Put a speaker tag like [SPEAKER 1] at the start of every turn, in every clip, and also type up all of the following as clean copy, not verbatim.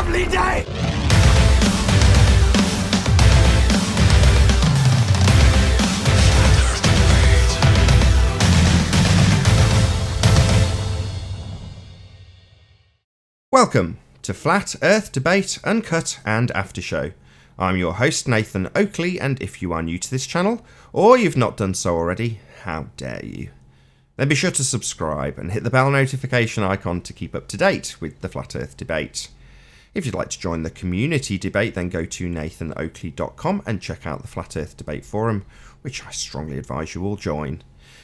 [SPEAKER 1] lovely day!
[SPEAKER 2] Welcome to Flat Earth Debate, Uncut and After Show. I'm your host Nathan Oakley, and if you are new to this channel, or you've not done so already, how dare you? Then be sure to subscribe and hit the bell notification icon to keep up to date with the Flat Earth Debate. If you'd like to join the community debate, then go to nathanoakley.com and check out the Flat Earth Debate Forum, which I strongly advise you all join.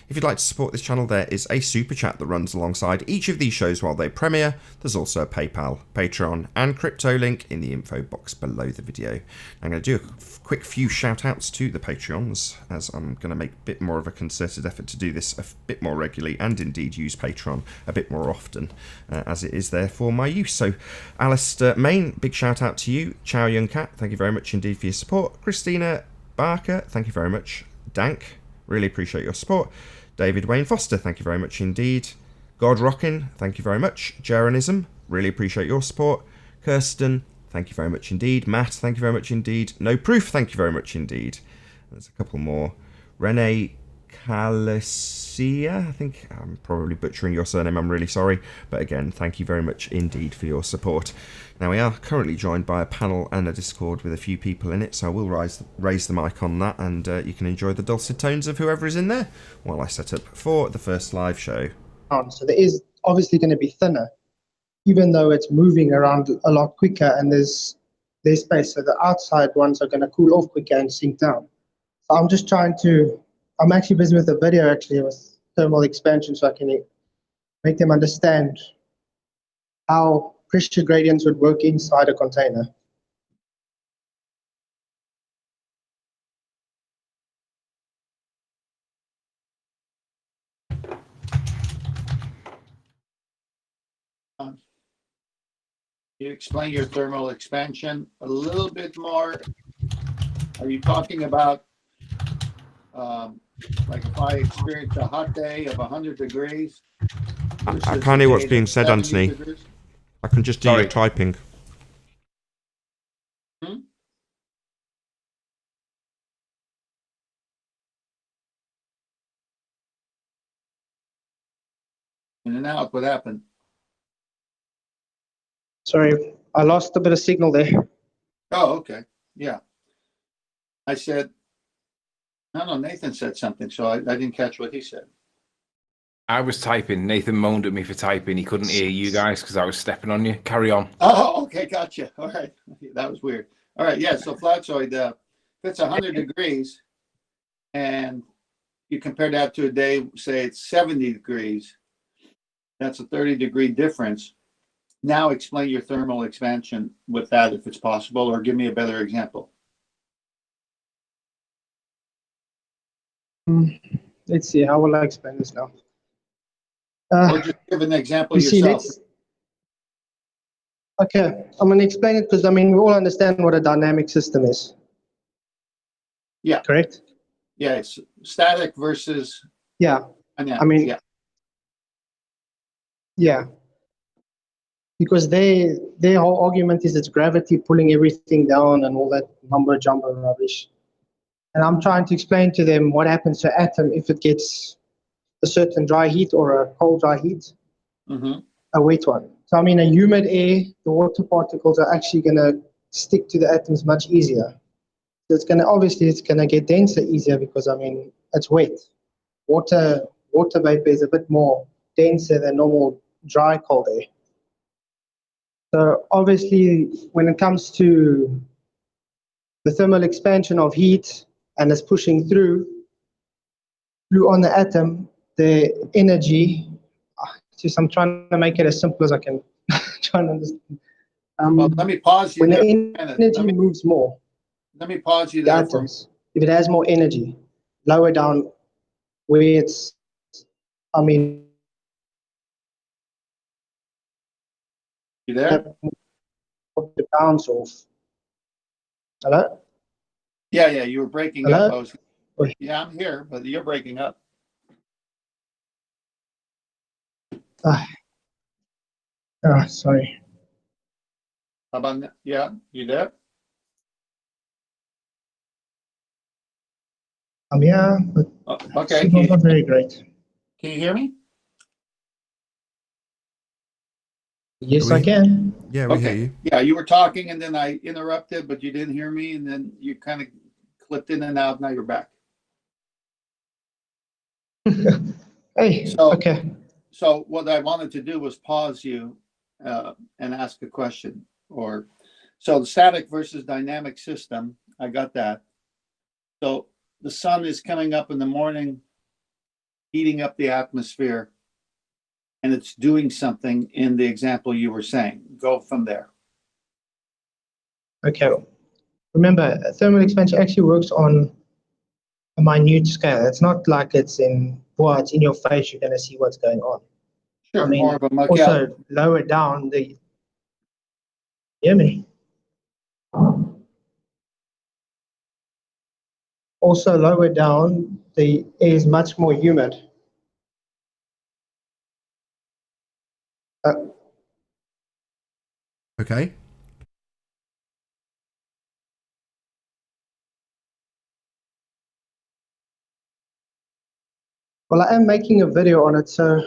[SPEAKER 2] If you'd like to support this channel, there is a super chat that runs alongside each of these shows while they premiere. There's also a PayPal, Patreon and crypto link in the info box below the video. I'm going to do a quick few shout outs to the Patreons, as I'm going to make a bit more of a concerted effort to do this a bit more regularly and indeed use Patreon a bit more often, as it is there for my use. So Alistair Main, big shout out to you. Chow Young Cat, thank you very much indeed for your support. Christina Barker, thank you very much. Dank, really appreciate your support. David Wayne Foster, thank you very much indeed. God Rockin, thank you very much. Jeranism, really appreciate your support. Kirsten, thank you very much indeed. Matt, thank you very much indeed. No Proof, thank you very much indeed. There's a couple more. Renee Calicia, I think I'm probably butchering your surname, I'm really sorry. But again, thank you very much indeed for your support. Now, we are currently joined by a panel and a Discord with a few people in it, so I will raise the mic on that, and you can enjoy the dulcet tones of whoever is in there while I set up for the first live show.
[SPEAKER 3] So there is obviously going to be thinner, even though it's moving around a lot quicker and there's space. So the outside ones are going to cool off quicker and sink down. So I'm just I'm actually busy with a video actually with thermal expansion, so I can make them understand how pressure gradients would work inside a container.
[SPEAKER 4] You explain your thermal expansion a little bit more. Are you talking about like if I experience a hot day of 100 degrees?
[SPEAKER 2] I can't hear what's being said, Anthony.
[SPEAKER 4] Degrees?
[SPEAKER 2] I can just do your typing.
[SPEAKER 4] Hmm? In and out, what happened?
[SPEAKER 3] Sorry, I lost a bit of signal there.
[SPEAKER 4] Oh, okay. Yeah. I said, I don't know, Nathan said something, so I didn't catch what he said.
[SPEAKER 5] I was typing. Nathan moaned at me for typing. He couldn't hear you guys because I was stepping on you. Carry on.
[SPEAKER 4] Oh, okay, gotcha. All right. That was weird. All right, yeah, so Flatzoid, if it's 100 degrees and you compare that to a day, say it's 70 degrees, that's a 30-degree difference. Now explain your thermal expansion with that if it's possible, or give me a better example.
[SPEAKER 3] Let's see, how will I explain this now?
[SPEAKER 4] Or just give an example yourself.
[SPEAKER 3] Okay, I'm going to explain it because, I mean, we all understand what a dynamic system is.
[SPEAKER 4] Yeah.
[SPEAKER 3] Correct?
[SPEAKER 4] Yeah, it's static versus
[SPEAKER 3] Yeah.
[SPEAKER 4] dynamic.
[SPEAKER 3] I mean, yeah. Because their whole argument is it's gravity pulling everything down and all that mumbo jumbo rubbish. And I'm trying to explain to them what happens to atom if it gets a certain dry heat or a cold dry heat, a wet one. So I mean, a humid air, the water particles are actually going to stick to the atoms much easier. So it's going to get denser easier because, I mean, it's wet. Water vapor is a bit more denser than normal dry cold air. So obviously, when it comes to the thermal expansion of heat and it's pushing through on the atom, the energy, I'm trying to make it as simple as I can. Trying to understand.
[SPEAKER 4] Well, let me pause you
[SPEAKER 3] when
[SPEAKER 4] there.
[SPEAKER 3] the energy moves more,
[SPEAKER 4] Let me pause you
[SPEAKER 3] the
[SPEAKER 4] there.
[SPEAKER 3] atoms, if it has more energy, lower down where it's, I mean,
[SPEAKER 4] You there?
[SPEAKER 3] the bounce off. Hello?
[SPEAKER 4] Yeah, you were breaking
[SPEAKER 3] Hello?
[SPEAKER 4] up. Yeah, I'm here, but you're breaking up.
[SPEAKER 3] Sorry.
[SPEAKER 4] How about now? Yeah, you there?
[SPEAKER 3] Yeah, but
[SPEAKER 4] Okay.
[SPEAKER 3] signal's not very great.
[SPEAKER 4] Can you hear me?
[SPEAKER 3] Yes, I can.
[SPEAKER 2] Yeah, we hear
[SPEAKER 4] Okay.
[SPEAKER 2] you.
[SPEAKER 4] Yeah, you were talking and then I interrupted, but you didn't hear me, and then you kind of clipped in and out. Now you're back.
[SPEAKER 3] Hey,
[SPEAKER 4] So,
[SPEAKER 3] okay.
[SPEAKER 4] so what I wanted to do was pause you and ask a question. So the static versus dynamic system, I got that. So the sun is coming up in the morning, heating up the atmosphere, and it's doing something in the example you were saying. Go from there.
[SPEAKER 3] Okay. Remember, thermal expansion actually works on a minute scale. It's not like it's in your face. You're going to see what's going on.
[SPEAKER 4] Sure,
[SPEAKER 3] I mean,
[SPEAKER 4] more of a Machiavelli.
[SPEAKER 3] also lower down the. Hear me? Also lower down, the air is much more humid.
[SPEAKER 2] Okay.
[SPEAKER 3] Well, I am making a video on it, so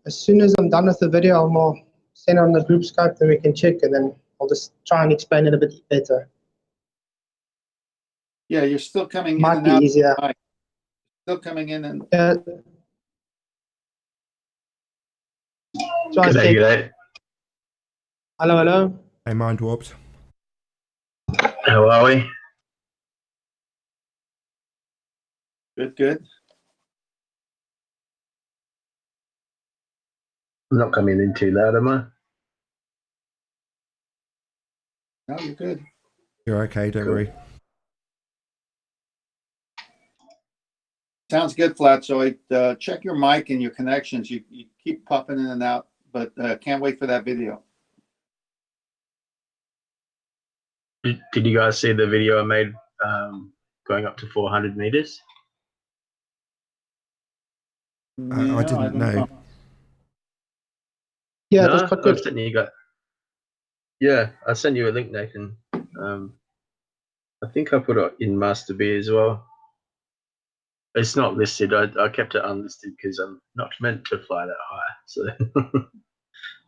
[SPEAKER 3] as soon as I'm done with the video, I'll send on the group Skype, then we can check, and then I'll just try and explain it a bit better.
[SPEAKER 4] Yeah, you're still coming in
[SPEAKER 3] Might
[SPEAKER 4] and
[SPEAKER 3] be
[SPEAKER 4] out.
[SPEAKER 3] easier.
[SPEAKER 4] Still coming in and
[SPEAKER 3] Try
[SPEAKER 1] G'day,
[SPEAKER 3] check.
[SPEAKER 1] g'day.
[SPEAKER 3] Hello, hello.
[SPEAKER 2] Hey, mind warped.
[SPEAKER 1] How are we?
[SPEAKER 4] good.
[SPEAKER 1] I'm not coming in too loud, am I?
[SPEAKER 4] No, you're good.
[SPEAKER 2] You're okay, don't
[SPEAKER 1] Cool.
[SPEAKER 2] worry.
[SPEAKER 4] Sounds good, Flatzoid. Check your mic and your connections. You keep popping in and out, but can't wait for that video.
[SPEAKER 1] Did you guys see the video I made going up to 400 meters?
[SPEAKER 2] I didn't
[SPEAKER 4] don't
[SPEAKER 2] know.
[SPEAKER 3] Yeah,
[SPEAKER 1] No,
[SPEAKER 3] that's quite
[SPEAKER 1] I
[SPEAKER 3] good.
[SPEAKER 1] sent you guys. Yeah, I sent you a link, Nathan. I think I put it in Master B as well. It's not listed. I kept it unlisted because I'm not meant to fly that high. So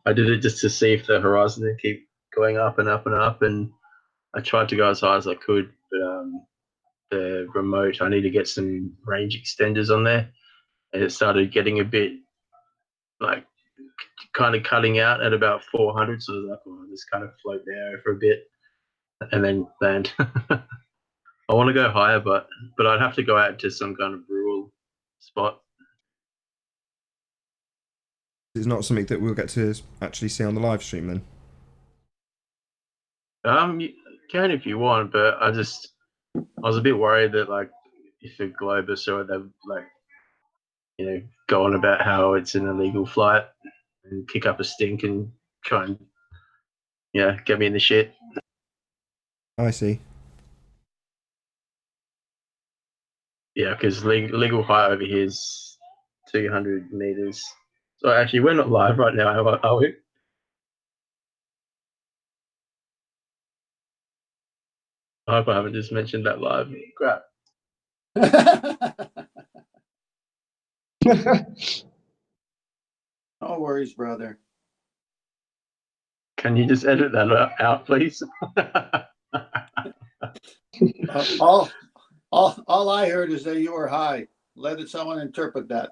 [SPEAKER 1] I did it just to see if the horizon would keep going up and up and up. And I tried to go as high as I could, but the remote, I need to get some range extenders on there. And it started getting a bit like kind of cutting out at about 400. So I was like, oh, I'll just kind of float there for a bit and then land. I want to go higher, but I'd have to go out to some kind of rural spot.
[SPEAKER 2] It's not something that we'll get to actually see on the live stream then.
[SPEAKER 1] You can if you want, but I was a bit worried that like if a Globus saw it, they'd like go on about how it's an illegal flight and kick up a stink and try and get me in the shit.
[SPEAKER 2] I see.
[SPEAKER 1] Yeah, because legal height over here is 200 meters. So actually, we're not live right now, are we? I hope I haven't just mentioned that live. Crap.
[SPEAKER 4] No worries, brother.
[SPEAKER 1] Can you just edit that out, please?
[SPEAKER 4] All I heard is that you were high. Let someone interpret that.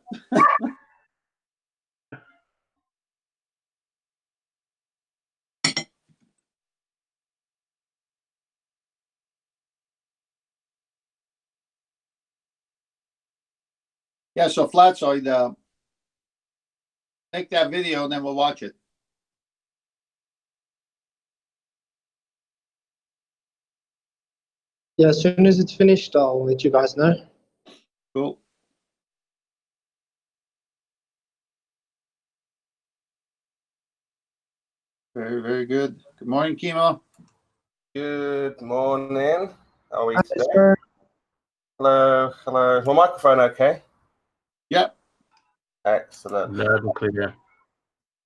[SPEAKER 4] Yeah, so Flatzoid, make that video and then we'll watch it.
[SPEAKER 3] Yeah, as soon as it's finished, I'll let you guys know.
[SPEAKER 4] Cool. Very, very good. Good morning, Chemo.
[SPEAKER 6] Good morning. How are we
[SPEAKER 3] Hi,
[SPEAKER 6] today?
[SPEAKER 3] sir.
[SPEAKER 6] Hello, hello. Is my microphone okay?
[SPEAKER 4] Yep.
[SPEAKER 6] Excellent.
[SPEAKER 1] Loud and clear.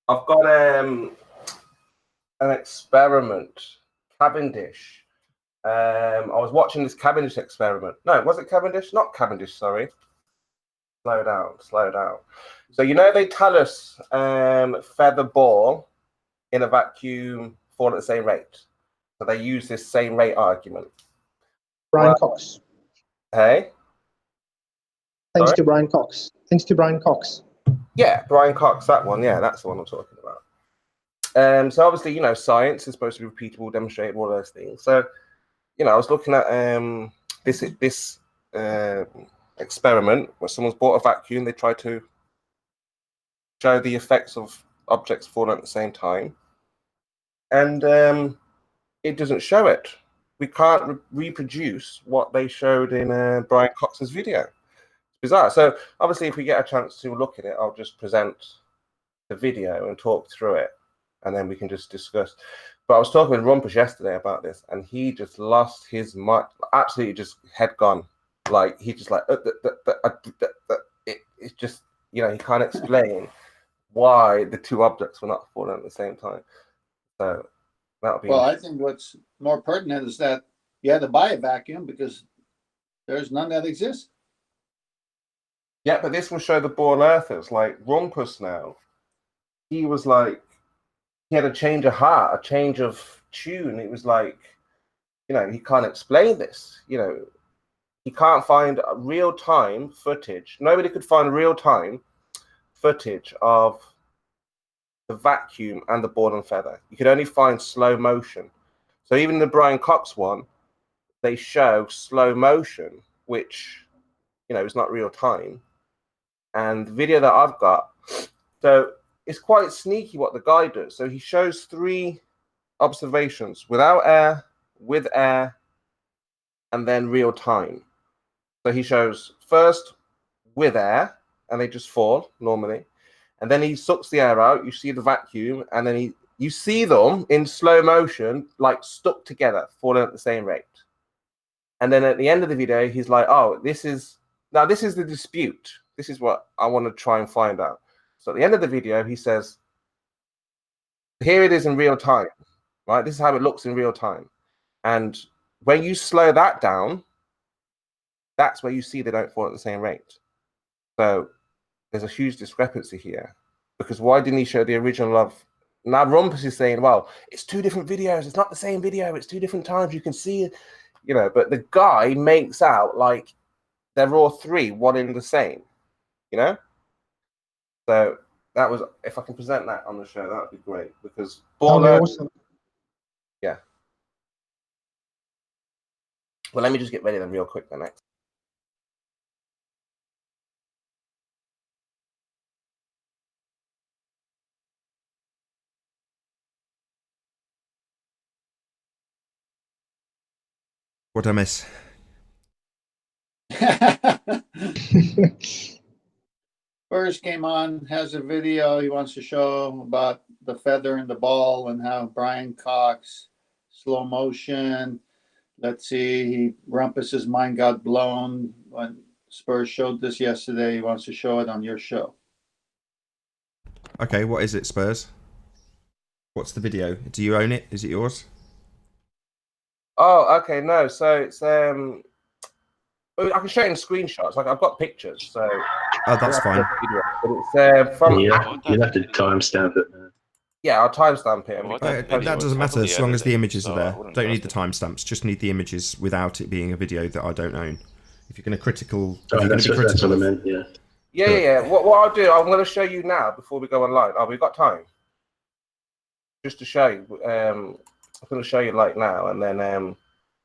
[SPEAKER 6] I've got an experiment Cavendish. I was watching this Cavendish experiment. No, was it Cavendish? Not Cavendish, sorry. Slow down, slow down. So, you know, they tell us feather ball in a vacuum fall at the same rate. So they use this same rate argument.
[SPEAKER 3] Brian Cox.
[SPEAKER 6] Hey?
[SPEAKER 3] Thanks
[SPEAKER 6] Sorry?
[SPEAKER 3] to Brian Cox. Thanks to Brian Cox.
[SPEAKER 6] Yeah, Brian Cox, that one. Yeah, that's the one I'm talking about. So obviously, you know, science is supposed to be repeatable, demonstrable, all those things. So, you know, I was looking at this experiment where someone's bought a vacuum. They try to show the effects of objects falling at the same time, and it doesn't show it. We can't reproduce what they showed in Brian Cox's video. It's bizarre. So obviously, if we get a chance to look at it, I'll just present the video and talk through it, and then we can just discuss. But I was talking with Rumpus yesterday about this, and he just lost his mind, absolutely just head gone. Like, he just like, it's just, you know, he can't explain why the two objects were not falling at the same time. So that'll be.
[SPEAKER 4] Well, I think what's more pertinent is that you had to buy a vacuum because there's none that exists.
[SPEAKER 6] Yeah, but this will show the born earthers, like Rumpus now. He was like, he had a change of heart, a change of tune. It was like, you know, he can't explain this. You know, he can't find real-time footage. Nobody could find real-time footage of the vacuum and the ball and feather. You could only find slow motion. So even the Brian Cox one, they show slow motion, which, you know, is not real time. And the video that I've got, so it's quite sneaky what the guy does. So he shows 3 observations: without air, with air, and then real time. So he shows first with air, and they just fall normally. And then he sucks the air out. You see the vacuum, and then you see them in slow motion, like stuck together, falling at the same rate. And then at the end of the video, he's like, "Oh, this is the dispute. This is what I want to try and find out." So at the end of the video, he says, "Here it is in real time, right? This is how it looks in real time. And when you slow that down, that's where you see they don't fall at the same rate." So there's a huge discrepancy here, because why didn't he show the original of? Now Rumpus is saying, well, it's 2 different videos. It's not the same video. It's 2 different times. You can see it, you know, but the guy makes out like they're all 3, one in the same, you know? So that was, if I can present that on the show, that would be great, because
[SPEAKER 3] Awesome.
[SPEAKER 6] Yeah. Well, let me just get ready then real quick then next.
[SPEAKER 2] What I miss?
[SPEAKER 4] First came on, has a video he wants to show about the feather and the ball and how Brian Cox, slow motion. Let's see, Rumpus's mind got blown when Spurs showed this yesterday. He wants to show it on your show.
[SPEAKER 2] Okay, what is it, Spurs? What's the video? Do you own it? Is it yours?
[SPEAKER 6] Oh, okay, no. So it's I can show you in screenshots. Like, I've got pictures. So
[SPEAKER 2] Oh, that's fine.
[SPEAKER 6] But it's from
[SPEAKER 1] Yeah, you'll have to timestamp it.
[SPEAKER 6] yeah, I'll timestamp it.
[SPEAKER 7] Well,
[SPEAKER 2] That doesn't matter as long as the images are there. Don't need the timestamps. Just need the images without it being a video that I don't own. If you're going to critical, if you're going to be
[SPEAKER 1] That's
[SPEAKER 2] critical,
[SPEAKER 1] what I meant, yeah.
[SPEAKER 6] Yeah. What I'll do, I'm going to show you now before we go online. Oh, we've got time. Just to show you. I'm going to show you like now, and then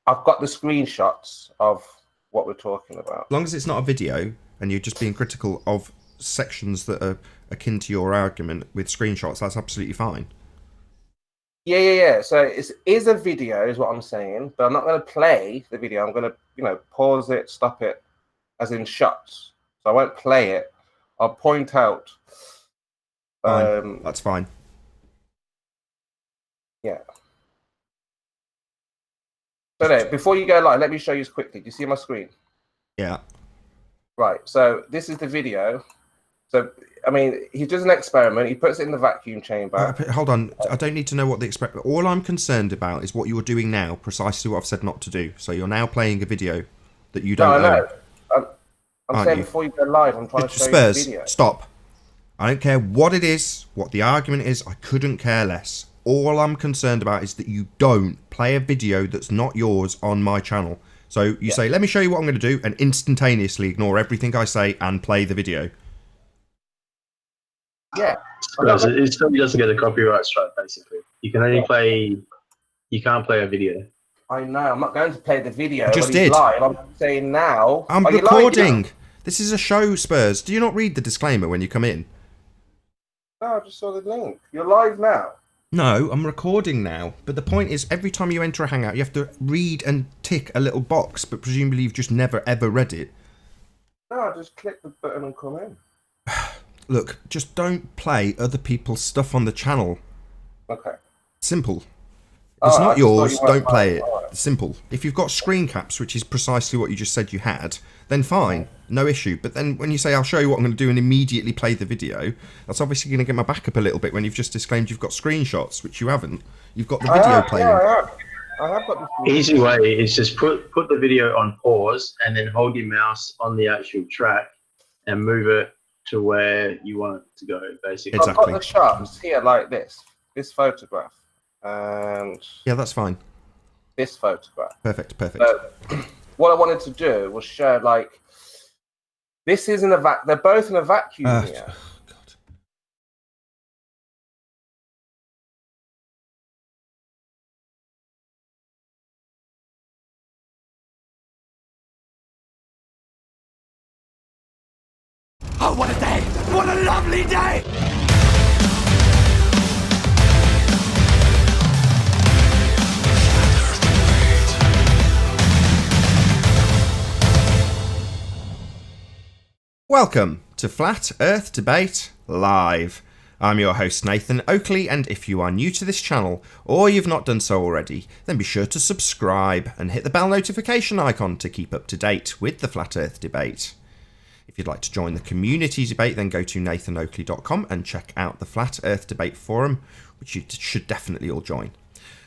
[SPEAKER 6] I've got the screenshots of what we're talking about.
[SPEAKER 2] as long as it's not a video and you're just being critical of sections that are akin to your argument with screenshots, that's absolutely fine.
[SPEAKER 6] Yeah. So it is a video, is what I'm saying, but I'm not going to play the video. I'm going to, pause it, stop it, as in shots. So I won't play it. I'll point out.
[SPEAKER 2] Fine. That's fine.
[SPEAKER 6] Yeah. So there, before you go live, let me show you quickly. Do you see my screen?
[SPEAKER 2] Yeah.
[SPEAKER 6] Right. So this is the video. So I mean, he does an experiment. He puts it in the vacuum chamber.
[SPEAKER 2] Hold on. I don't need to know what the experiment. All I'm concerned about is what you're doing now, precisely what I've said not to do. So you're now playing a video that you don't
[SPEAKER 6] No, I
[SPEAKER 2] own.
[SPEAKER 6] know. I'm saying before you go live, I'm trying to show
[SPEAKER 2] Spurs,
[SPEAKER 6] you the video.
[SPEAKER 2] stop. I don't care what it is, what the argument is. I couldn't care less. All I'm concerned about is that you don't play a video that's not yours on my channel. So you say, let me show you what I'm going to do, and instantaneously ignore everything I say and play the video.
[SPEAKER 6] Yeah.
[SPEAKER 1] It still doesn't get a copyright strike, basically. You can only play, you can't play a video.
[SPEAKER 6] I know. I'm not going to play the video.
[SPEAKER 2] I just
[SPEAKER 6] when he's
[SPEAKER 2] did.
[SPEAKER 6] Live. I'm saying now.
[SPEAKER 2] I'm
[SPEAKER 6] Are you
[SPEAKER 2] recording.
[SPEAKER 6] live?
[SPEAKER 2] This is a show, Spurs. Do you not read the disclaimer when you come in?
[SPEAKER 6] No, I just saw the link. You're live now.
[SPEAKER 2] No, I'm recording now. But the point is, every time you enter a Hangout, you have to read and tick a little box, but presumably you've just never, ever read it.
[SPEAKER 6] No, just click the button and come in.
[SPEAKER 2] Look, just don't play other people's stuff on the channel.
[SPEAKER 6] Okay.
[SPEAKER 2] Simple. If it's
[SPEAKER 6] I
[SPEAKER 2] not
[SPEAKER 6] just thought
[SPEAKER 2] yours,
[SPEAKER 6] you weren't
[SPEAKER 2] don't play it.
[SPEAKER 6] playing.
[SPEAKER 2] Simple. If you've got screen caps, which is precisely what you just said you had, then fine, no issue. But then when you say, I'll show you what I'm going to do and immediately play the video, that's obviously going to get my back up a little bit when you've just disclaimed you've got screenshots, which you haven't. You've got the video playing.
[SPEAKER 6] Yeah, I have got this.
[SPEAKER 1] Easy way is just put the video on pause and then hold your mouse on the actual track and move it to where you want it to go, basically.
[SPEAKER 2] Exactly.
[SPEAKER 6] I've got the shots here like this photograph, and
[SPEAKER 2] Yeah, that's fine.
[SPEAKER 6] this photograph.
[SPEAKER 2] Perfect.
[SPEAKER 6] So, what I wanted to do was show, like, this is in a they're both in a vacuum here.
[SPEAKER 2] God.
[SPEAKER 7] Oh, what a day! What a lovely day!
[SPEAKER 2] Welcome to Flat Earth Debate Live. I'm your host Nathan Oakley, and if you are new to this channel, or you've not done so already, then be sure to subscribe and hit the bell notification icon to keep up to date with the Flat Earth Debate. If you'd like to join the community debate, then go to nathanoakley.com and check out the Flat Earth Debate Forum, which you should definitely all join.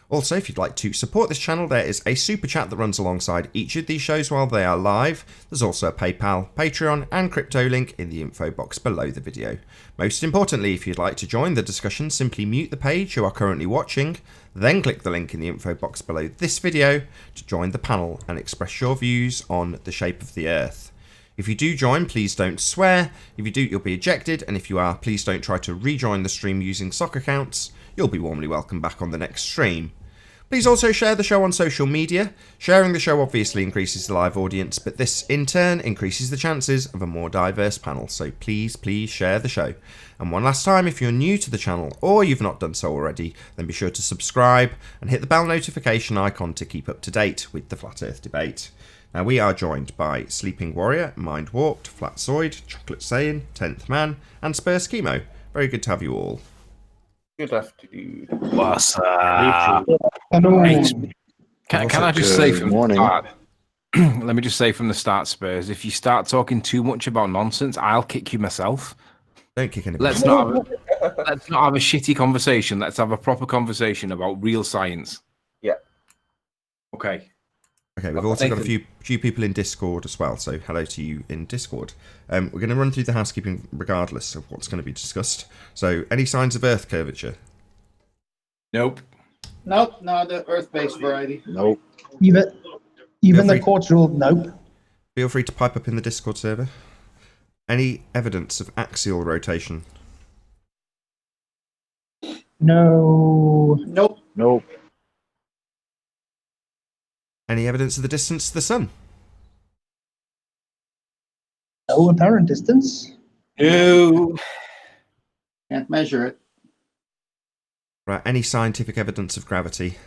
[SPEAKER 2] Also, if you'd like to support this channel, there is a super chat that runs alongside each of these shows while they are live. There's also a PayPal, Patreon, and crypto link in the info box below the video. Most importantly, if you'd like to join the discussion, simply mute the page you are currently watching, then click the link in the info box below this video to join the panel and express your views on the shape of the Earth. If you do join, please don't swear. If you do, you'll be ejected. And if you are, please don't try to rejoin the stream using sock accounts. You'll be warmly welcome back on the next stream. Please also share the show on social media. Sharing the show obviously increases the live audience, but this in turn increases the chances of a more diverse panel. So please share the show. And one last time, if you're new to the channel or you've not done so already, then be sure to subscribe and hit the bell notification icon to keep up to date with the Flat Earth Debate. Now, we are joined by Sleeping Warrior, Mind Warped, Flatzoid, Chocolate Saiyan, 10th Man, and Spurs Chemo. Very good to have you all.
[SPEAKER 6] Good afternoon.
[SPEAKER 5] What's up?
[SPEAKER 3] Hello.
[SPEAKER 5] Can I just say
[SPEAKER 8] Good
[SPEAKER 5] from
[SPEAKER 8] morning.
[SPEAKER 5] the start? Let me just say from the start, Spurs. If you start talking too much about nonsense, I'll kick you myself.
[SPEAKER 2] Don't kick anybody.
[SPEAKER 5] Let's not have a shitty conversation. Let's have a proper conversation about real science.
[SPEAKER 6] Yeah.
[SPEAKER 5] Okay.
[SPEAKER 2] Okay, we've also got a
[SPEAKER 5] Nathan.
[SPEAKER 2] few people in Discord as well, so hello to you in Discord. We're going to run through the housekeeping regardless of what's going to be discussed. So, any signs of Earth curvature?
[SPEAKER 5] Nope.
[SPEAKER 4] Nope, no, the Earth-based variety.
[SPEAKER 8] Nope.
[SPEAKER 3] Even
[SPEAKER 2] Feel
[SPEAKER 3] the
[SPEAKER 2] free-
[SPEAKER 3] courts ruled nope.
[SPEAKER 2] Feel free to pipe up in the Discord server. Any evidence of axial rotation?
[SPEAKER 3] No.
[SPEAKER 4] Nope.
[SPEAKER 8] Nope.
[SPEAKER 2] Any evidence of the distance to the sun?
[SPEAKER 3] No apparent distance.
[SPEAKER 5] No.
[SPEAKER 4] Can't measure it.
[SPEAKER 2] Right, any scientific evidence of gravity?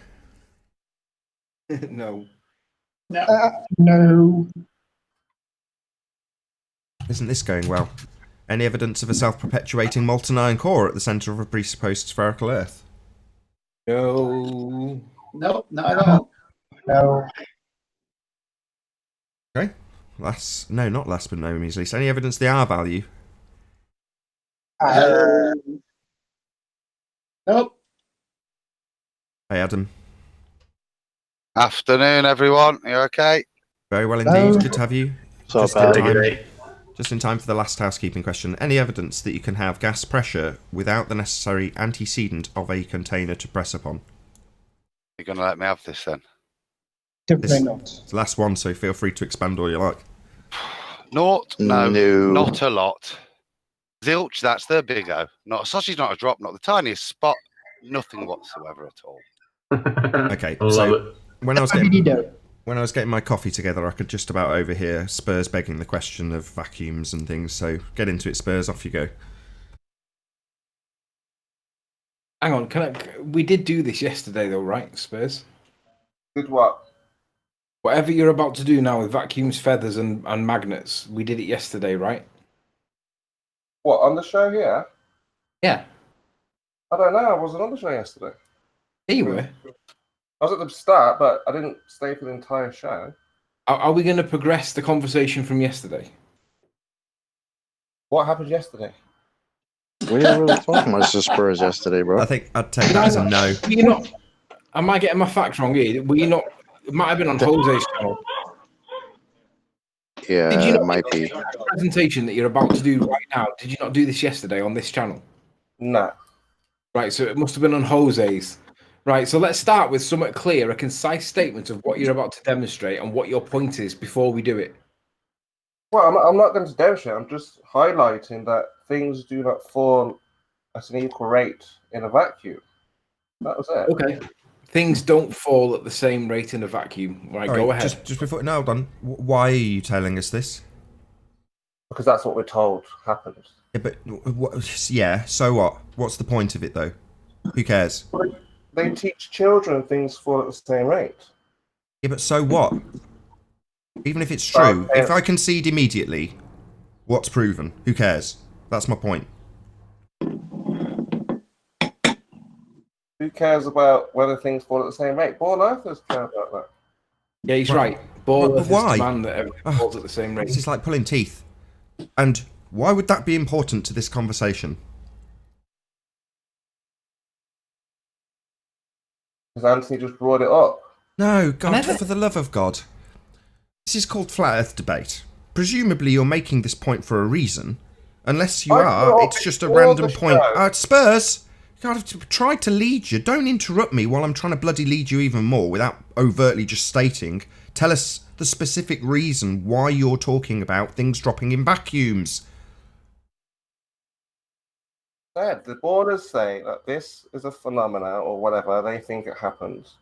[SPEAKER 5] No.
[SPEAKER 3] No.
[SPEAKER 2] Isn't this going well? Any evidence of a self-perpetuating molten iron core at the centre of a presupposed spherical Earth?
[SPEAKER 5] No.
[SPEAKER 4] Nope, not at all.
[SPEAKER 3] No.
[SPEAKER 2] Okay. Not last but no means least. Any evidence of the R value?
[SPEAKER 4] Nope.
[SPEAKER 2] Hey, Adam.
[SPEAKER 8] Afternoon, everyone. You okay?
[SPEAKER 2] Very well
[SPEAKER 3] Hello.
[SPEAKER 2] indeed. Good to have you.
[SPEAKER 9] So
[SPEAKER 2] Just
[SPEAKER 9] bad.
[SPEAKER 2] in time for the last housekeeping question. Any evidence that you can have gas pressure without the necessary antecedent of a container to press upon?
[SPEAKER 8] You're going to let me have this then?
[SPEAKER 3] Definitely not.
[SPEAKER 2] It's the last one, so feel free to expand all you like.
[SPEAKER 8] Naught? No,
[SPEAKER 9] No.
[SPEAKER 8] not a lot. Zilch, that's the big O. Not a sausage, not a drop, not the tiniest spot. Nothing whatsoever at all.
[SPEAKER 2] Okay,
[SPEAKER 1] I love
[SPEAKER 2] so
[SPEAKER 1] it.
[SPEAKER 2] when I was
[SPEAKER 3] What did he
[SPEAKER 2] getting
[SPEAKER 3] do?
[SPEAKER 2] my coffee together, I could just about overhear Spurs begging the question of vacuums and things. So get into it, Spurs. Off you go.
[SPEAKER 5] Hang on, we did do this yesterday though, right, Spurs?
[SPEAKER 6] Did what?
[SPEAKER 5] Whatever you're about to do now with vacuums, feathers, and magnets, we did it yesterday, right?
[SPEAKER 6] What, on the show here?
[SPEAKER 5] Yeah.
[SPEAKER 6] I don't know. I wasn't on the show yesterday.
[SPEAKER 5] Here you were.
[SPEAKER 6] I was at the start, but I didn't stay for the entire show.
[SPEAKER 5] Are we going to progress the conversation from yesterday?
[SPEAKER 6] What happened yesterday?
[SPEAKER 9] We didn't really talk much to Spurs yesterday, bro.
[SPEAKER 2] I think I'd take that as a no.
[SPEAKER 5] Were you not? Am I getting my facts wrong here? Were you not? It might have been on Jose's channel.
[SPEAKER 9] Yeah,
[SPEAKER 5] Did you
[SPEAKER 9] it
[SPEAKER 5] not
[SPEAKER 9] might
[SPEAKER 5] do
[SPEAKER 9] be.
[SPEAKER 5] the presentation that you're about to do right now? Did you not do this yesterday on this channel?
[SPEAKER 6] No.
[SPEAKER 5] Right, so it must have been on Jose's. Right, so let's start with somewhat clear, a concise statement of what you're about to demonstrate and what your point is before we do it.
[SPEAKER 6] Well, I'm not going to demonstrate. I'm just highlighting that things do not fall at an equal rate in a vacuum. That was it.
[SPEAKER 5] Okay. Things don't fall at the same rate in a vacuum. Right,
[SPEAKER 2] All
[SPEAKER 5] go
[SPEAKER 2] right,
[SPEAKER 5] ahead.
[SPEAKER 2] Just before, no, hold on. Why are you telling us this?
[SPEAKER 6] Because that's what we're told happened.
[SPEAKER 2] Yeah, but yeah. So what? What's the point of it though? Who cares?
[SPEAKER 6] They teach children things fall at the same rate.
[SPEAKER 2] Yeah, but so what? Even if it's true, if I concede immediately, what's proven? Who cares? That's my point.
[SPEAKER 6] Who cares about whether things fall at the same rate? Born Earthers care about that.
[SPEAKER 5] Yeah, he's right. Ball
[SPEAKER 2] But
[SPEAKER 5] Earth
[SPEAKER 2] why?
[SPEAKER 5] demand that everything falls at the same rate.
[SPEAKER 2] This is like pulling teeth. And why would that be important to this conversation?
[SPEAKER 6] Because Anthony just brought it up.
[SPEAKER 2] No, God, for the love of God. This is called Flat Earth debate. Presumably you're making this point for a reason. Unless you are, it's just a random point. Spurs! God, I've tried to lead you. Don't interrupt me while I'm trying to bloody lead you even more without overtly just stating. Tell us the specific reason why you're talking about things dropping in vacuums.
[SPEAKER 6] The borders say that this is a phenomena or whatever they think it happens.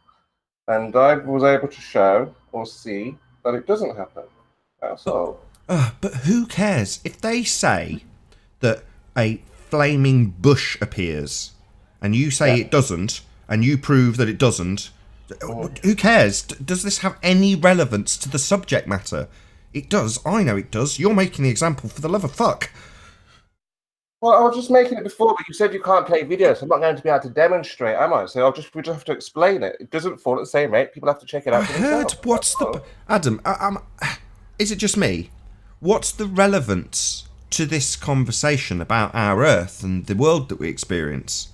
[SPEAKER 6] And I was able to show or see that it doesn't happen. That's all.
[SPEAKER 2] But who cares? If they say that a flaming bush appears and you say it doesn't and you prove that it doesn't, who cares? Does this have any relevance to the subject matter? It does. I know it does. You're making the example, for the love of fuck.
[SPEAKER 6] Well, I was just making it before, but you said you can't play videos, so I'm not going to be able to demonstrate, am I? So we just have to explain it. It doesn't fall at the same rate. People have to check it out
[SPEAKER 2] I
[SPEAKER 6] for
[SPEAKER 2] heard.
[SPEAKER 6] themselves.
[SPEAKER 2] What's the... Adam, is it just me? What's the relevance to this conversation about our Earth and the world that we experience?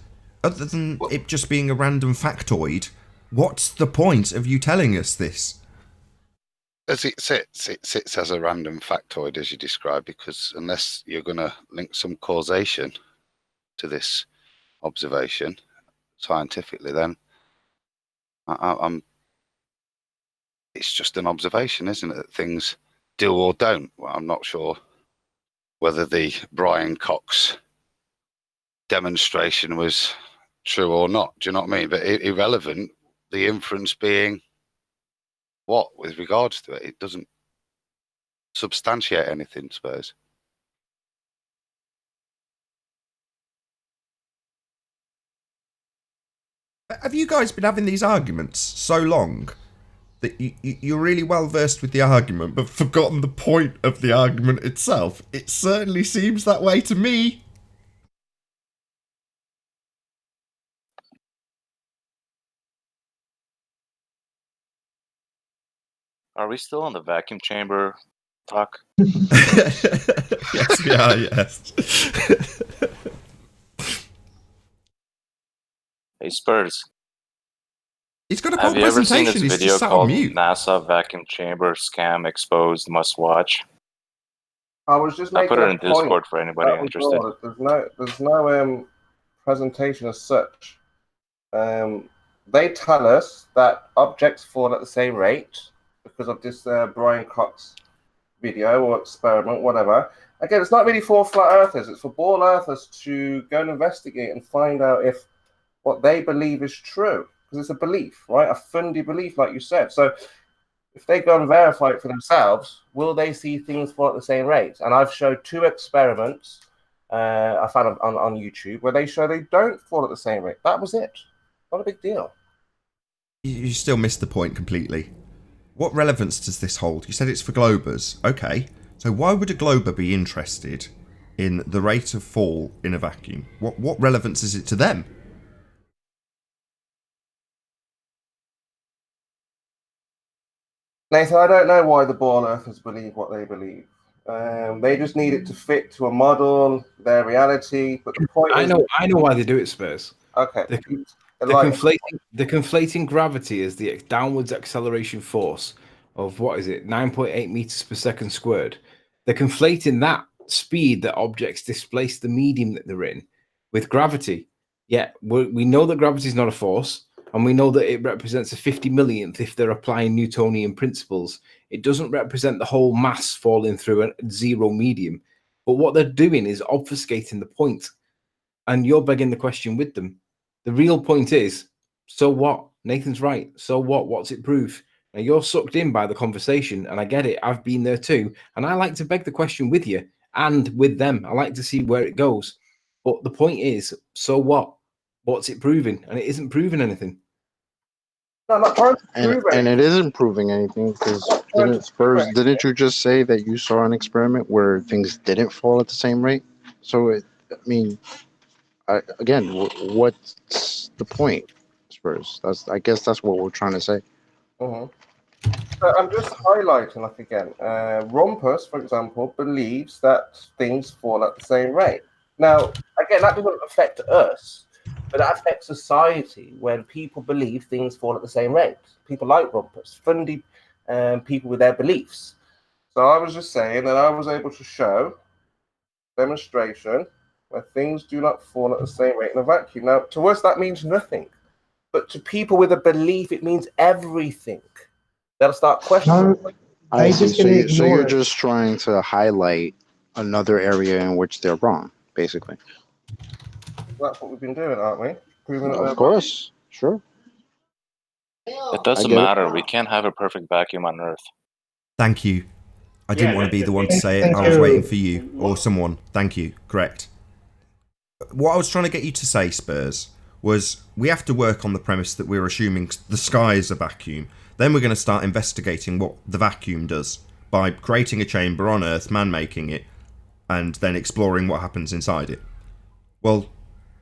[SPEAKER 2] Other than it just being a random factoid, what's the point of you telling us this?
[SPEAKER 8] As it sits as a random factoid, as you described, because unless you're going to link some causation to this observation scientifically, then it's just an observation, isn't it? That things do or don't. Well, I'm not sure whether the Brian Cox demonstration was true or not. Do you know what I mean? But irrelevant, the inference being what with regards to it? It doesn't substantiate anything, I suppose.
[SPEAKER 2] Have you guys been having these arguments so long that you're really well versed with the argument but forgotten the point of the argument itself? It certainly seems that way to me.
[SPEAKER 10] Are we still on the vacuum chamber talk?
[SPEAKER 2] Yes, we are, yes.
[SPEAKER 10] Hey Spurs,
[SPEAKER 2] He's got a
[SPEAKER 10] have
[SPEAKER 2] whole
[SPEAKER 10] you ever seen this
[SPEAKER 2] presentation. He's
[SPEAKER 10] video
[SPEAKER 2] just sat on
[SPEAKER 10] called
[SPEAKER 2] mute.
[SPEAKER 10] NASA Vacuum Chamber Scam Exposed Must Watch?
[SPEAKER 6] I was just
[SPEAKER 10] I
[SPEAKER 6] making
[SPEAKER 10] put it
[SPEAKER 6] a
[SPEAKER 10] in
[SPEAKER 6] point.
[SPEAKER 10] Discord for anybody
[SPEAKER 6] That was
[SPEAKER 10] interested.
[SPEAKER 6] all. There's no presentation as such. They tell us that objects fall at the same rate because of this Brian Cox video or experiment, whatever. Again, it's not really for flat earthers. It's for ball earthers to go and investigate and find out if what they believe is true. Because it's a belief, right? A fundy belief, like you said. So if they go and verify it for themselves, will they see things fall at the same rate? And I've showed 2 experiments I found on YouTube where they show they don't fall at the same rate. That was it. Not a big deal.
[SPEAKER 2] You still missed the point completely. What relevance does this hold? You said it's for globers. Okay, so why would a glober be interested in the rate of fall in a vacuum? What relevance is it to them?
[SPEAKER 6] Nathan, I don't know why the ball earthers believe what they believe. They just need it to fit to a model, their reality. But the point
[SPEAKER 5] I
[SPEAKER 6] is,
[SPEAKER 5] know why they do it, Spurs.
[SPEAKER 6] okay,
[SPEAKER 5] They're conflating gravity as the downwards acceleration force of, what is it, 9.8 meters per second squared. They're conflating that speed that objects displace the medium that they're in with gravity. Yeah, we know that gravity is not a force, and we know that it represents a 50 millionth if they're applying Newtonian principles. It doesn't represent the whole mass falling through a zero medium. But what they're doing is obfuscating the point, and you're begging the question with them. The real point is, so what? Nathan's right. So what? What's it prove? Now you're sucked in by the conversation, and I get it. I've been there too, and I like to beg the question with you and with them. I like to see where it goes. But the point is, so what? What's it proving? And it isn't proving anything.
[SPEAKER 6] no, not trying to prove
[SPEAKER 9] And it isn't proving anything because didn't you just say that you saw an experiment where things didn't fall at the same rate? So again, what's the point, Spurs? I guess that's what we're trying to say.
[SPEAKER 6] So I'm just highlighting, like again, Rumpus, for example, believes that things fall at the same rate. Now, again, that doesn't affect us, but that affects society when people believe things fall at the same rate. People like Rumpus, fundy people with their beliefs. So I was just saying that I was able to show demonstration where things do not fall at the same rate in a vacuum. Now, to us, that means nothing. But to people with a belief, it means everything. They'll start questioning.
[SPEAKER 9] I see. So you're just trying to highlight another area in which they're wrong, basically.
[SPEAKER 6] That's what we've been doing, aren't we? Proving
[SPEAKER 9] Of course, sure.
[SPEAKER 10] It doesn't matter. We can't have a perfect vacuum on Earth.
[SPEAKER 2] Thank you. I didn't want to be the one to say it. I was waiting for you or someone. Thank you. Correct. What I was trying to get you to say, Spurs, was we have to work on the premise that we're assuming the sky is a vacuum. Then we're going to start investigating what the vacuum does by creating a chamber on Earth, man-making it, and then exploring what happens inside it. Well,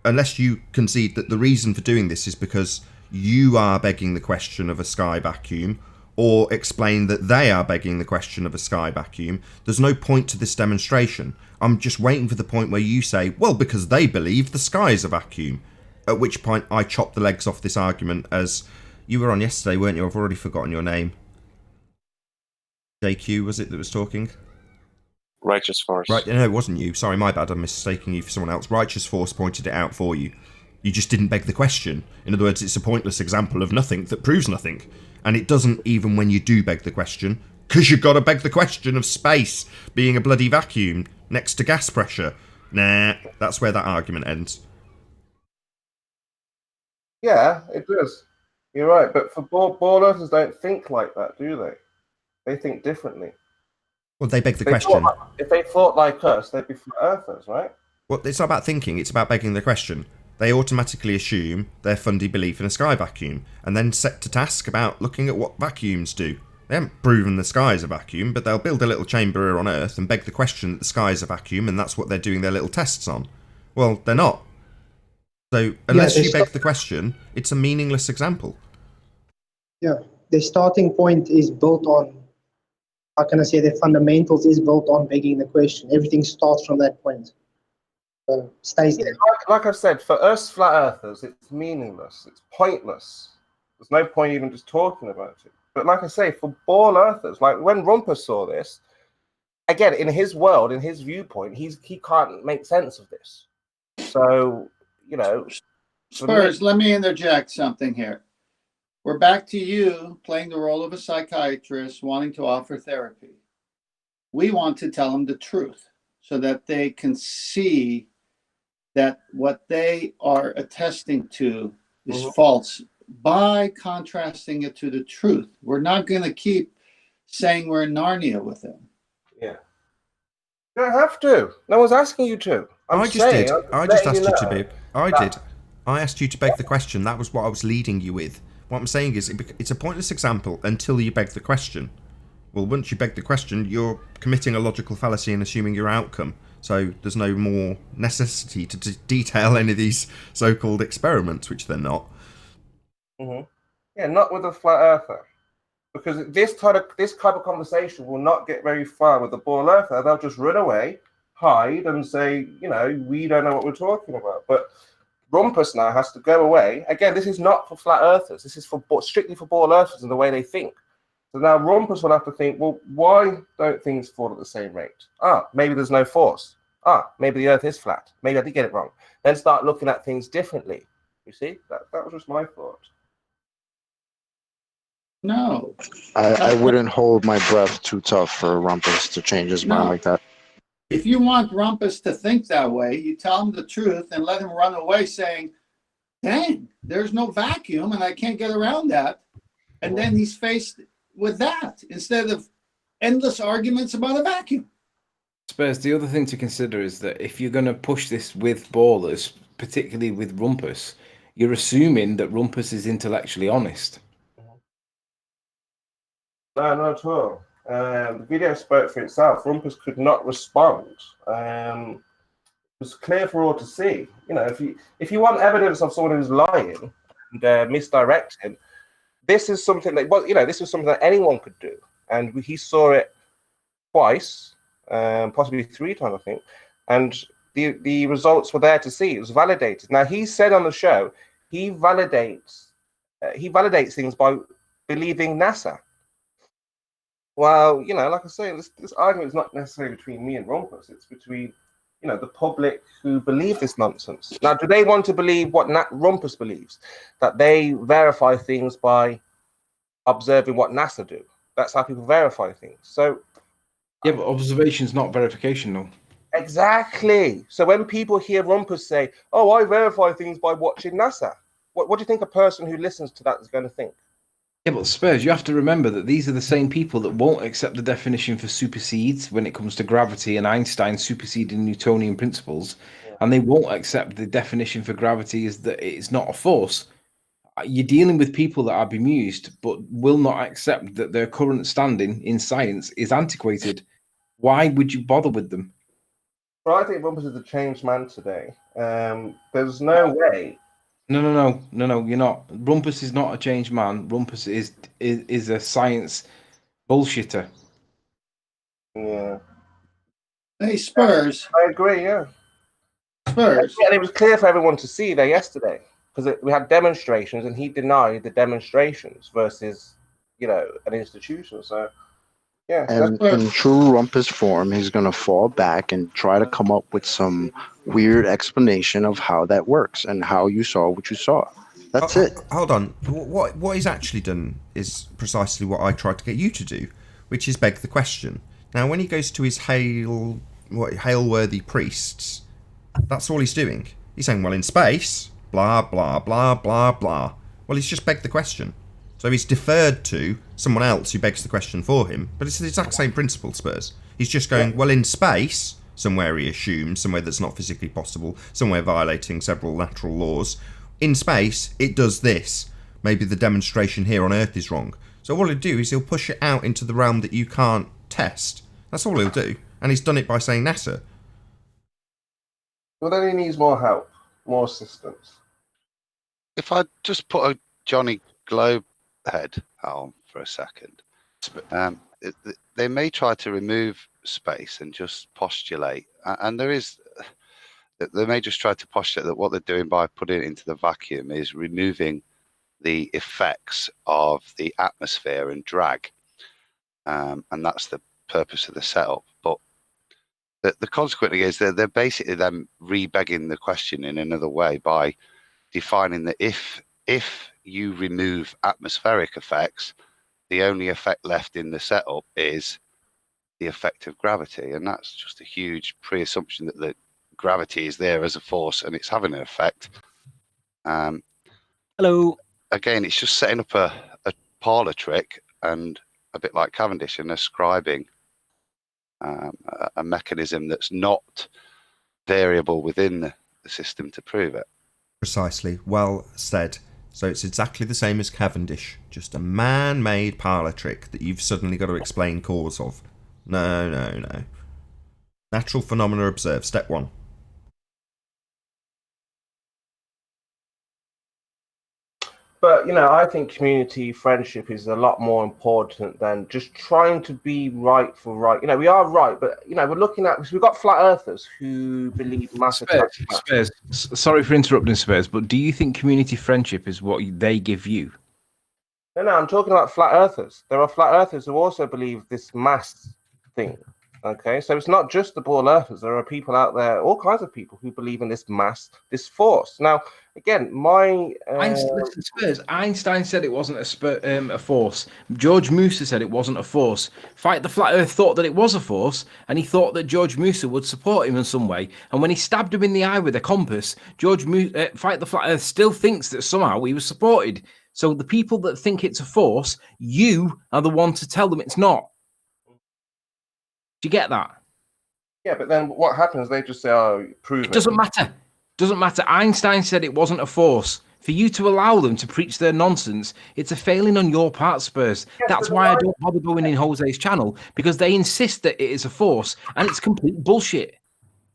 [SPEAKER 2] unless you concede that the reason for doing this is because you are begging the question of a sky vacuum, or explain that they are begging the question of a sky vacuum, there's no point to this demonstration. I'm just waiting for the point where you say, well, because they believe the sky is a vacuum. At which point I chop the legs off this argument, as you were on yesterday, weren't you? I've already forgotten your name. JQ, was it, that was talking?
[SPEAKER 10] Righteous Force.
[SPEAKER 2] Right, no, it wasn't you. Sorry, my bad. I'm mistaking you for someone else. Righteous Force pointed it out for you. You just didn't beg the question. In other words, it's a pointless example of nothing that proves nothing. And it doesn't even when you do beg the question, because you've got to beg the question of space being a bloody vacuum next to gas pressure. Nah, that's where that argument ends.
[SPEAKER 6] Yeah, it does. You're right, but for ball earthers don't think like that, do they? They think differently.
[SPEAKER 2] Well, they beg the question.
[SPEAKER 6] If they thought like us, they'd be flat earthers, right?
[SPEAKER 2] Well, it's not about thinking, it's about begging the question. They automatically assume their fundy belief in a sky vacuum, and then set to task about looking at what vacuums do. They haven't proven the sky is a vacuum, but they'll build a little chamber here on Earth and beg the question that the sky is a vacuum, and that's what they're doing their little tests on. Well, they're not. So, unless you beg the question, it's a meaningless example.
[SPEAKER 3] Yeah, their starting point is built on, how can I say, their fundamentals is built on begging the question. Everything starts from that point. stays
[SPEAKER 6] Yeah,
[SPEAKER 3] there.
[SPEAKER 6] like I said, for us flat earthers, it's meaningless. It's pointless. There's no point even just talking about it. But like I say, for ball earthers, like when Rumpus saw this, again, in his world, in his viewpoint, he can't make sense of this. So, you know,
[SPEAKER 4] Spurs, let me interject something here. We're back to you playing the role of a psychiatrist wanting to offer therapy. We want to tell them the truth so that they can see that what they are attesting to is false by contrasting it to the truth. We're not going to keep saying we're in Narnia with them.
[SPEAKER 6] Yeah. You don't have to. No one's asking you to.
[SPEAKER 2] I just did. I just asked you to be. I did. I asked you to beg the question. That was what I was leading you with. What I'm saying is, it's a pointless example until you beg the question. Well, once you beg the question, you're committing a logical fallacy and assuming your outcome. So there's no more necessity to detail any of these so-called experiments, which they're not.
[SPEAKER 6] Yeah, not with a flat earther. Because this type of conversation will not get very far with the ball earther. They'll just run away, hide, and say, you know, we don't know what we're talking about. But Rumpus now has to go away. Again, this is not for flat earthers. This is for strictly for ball earthers and the way they think. So now Rumpus will have to think, well, why don't things fall at the same rate? Maybe there's no force. Maybe the earth is flat. Maybe I did get it wrong. Then start looking at things differently. You see? That was just my thought.
[SPEAKER 4] No.
[SPEAKER 9] I wouldn't hold my breath too tough for Rumpus to change his mind like that.
[SPEAKER 4] If you want Rumpus to think that way, you tell him the truth and let him run away saying, dang, there's no vacuum and I can't get around that. And then he's faced with that instead of endless arguments about a vacuum.
[SPEAKER 5] Spurs, the other thing to consider is that if you're going to push this with ballers, particularly with Rumpus, you're assuming that Rumpus is intellectually honest.
[SPEAKER 6] No, not at all. The video spoke for itself. Rumpus could not respond. It was clear for all to see. You know, if you want evidence of someone who's lying and misdirecting, this is something that, well, you know, this is something that anyone could do. And he saw it twice, possibly 3 times, I think. And the results were there to see. It was validated. Now, he said on the show, he validates things by believing NASA. Well, you know, like I say, this argument is not necessarily between me and Rumpus. It's between, you know, the public who believe this nonsense. Now, do they want to believe what Rumpus believes? That they verify things by observing what NASA do. That's how people verify things. So,
[SPEAKER 5] yeah, but observation's not verification, though.
[SPEAKER 6] Exactly. So when people hear Rumpus say, "Oh, I verify things by watching NASA," what do you think a person who listens to that is going to think?
[SPEAKER 5] Yeah, but Spurs, you have to remember that these are the same people that won't accept the definition for supersedes when it comes to gravity and Einstein superseding Newtonian principles, and they won't accept the definition for gravity is that it's not a force. You're dealing with people that are bemused, but will not accept that their current standing in science is antiquated. Why would you bother with them?
[SPEAKER 6] Well, I think Rumpus is a changed man today. There's no way.
[SPEAKER 5] No, you're not. Rumpus is not a changed man. Rumpus is a science bullshitter.
[SPEAKER 6] Yeah.
[SPEAKER 4] Hey, Spurs.
[SPEAKER 6] I agree, yeah.
[SPEAKER 4] Spurs.
[SPEAKER 6] And it was clear for everyone to see there yesterday because we had demonstrations and he denied the demonstrations versus, you know, an institution. So, yeah.
[SPEAKER 9] And in true Rumpus form, he's going to fall back and try to come up with some weird explanation of how that works and how you saw what you saw. That's it.
[SPEAKER 2] Hold on. What he's actually done is precisely what I tried to get you to do, which is beg the question. Now, when he goes to his hail-worthy priests, that's all he's doing. He's saying, well, in space, blah, blah, blah, blah, blah. Well, he's just begged the question. So he's deferred to someone else who begs the question for him. But it's the exact same principle, Spurs. He's just going, well, in space, somewhere he assumes, somewhere that's not physically possible, somewhere violating several natural laws. In space, it does this. Maybe the demonstration here on Earth is wrong. So all he'll do is he'll push it out into the realm that you can't test. That's all he'll do. And he's done it by saying NASA.
[SPEAKER 6] Well, then he needs more help, more assistance.
[SPEAKER 8] If I just put a Johnny Globe head on for a second, they may try to remove space and just postulate, and there is they may just try to postulate that what they're doing by putting it into the vacuum is removing the effects of the atmosphere and drag, and that's the purpose of the setup. But the consequence is they're basically then re-begging the question in another way by defining that if you remove atmospheric effects, the only effect left in the setup is the effect of gravity, and that's just a huge pre-assumption that the gravity is there as a force and it's having an effect.
[SPEAKER 11] Hello.
[SPEAKER 8] Again, it's just setting up a parlor trick, and a bit like Cavendish, and ascribing a mechanism that's not variable within the system to prove it.
[SPEAKER 2] Precisely. Well said. So it's exactly the same as Cavendish, just a man-made parlour trick that you've suddenly got to explain cause of. No. Natural phenomena observed. Step 1.
[SPEAKER 6] But, I think community friendship is a lot more important than just trying to be right for right. We are right, but, we're looking at, because we've got flat earthers who believe massive.
[SPEAKER 5] Spurs. Sorry for interrupting, Spurs, but do you think community friendship is what they give you?
[SPEAKER 6] No, I'm talking about flat earthers. There are flat earthers who also believe this mass thing. Okay, so it's not just the ball earthers. There are people out there, all kinds of people who believe in this mass, this force. Now, again,
[SPEAKER 5] listen, Spurs. Einstein said it wasn't a force. George Musa said it wasn't a force. Fight the Flat Earth thought that it was a force, and he thought that George Musa would support him in some way. And when he stabbed him in the eye with a compass, Fight the Flat Earth still thinks that somehow he was supported. So the people that think it's a force, you are the one to tell them it's not. Do you get that?
[SPEAKER 6] Yeah, but then what happens? They just say, "Oh, prove it."
[SPEAKER 5] It doesn't matter. Doesn't matter. Einstein said it wasn't a force. For you to allow them to preach their nonsense, it's a failing on your part, Spurs.
[SPEAKER 6] Yes,
[SPEAKER 5] that's why I don't bother going in Jose's channel, because they insist that it is a force, and it's complete bullshit.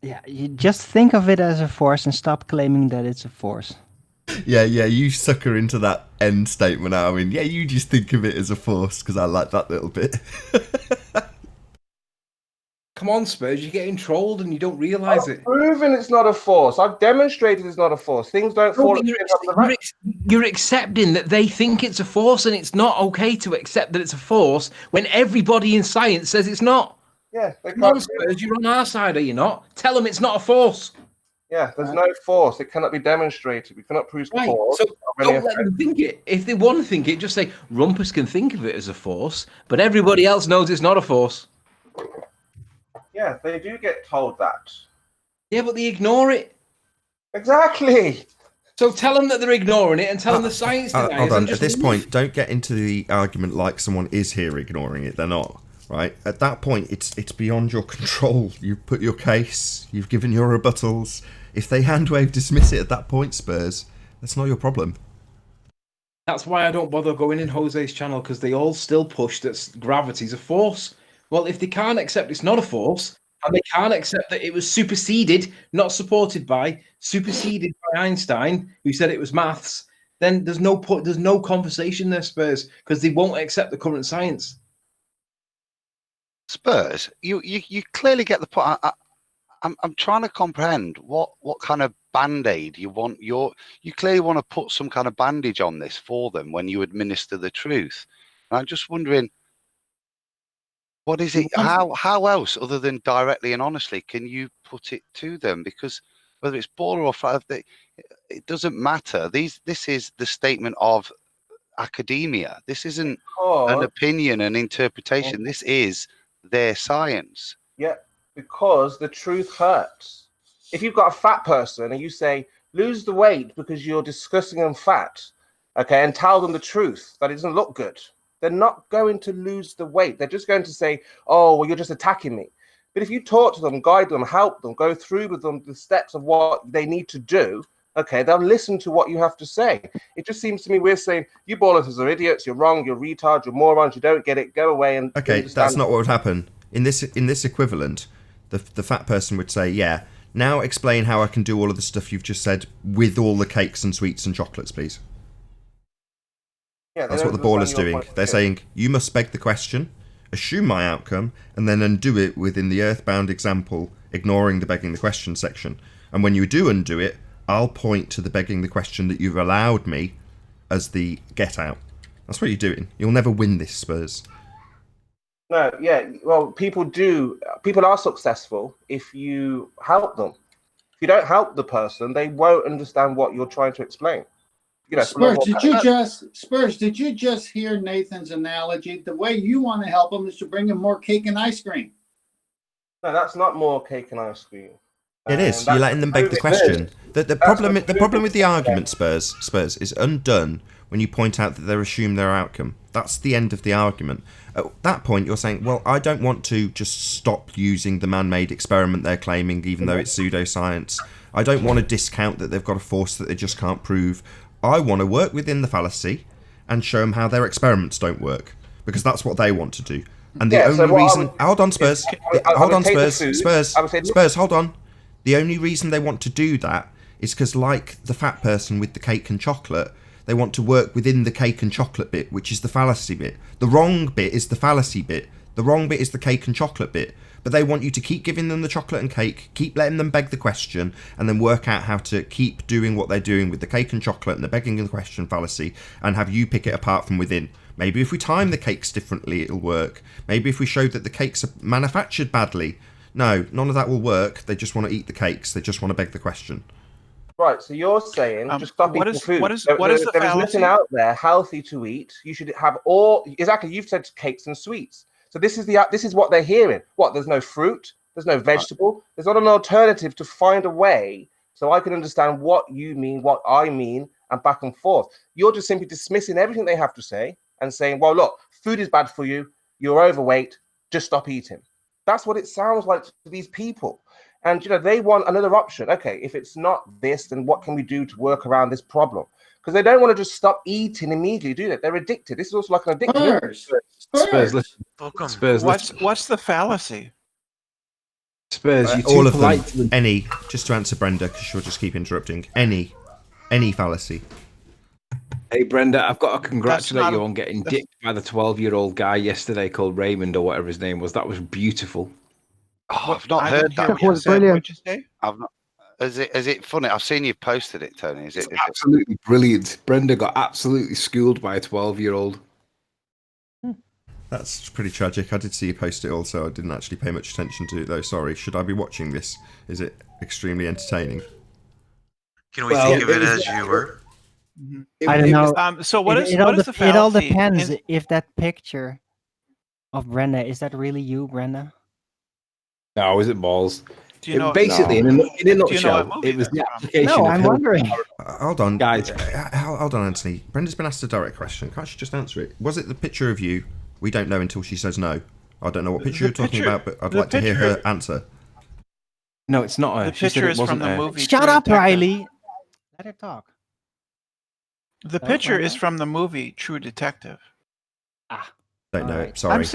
[SPEAKER 11] Yeah, you just think of it as a force and stop claiming that it's a force.
[SPEAKER 2] Yeah, you sucker into that end statement, Armin. Yeah, you just think of it as a force, because I like that little bit.
[SPEAKER 5] Come on, Spurs, you're getting trolled and you don't realise it.
[SPEAKER 6] I've proven it's not a force. I've demonstrated it's not a force. Things don't fall.
[SPEAKER 5] You're accepting that they think it's a force, and it's not okay to accept that it's a force when everybody in science says it's not.
[SPEAKER 6] Yeah,
[SPEAKER 5] Come on, Spurs, you're on our side, are you not? Tell them it's not a force.
[SPEAKER 6] Yeah, there's no force. It cannot be demonstrated. We cannot prove
[SPEAKER 5] Right.
[SPEAKER 6] force.
[SPEAKER 5] So don't let them think it. If they want to think it, just say Rumpus can think of it as a force, but everybody else knows it's not a force.
[SPEAKER 6] Yeah, they do get told that.
[SPEAKER 5] Yeah, but they ignore it.
[SPEAKER 6] Exactly.
[SPEAKER 5] So tell them that they're ignoring it, and tell them the science deniers.
[SPEAKER 2] Hold on. At this point, don't get into the argument like someone is here ignoring it. They're not. Right? At that point, it's beyond your control. You've put your case. You've given your rebuttals. If they handwave dismiss it at that point, Spurs, that's not your problem.
[SPEAKER 5] That's why I don't bother going in Jose's channel, because they all still push that gravity's a force. Well, if they can't accept it's not a force, and they can't accept that it was superseded, not supported by, superseded by Einstein, who said it was maths, then there's no conversation there, Spurs, because they won't accept the current science.
[SPEAKER 8] Spurs, you clearly get the point. I'm trying to comprehend what kind of band-aid you want. You clearly want to put some kind of bandage on this for them when you administer the truth. And I'm just wondering, what is it? How else, other than directly and honestly, can you put it to them? Because whether it's baller or flat, it doesn't matter. This is the statement of academia. This isn't an opinion, an interpretation. This is their science.
[SPEAKER 6] Yeah, because the truth hurts. If you've got a fat person and you say, lose the weight because you're disgusting and fat, okay, and tell them the truth, that it doesn't look good, they're not going to lose the weight. They're just going to say, oh, well, you're just attacking me. But if you talk to them, guide them, help them, go through with them the steps of what they need to do, okay, they'll listen to what you have to say. It just seems to me we're saying, you ballers are idiots, you're wrong, you're retards, you're morons, you don't get it, go away and
[SPEAKER 2] okay, that's not what would happen. In this equivalent, the fat person would say, yeah, now explain how I can do all of the stuff you've just said with all the cakes and sweets and chocolates, please. Yeah, that's what the baller's doing. They're saying, you must beg the question, assume my outcome, and then undo it within the earthbound example, ignoring the begging the question section. And when you do undo it, I'll point to the begging the question that you've allowed me as the get out. That's what you're doing. You'll never win this, Spurs.
[SPEAKER 6] No, yeah. Well, people are successful if you help them. If you don't help the person, they won't understand what you're trying to explain. You know,
[SPEAKER 4] Spurs, did you just hear Nathan's analogy? The way you want to help him is to bring him more cake and ice cream.
[SPEAKER 6] No, that's not more cake and ice cream.
[SPEAKER 2] It is. You're letting them beg the question. The problem with the argument, Spurs, is undone when you point out that they assume their outcome. That's the end of the argument. At that point, you're saying, well, I don't want to just stop using the man-made experiment they're claiming, even though it's pseudoscience. I don't want to discount that they've got a force that they just can't prove. I want to work within the fallacy and show them how their experiments don't work, because that's what they want to do. And the only reason... Hold on, Spurs. Spurs, hold on. The only reason they want to do that is because, like the fat person with the cake and chocolate, they want to work within the cake and chocolate bit, which is the fallacy bit. The wrong bit is the fallacy bit. The wrong bit is the cake and chocolate bit. But they want you to keep giving them the chocolate and cake, keep letting them beg the question, and then work out how to keep doing what they're doing with the cake and chocolate and the begging the question fallacy, and have you pick it apart from within. Maybe if we time the cakes differently, it'll work. Maybe if we show that the cakes are manufactured badly. No, none of that will work. They just want to eat the cakes. They just want to beg the question.
[SPEAKER 6] Right, so you're saying just stop eating food. There is nothing out there healthy to eat. You should have exactly. You've said cakes and sweets. So this is what they're hearing. What? There's no fruit. There's no vegetable. There's not an alternative to find a way so I can understand what you mean, what I mean, and back and forth. You're just simply dismissing everything they have to say and saying, well, look, food is bad for you. You're overweight. Just stop eating. That's what it sounds like to these people. And, they want another option. Okay, if it's not this, then what can we do to work around this problem? Because they don't want to just stop eating immediately, do they? They're addicted. This is also like an addiction.
[SPEAKER 5] Spurs, listen. Spurs,
[SPEAKER 12] what's the fallacy?
[SPEAKER 5] Spurs, you're
[SPEAKER 2] all
[SPEAKER 5] too
[SPEAKER 2] of
[SPEAKER 5] polite
[SPEAKER 2] them. Any, just to answer Brenda, because she'll just keep interrupting. Any fallacy.
[SPEAKER 5] Hey, Brenda, I've got to congratulate you on getting dicked by the 12-year-old guy yesterday called Raymond or whatever his name was. That was beautiful.
[SPEAKER 8] Oh, I've not heard that.
[SPEAKER 3] That was brilliant.
[SPEAKER 8] I've not. Is it funny? I've seen you posted it, Tony. Is it
[SPEAKER 5] absolutely brilliant? Brenda got absolutely schooled by a 12-year-old.
[SPEAKER 2] That's pretty tragic. I did see you post it also. I didn't actually pay much attention to it though. Sorry. Should I be watching this? Is it extremely entertaining?
[SPEAKER 13] Can we think of it as you were?
[SPEAKER 11] I don't know.
[SPEAKER 12] So what is the fallacy?
[SPEAKER 11] It all depends if that picture of Brenda, is that really you, Brenda?
[SPEAKER 5] No, is it balls?
[SPEAKER 12] Do you know,
[SPEAKER 5] basically, in a nutshell, it was the application.
[SPEAKER 11] No, I'm wondering.
[SPEAKER 2] Hold on,
[SPEAKER 5] guys.
[SPEAKER 2] Hold on, Anthony. Brenda's been asked a direct question. Can't she just answer it? Was it the picture of you? We don't know until she says no. I don't know what picture you're talking about, but I'd like to hear her answer.
[SPEAKER 5] No, it's not her.
[SPEAKER 12] The picture is from the movie.
[SPEAKER 11] Shut up, Riley. Let her talk.
[SPEAKER 12] The picture is from the movie True Detective.
[SPEAKER 2] Don't know it. Sorry.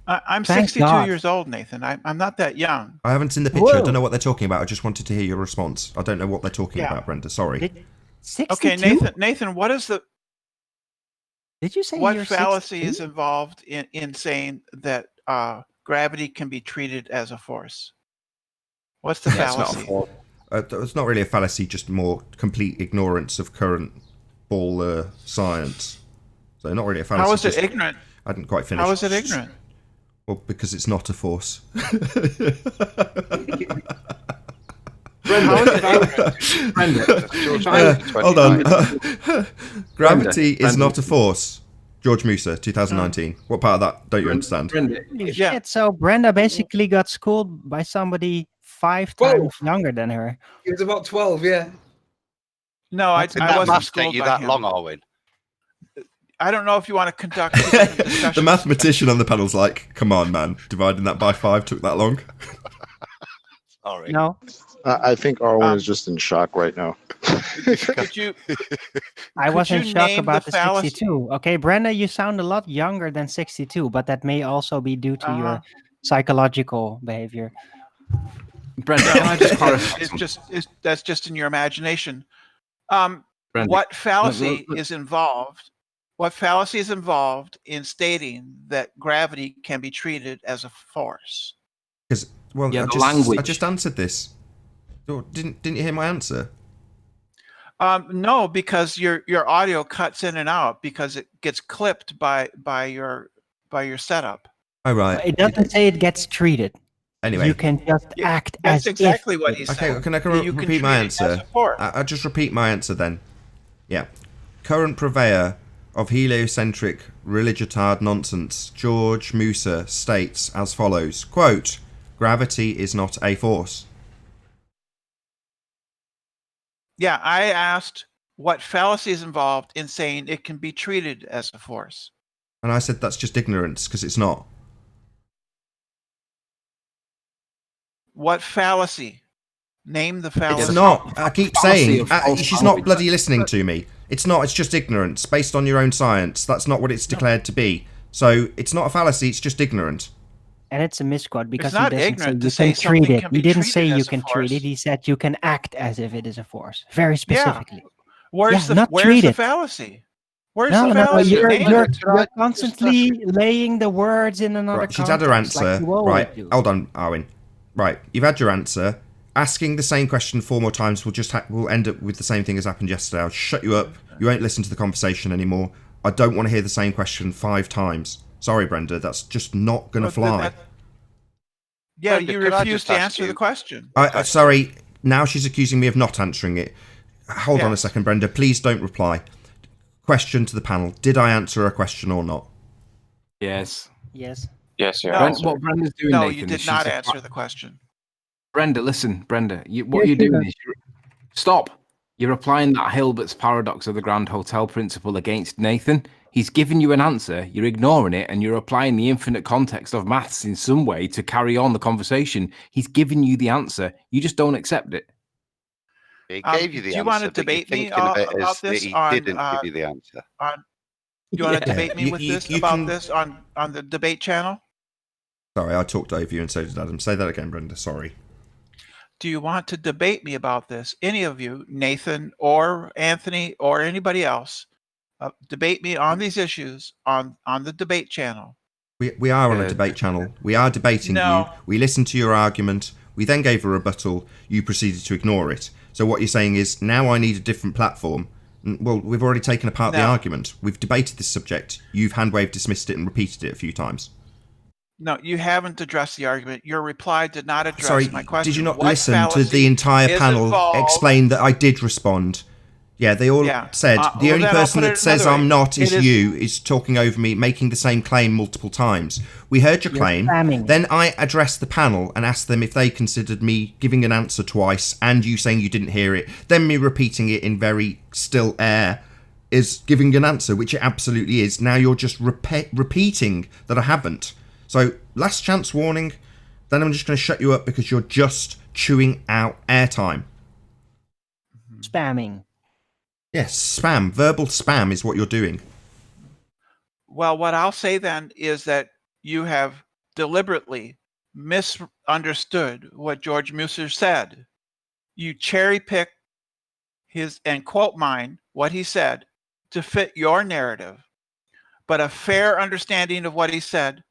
[SPEAKER 12] I'm 62 years old, Nathan. I'm not that young.
[SPEAKER 2] I haven't seen the picture. I don't know what they're talking about. I just wanted to hear your response. I don't know what they're talking about, Brenda. Sorry.
[SPEAKER 11] 62?
[SPEAKER 12] Okay, Nathan, what is the...
[SPEAKER 11] Did you say
[SPEAKER 12] what
[SPEAKER 11] you're
[SPEAKER 12] fallacy
[SPEAKER 11] 62?
[SPEAKER 12] is involved in saying that gravity can be treated as a force? What's the fallacy?
[SPEAKER 2] It's not really a fallacy, just more complete ignorance of current ball science. So not really a fallacy.
[SPEAKER 12] How is it ignorant?
[SPEAKER 2] I didn't quite finish.
[SPEAKER 12] How is it ignorant?
[SPEAKER 2] Well, because it's not a force. Hold on. Gravity is not a force. George Musa, 2019. What part of that don't you understand?
[SPEAKER 11] Holy shit, so Brenda basically got schooled by somebody 5 times younger than her.
[SPEAKER 5] He was about 12, yeah.
[SPEAKER 12] No, I wasn't
[SPEAKER 8] maths
[SPEAKER 12] schooled
[SPEAKER 8] take you
[SPEAKER 12] by
[SPEAKER 8] that
[SPEAKER 12] him.
[SPEAKER 8] long, Arwin?
[SPEAKER 12] I don't know if you want to conduct discussion.
[SPEAKER 2] The mathematician on the panel's like, come on, man. Dividing that by 5 took that long?
[SPEAKER 8] Sorry.
[SPEAKER 11] No.
[SPEAKER 9] I think Arwen is just in shock right now.
[SPEAKER 12] Could you?
[SPEAKER 11] I was in
[SPEAKER 12] you
[SPEAKER 11] shock
[SPEAKER 12] name
[SPEAKER 11] about
[SPEAKER 12] the
[SPEAKER 11] the
[SPEAKER 12] fallacy?
[SPEAKER 11] 62. Okay, Brenda, you sound a lot younger than 62, but that may also be due to your psychological behavior.
[SPEAKER 5] Brenda, can I just clarify?
[SPEAKER 12] That's just in your imagination.
[SPEAKER 5] Brenda,
[SPEAKER 12] What fallacy is involved? What fallacy is involved in stating that gravity can be treated as a force?
[SPEAKER 2] Because, well,
[SPEAKER 5] Yeah,
[SPEAKER 2] I
[SPEAKER 5] the language.
[SPEAKER 2] just answered this. Didn't you hear my answer?
[SPEAKER 12] No, because your audio cuts in and out because it gets clipped by your setup.
[SPEAKER 2] Oh right.
[SPEAKER 11] It doesn't say it gets treated.
[SPEAKER 2] Anyway,
[SPEAKER 11] you can just act
[SPEAKER 12] That's
[SPEAKER 11] as
[SPEAKER 12] exactly
[SPEAKER 11] if.
[SPEAKER 12] what he said.
[SPEAKER 2] Okay, can I
[SPEAKER 12] You can
[SPEAKER 2] repeat my
[SPEAKER 12] treat it as
[SPEAKER 2] answer?
[SPEAKER 12] a force.
[SPEAKER 2] I'll just repeat my answer then. Yeah. Current purveyor of heliocentric religitard nonsense, George Musa, states as follows, quote, "Gravity is not a force."
[SPEAKER 12] Yeah, I asked what fallacy is involved in saying it can be treated as a force.
[SPEAKER 2] And I said that's just ignorance, because it's not.
[SPEAKER 12] What fallacy? Name the fallacy.
[SPEAKER 2] It's not. I keep saying, she's not bloody listening to me. It's not, it's just ignorance, based on your own science. That's not what it's declared to be. So, it's not a fallacy, it's just ignorant.
[SPEAKER 11] And it's a misquote because
[SPEAKER 12] not
[SPEAKER 11] he doesn't
[SPEAKER 12] ignorant to
[SPEAKER 11] say you
[SPEAKER 12] say
[SPEAKER 11] can treat
[SPEAKER 12] something
[SPEAKER 11] it.
[SPEAKER 12] can
[SPEAKER 11] He
[SPEAKER 12] be
[SPEAKER 11] didn't
[SPEAKER 12] treated
[SPEAKER 11] say you
[SPEAKER 12] as a
[SPEAKER 11] can treat it.
[SPEAKER 12] force.
[SPEAKER 11] He said you can act as if it is a force. Very specifically.
[SPEAKER 12] Where's
[SPEAKER 11] not
[SPEAKER 12] the
[SPEAKER 11] treat it.
[SPEAKER 12] fallacy? Where's
[SPEAKER 11] No,
[SPEAKER 12] the
[SPEAKER 11] no,
[SPEAKER 12] fallacy?
[SPEAKER 11] you're constantly laying the words in another
[SPEAKER 2] Right, she's had her
[SPEAKER 11] context,
[SPEAKER 2] answer.
[SPEAKER 11] like you always
[SPEAKER 2] Right,
[SPEAKER 11] do.
[SPEAKER 2] hold on, Arwin. Right, you've had your answer. Asking the same question 4 more times will end up with the same thing as happened yesterday. I'll shut you up. You won't listen to the conversation anymore. I don't want to hear the same question 5 times. Sorry, Brenda, that's just not going to fly.
[SPEAKER 12] Yeah,
[SPEAKER 8] Brenda,
[SPEAKER 12] you
[SPEAKER 8] could I
[SPEAKER 12] refuse
[SPEAKER 8] just
[SPEAKER 12] to
[SPEAKER 8] ask
[SPEAKER 12] answer
[SPEAKER 8] you-
[SPEAKER 12] the question.
[SPEAKER 2] Sorry, now she's accusing me of not answering it. Hold on a
[SPEAKER 12] Yes.
[SPEAKER 2] second, Brenda. Please don't reply. Question to the panel. Did I answer a question or not?
[SPEAKER 5] Yes.
[SPEAKER 11] Yes.
[SPEAKER 10] Yes, you
[SPEAKER 12] No.
[SPEAKER 10] answered.
[SPEAKER 5] What Brenda's doing,
[SPEAKER 12] No,
[SPEAKER 5] Nathan,
[SPEAKER 12] you
[SPEAKER 5] is
[SPEAKER 12] did
[SPEAKER 5] she's
[SPEAKER 12] not
[SPEAKER 5] a-
[SPEAKER 12] answer the question.
[SPEAKER 5] Brenda, listen, Brenda. What
[SPEAKER 11] Yes,
[SPEAKER 5] you're
[SPEAKER 11] you
[SPEAKER 5] doing
[SPEAKER 11] did.
[SPEAKER 5] is stop. You're applying that Hilbert's paradox of the Grand Hotel principle against Nathan. He's given you an answer, you're ignoring it, and you're applying the infinite context of maths in some way to carry on the conversation. He's given you the answer, you just don't accept it.
[SPEAKER 8] He gave you the
[SPEAKER 12] do you
[SPEAKER 8] answer,
[SPEAKER 12] want to
[SPEAKER 8] but you're
[SPEAKER 12] debate me
[SPEAKER 8] thinking of it
[SPEAKER 12] about
[SPEAKER 8] as that
[SPEAKER 12] this
[SPEAKER 8] he
[SPEAKER 12] on,
[SPEAKER 8] didn't give you the answer.
[SPEAKER 12] Do you want to
[SPEAKER 2] Yeah,
[SPEAKER 12] debate me
[SPEAKER 2] you-
[SPEAKER 12] with
[SPEAKER 2] you-
[SPEAKER 12] this
[SPEAKER 2] you
[SPEAKER 12] about
[SPEAKER 2] can-
[SPEAKER 12] this on the debate channel?
[SPEAKER 2] Sorry, I talked over you and so did Adam. Say that again, Brenda. Sorry.
[SPEAKER 12] Do you want to debate me about this? Any of you, Nathan or Anthony or anybody else, debate me on these issues on the debate channel.
[SPEAKER 2] We are on a debate channel. We are debating
[SPEAKER 12] No.
[SPEAKER 2] you. We listened to your argument. We then gave a rebuttal. You proceeded to ignore it. So what you're saying is, now I need a different platform. Well, we've already taken apart the
[SPEAKER 12] No.
[SPEAKER 2] argument. We've debated this subject. You've hand-waved, dismissed it, and repeated it a few times.
[SPEAKER 12] No, you haven't addressed the argument. Your reply did not address
[SPEAKER 2] Sorry,
[SPEAKER 12] my question.
[SPEAKER 2] did you not
[SPEAKER 12] What
[SPEAKER 2] listen to
[SPEAKER 12] fallacy
[SPEAKER 2] the entire
[SPEAKER 12] is
[SPEAKER 2] panel
[SPEAKER 12] involved?
[SPEAKER 2] explain that I did respond? Yeah, they all
[SPEAKER 12] Yeah.
[SPEAKER 2] said the
[SPEAKER 12] Well,
[SPEAKER 2] only
[SPEAKER 12] then I'll
[SPEAKER 2] person
[SPEAKER 12] put it
[SPEAKER 2] that says
[SPEAKER 12] another
[SPEAKER 2] I'm
[SPEAKER 12] way.
[SPEAKER 2] not is
[SPEAKER 12] It is-
[SPEAKER 2] you, is talking over me, making the same claim multiple times. We heard your
[SPEAKER 11] You're
[SPEAKER 2] claim.
[SPEAKER 11] spamming.
[SPEAKER 2] Then I addressed the panel and asked them if they considered me giving an answer twice and you saying you didn't hear it. Then me repeating it in very still air is giving an answer, which it absolutely is. Now you're just repeating that I haven't. So, last chance warning. Then I'm just going to shut you up because you're just chewing out airtime.
[SPEAKER 11] Spamming.
[SPEAKER 2] Yes, spam. Verbal spam is what you're doing.
[SPEAKER 12] Well, what I'll say then is that you have deliberately misunderstood what George Muser said. You cherry pick his and quote mine what he said to fit your narrative. But a fair understanding of what he said,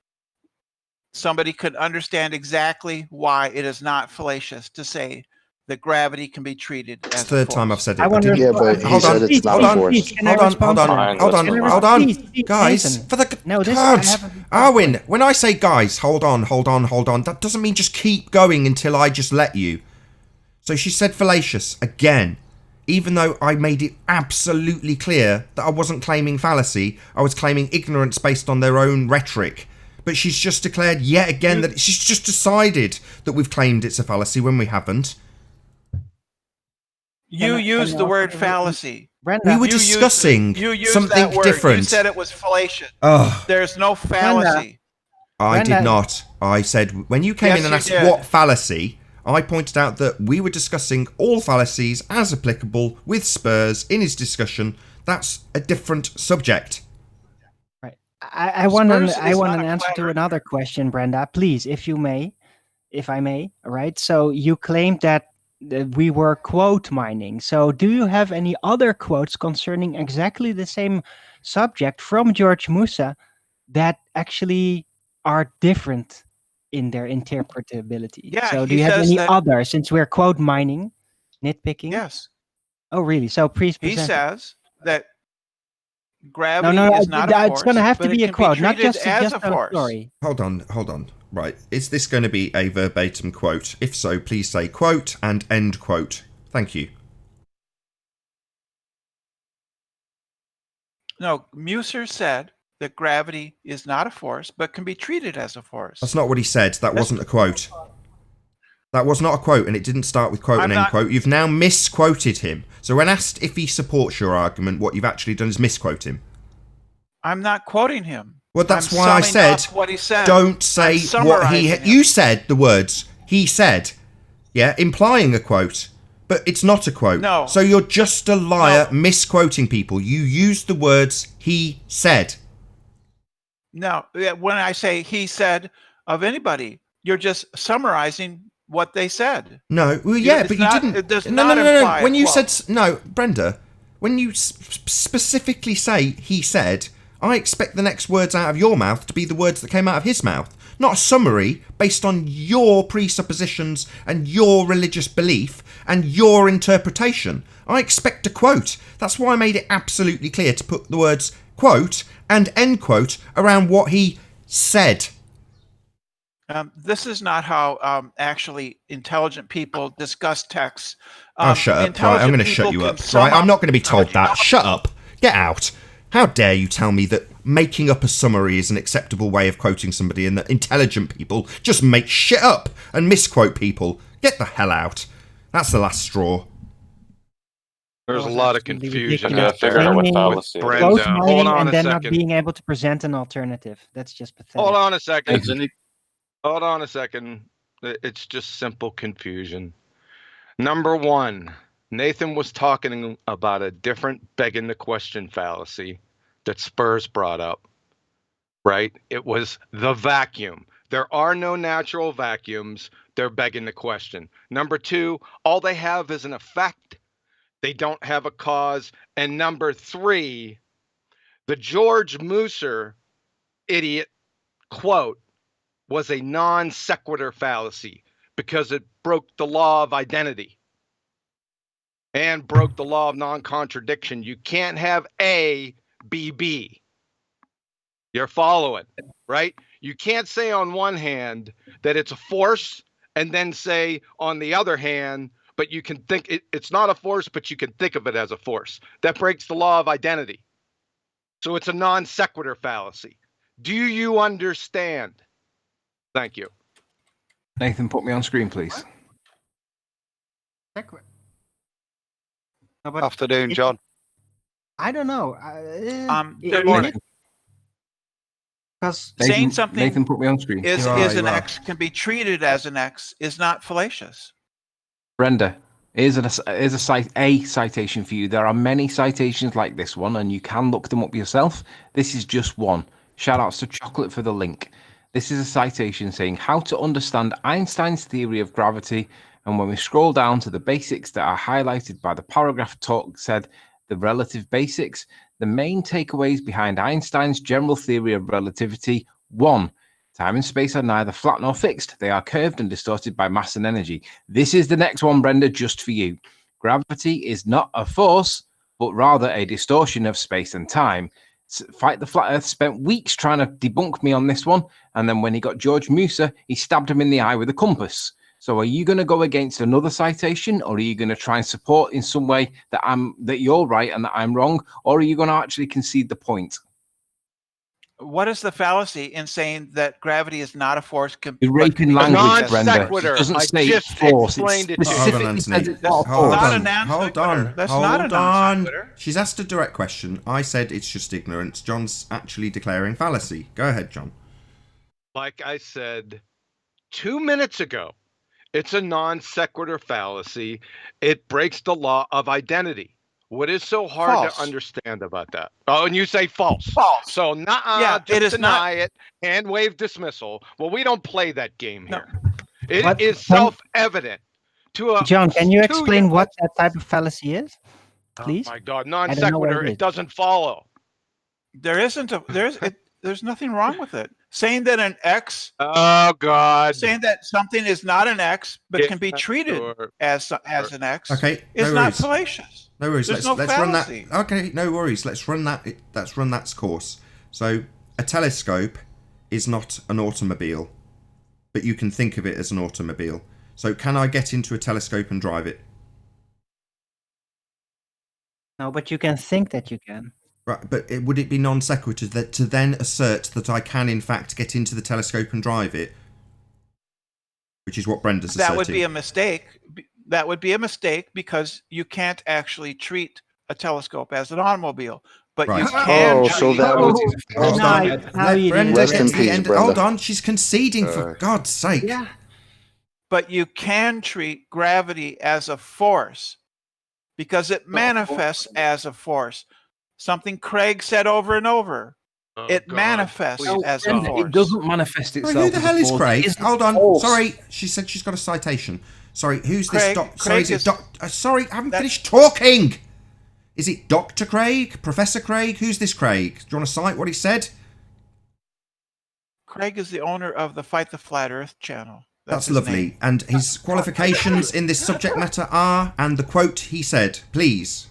[SPEAKER 12] somebody could understand exactly why it is not fallacious to say that gravity can be treated
[SPEAKER 2] It's
[SPEAKER 12] as
[SPEAKER 2] the third
[SPEAKER 12] a
[SPEAKER 2] time
[SPEAKER 12] force.
[SPEAKER 2] I've said it.
[SPEAKER 11] I wonder.
[SPEAKER 9] Yeah, but he
[SPEAKER 2] Hold
[SPEAKER 9] said
[SPEAKER 2] on,
[SPEAKER 9] it's not
[SPEAKER 2] hold
[SPEAKER 9] a
[SPEAKER 2] on,
[SPEAKER 9] force.
[SPEAKER 11] Can I
[SPEAKER 2] Hold on,
[SPEAKER 11] respond
[SPEAKER 2] hold
[SPEAKER 11] to
[SPEAKER 2] on,
[SPEAKER 11] that?
[SPEAKER 10] Fine,
[SPEAKER 2] hold
[SPEAKER 10] let's
[SPEAKER 2] on,
[SPEAKER 10] move
[SPEAKER 2] hold
[SPEAKER 10] on.
[SPEAKER 2] on.
[SPEAKER 11] Please,
[SPEAKER 2] Guys,
[SPEAKER 11] Nathan.
[SPEAKER 2] for the
[SPEAKER 11] No, this
[SPEAKER 2] God,
[SPEAKER 11] I haven't-
[SPEAKER 2] Arwin, when I say guys, hold on, that doesn't mean just keep going until I just let you. So she said fallacious again, even though I made it absolutely clear that I wasn't claiming fallacy, I was claiming ignorance based on their own rhetoric. But she's just declared yet again that she's just decided that we've claimed it's a fallacy when we haven't.
[SPEAKER 12] You
[SPEAKER 11] Can
[SPEAKER 12] used
[SPEAKER 11] I
[SPEAKER 12] the
[SPEAKER 11] also
[SPEAKER 12] word
[SPEAKER 11] re-
[SPEAKER 12] fallacy.
[SPEAKER 11] Brenda,
[SPEAKER 2] We were
[SPEAKER 12] You used
[SPEAKER 2] discussing
[SPEAKER 12] you used
[SPEAKER 2] something
[SPEAKER 12] that word. You
[SPEAKER 2] different.
[SPEAKER 12] said it was fallacious.
[SPEAKER 2] Ugh.
[SPEAKER 12] There's no fallacy.
[SPEAKER 2] I
[SPEAKER 11] Brenda-
[SPEAKER 2] did not. I said, when you came
[SPEAKER 12] Yes,
[SPEAKER 2] in and
[SPEAKER 12] you
[SPEAKER 2] asked
[SPEAKER 12] did.
[SPEAKER 2] what fallacy, I pointed out that we were discussing all fallacies as applicable with Spurs in his discussion. That's a different subject.
[SPEAKER 11] Right. I want an
[SPEAKER 12] Spurs
[SPEAKER 11] I
[SPEAKER 12] is
[SPEAKER 11] want
[SPEAKER 12] not
[SPEAKER 11] an
[SPEAKER 12] a
[SPEAKER 11] answer
[SPEAKER 12] flat
[SPEAKER 11] to
[SPEAKER 12] earther.
[SPEAKER 11] another question, Brenda. Please, if I may. All right. So you claimed that we were quote mining. So do you have any other quotes concerning exactly the same subject from George Musa that actually are different in their interpretability.
[SPEAKER 12] Yeah,
[SPEAKER 11] So do
[SPEAKER 12] he
[SPEAKER 11] you have
[SPEAKER 12] says
[SPEAKER 11] any
[SPEAKER 12] that-
[SPEAKER 11] other, since we're quote mining, nitpicking?
[SPEAKER 12] Yes.
[SPEAKER 11] Oh, really? So please
[SPEAKER 12] He
[SPEAKER 11] present it.
[SPEAKER 12] says that gravity is not a force.
[SPEAKER 11] It's going to have to
[SPEAKER 12] but
[SPEAKER 11] be
[SPEAKER 12] it
[SPEAKER 11] a
[SPEAKER 12] can
[SPEAKER 11] quote, not
[SPEAKER 12] treated
[SPEAKER 11] just
[SPEAKER 12] as
[SPEAKER 11] a
[SPEAKER 12] a force.
[SPEAKER 11] story.
[SPEAKER 2] Hold on. Right. Is this going to be a verbatim quote? If so, please say quote and end quote. Thank you.
[SPEAKER 12] No, Musser said that gravity is not a force, but can be treated as a force.
[SPEAKER 2] That's not what he said. That wasn't a quote. That was not a quote, and it didn't start with quote and end quote. You've now misquoted him. So when asked if he supports your argument, what you've actually done is misquote him.
[SPEAKER 12] I'm not quoting him.
[SPEAKER 2] Well, that's
[SPEAKER 12] I'm
[SPEAKER 2] why I
[SPEAKER 12] summing
[SPEAKER 2] said,
[SPEAKER 12] up what he said.
[SPEAKER 2] don't say
[SPEAKER 12] I'm
[SPEAKER 2] what he...
[SPEAKER 12] summarizing
[SPEAKER 2] You said the words, he said, yeah, implying a quote, but it's not a quote.
[SPEAKER 12] No.
[SPEAKER 2] So you're just a liar misquoting people. You used the words, he said.
[SPEAKER 12] No, when I say he said of anybody, you're just summarizing what they said.
[SPEAKER 2] No, well, yeah, but you didn't...
[SPEAKER 12] It does
[SPEAKER 2] no,
[SPEAKER 12] not imply
[SPEAKER 2] When
[SPEAKER 12] a
[SPEAKER 2] you
[SPEAKER 12] quote.
[SPEAKER 2] said... No, Brenda, when you specifically say he said, I expect the next words out of your mouth to be the words that came out of his mouth, not a summary based on your presuppositions and your religious belief and your interpretation. I expect a quote. That's why I made it absolutely clear to put the words quote and end quote around what he said.
[SPEAKER 12] This is not how actually intelligent people discuss texts.
[SPEAKER 2] Oh, shut up. Right, I'm going to shut you up. Right, I'm not going to be told that. Shut up. Get out. How dare you tell me that making up a summary is an acceptable way of quoting somebody and that intelligent people just make shit up and misquote people? Get the hell out. That's the last straw.
[SPEAKER 14] There's a lot of confusion
[SPEAKER 11] ridiculous.
[SPEAKER 14] out there.
[SPEAKER 11] Claiming
[SPEAKER 14] Quote
[SPEAKER 11] quote
[SPEAKER 14] Brenda.
[SPEAKER 11] mining
[SPEAKER 14] Hold on
[SPEAKER 11] and
[SPEAKER 14] a
[SPEAKER 11] then not
[SPEAKER 14] second.
[SPEAKER 11] being able to present an alternative. That's just pathetic.
[SPEAKER 14] Hold on a second. Hold on a second. It's just simple confusion. Number one, Nathan was talking about a different begging the question fallacy that Spurs brought up, right? It was the vacuum. There are no natural vacuums. They're begging the question. Number two, all they have is an effect. They don't have a cause. And number three, the George Musser idiot quote was a non sequitur fallacy because it broke the law of identity and broke the law of non-contradiction. You can't have A, be B. You're following, right? You can't say on one hand that it's a force and then say on the other hand, but you can think it's not a force, but you can think of it as a force. That breaks the law of identity. So it's a non sequitur fallacy. Do you understand? Thank you.
[SPEAKER 5] Nathan, put me on screen, please.
[SPEAKER 8] Afternoon, John.
[SPEAKER 11] I don't know.
[SPEAKER 12] Good morning.
[SPEAKER 11] Because
[SPEAKER 12] saying something
[SPEAKER 5] Nathan, put me on screen.
[SPEAKER 12] is an X, can be treated as an X, is not fallacious.
[SPEAKER 5] Brenda, here's a citation for you. There are many citations like this one, and you can look them up yourself. This is just one. Shout outs to Chocolate for the link. This is a citation saying how to understand Einstein's theory of gravity. And when we scroll down to the basics that are highlighted by the paragraph talk said the relative basics, the main takeaways behind Einstein's general theory of relativity: 1. Time and space are neither flat nor fixed. They are curved and distorted by mass and energy. This is the next one, Brenda, just for you. Gravity is not a force, but rather a distortion of space and time. Fight the Flat Earth spent weeks trying to debunk me on this one, and then when he got George Musser, he stabbed him in the eye with a compass. So are you going to go against another citation, or are you going to try and support in some way that you're right and that I'm wrong, or are you going to actually concede the point?
[SPEAKER 12] What is the fallacy in saying that gravity is not a force?
[SPEAKER 5] You're raping language, Brenda. It doesn't say
[SPEAKER 14] just
[SPEAKER 5] force.
[SPEAKER 14] explained
[SPEAKER 5] It
[SPEAKER 14] it to you.
[SPEAKER 5] specifically says it's not a force.
[SPEAKER 2] Hold on.
[SPEAKER 12] That's not a non sequitur.
[SPEAKER 2] She's asked a direct question. I said it's just ignorance. John's actually declaring fallacy. Go ahead, John.
[SPEAKER 14] Like I said 2 minutes ago, it's a non sequitur fallacy. It breaks the law of identity. What is so hard to understand about that? Oh, and you say false.
[SPEAKER 12] False.
[SPEAKER 14] So, just
[SPEAKER 12] it is
[SPEAKER 14] deny
[SPEAKER 12] not.
[SPEAKER 14] it and wave dismissal. Well, we don't play that game here. It
[SPEAKER 11] What-
[SPEAKER 14] is self-evident to a
[SPEAKER 11] John, can you
[SPEAKER 14] to
[SPEAKER 11] explain what that type of fallacy is, please?
[SPEAKER 14] Oh my God,
[SPEAKER 11] I
[SPEAKER 14] non
[SPEAKER 11] don't know what
[SPEAKER 14] sequitur.
[SPEAKER 11] it is.
[SPEAKER 14] It doesn't follow.
[SPEAKER 12] There's nothing wrong with it. saying that an X.
[SPEAKER 14] Oh God.
[SPEAKER 12] Saying that something is not an X but
[SPEAKER 14] Yeah,
[SPEAKER 12] can be treated as an X.
[SPEAKER 2] Okay,
[SPEAKER 12] is
[SPEAKER 2] no
[SPEAKER 12] not
[SPEAKER 2] worries.
[SPEAKER 12] fallacious.
[SPEAKER 2] No worries.
[SPEAKER 12] There's
[SPEAKER 2] Let's
[SPEAKER 12] no
[SPEAKER 2] run that.
[SPEAKER 12] fallacy.
[SPEAKER 2] Okay, no worries. Let's run that. Let's run that course. So a telescope is not an automobile, but you can think of it as an automobile. So can I get into a telescope and drive it?
[SPEAKER 11] No, but you can think that you can.
[SPEAKER 2] Right, but would it be non sequitur that to then assert that I can in fact get into the telescope and drive it? Which is what Brenda's asserting.
[SPEAKER 12] That would be a mistake. That would be a mistake because you can't actually treat a telescope as an automobile, but you can.
[SPEAKER 9] So that would.
[SPEAKER 2] Hold on. Let Brenda get to the end.
[SPEAKER 9] Brenda.
[SPEAKER 2] Hold on, she's conceding for God's sake.
[SPEAKER 11] Yeah.
[SPEAKER 12] But you can treat gravity as a force because it manifests as a force. Something Craig said over and over. It manifests as a force.
[SPEAKER 5] It doesn't manifest itself.
[SPEAKER 2] Who the hell is Craig? Hold on.
[SPEAKER 5] Force.
[SPEAKER 2] Sorry, she said she's got a citation. Sorry, who's
[SPEAKER 12] Craig,
[SPEAKER 2] this? Sorry,
[SPEAKER 12] Craig
[SPEAKER 2] is it sorry, I haven't finished talking. Is it Dr. Craig? Professor Craig? Who's this Craig? Do you want to cite what he said?
[SPEAKER 12] Craig is the owner of the Fight the Flat Earth channel.
[SPEAKER 2] That's
[SPEAKER 12] his
[SPEAKER 2] lovely.
[SPEAKER 12] name.
[SPEAKER 2] And his qualifications in this subject matter are, and the quote he said, please.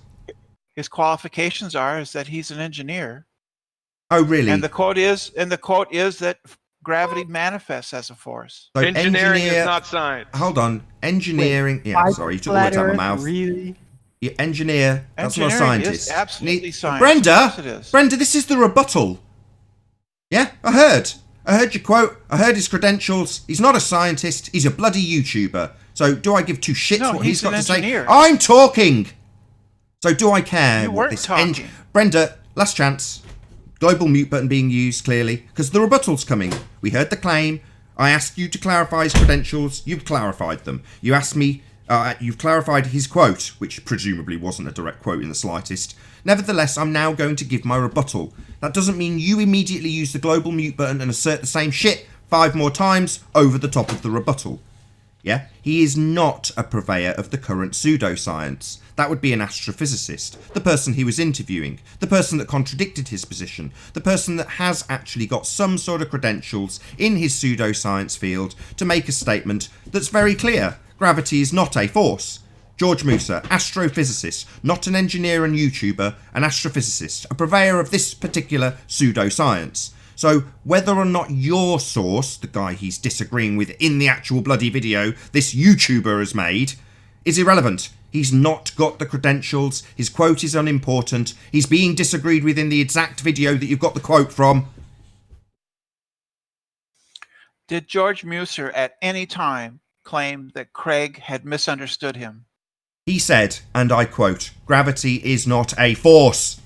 [SPEAKER 12] His qualifications is that he's an engineer.
[SPEAKER 2] Oh, really?
[SPEAKER 12] And the quote is that gravity manifests as a force.
[SPEAKER 2] So
[SPEAKER 14] engineering is not science.
[SPEAKER 2] Hold on. Engineering.
[SPEAKER 11] Wait,
[SPEAKER 2] sorry, you took the words out of my mouth.
[SPEAKER 11] Really?
[SPEAKER 2] Yeah, engineer. That's not a
[SPEAKER 12] Engineering
[SPEAKER 2] scientist.
[SPEAKER 12] is absolutely science.
[SPEAKER 2] Brenda,
[SPEAKER 12] Yes, it is.
[SPEAKER 2] Brenda, this is the rebuttal. Yeah, I heard your quote. I heard his credentials. He's not a scientist. He's a bloody YouTuber. So do I give two shits
[SPEAKER 12] No,
[SPEAKER 2] what he's got
[SPEAKER 12] an
[SPEAKER 2] to say?
[SPEAKER 12] engineer.
[SPEAKER 2] I'm talking. So do I care?
[SPEAKER 12] You
[SPEAKER 2] what
[SPEAKER 12] weren't
[SPEAKER 2] this
[SPEAKER 12] talking.
[SPEAKER 2] Brenda, last chance. Global mute button being used clearly because the rebuttal's coming. We heard the claim. I asked you to clarify his credentials. You've clarified them. You asked me. You've clarified his quote, which presumably wasn't a direct quote in the slightest. Nevertheless, I'm now going to give my rebuttal. That doesn't mean you immediately use the global mute button and assert the same shit 5 more times over the top of the rebuttal. Yeah? He is not a purveyor of the current pseudoscience. That would be an astrophysicist, the person he was interviewing, the person that contradicted his position, the person that has actually got some sort of credentials in his pseudoscience field to make a statement that's very clear. Gravity is not a force. George Musa, astrophysicist, not an engineer and YouTuber, an astrophysicist, a purveyor of this particular pseudoscience. So whether or not your source, the guy he's disagreeing with in the actual bloody video, this YouTuber has made, is irrelevant. He's not got the credentials. His quote is unimportant. He's being disagreed with in the exact video that you've got the quote from.
[SPEAKER 12] Did George Muser at any time claim that Craig had misunderstood him?
[SPEAKER 2] He said, and I quote, "Gravity is not a force."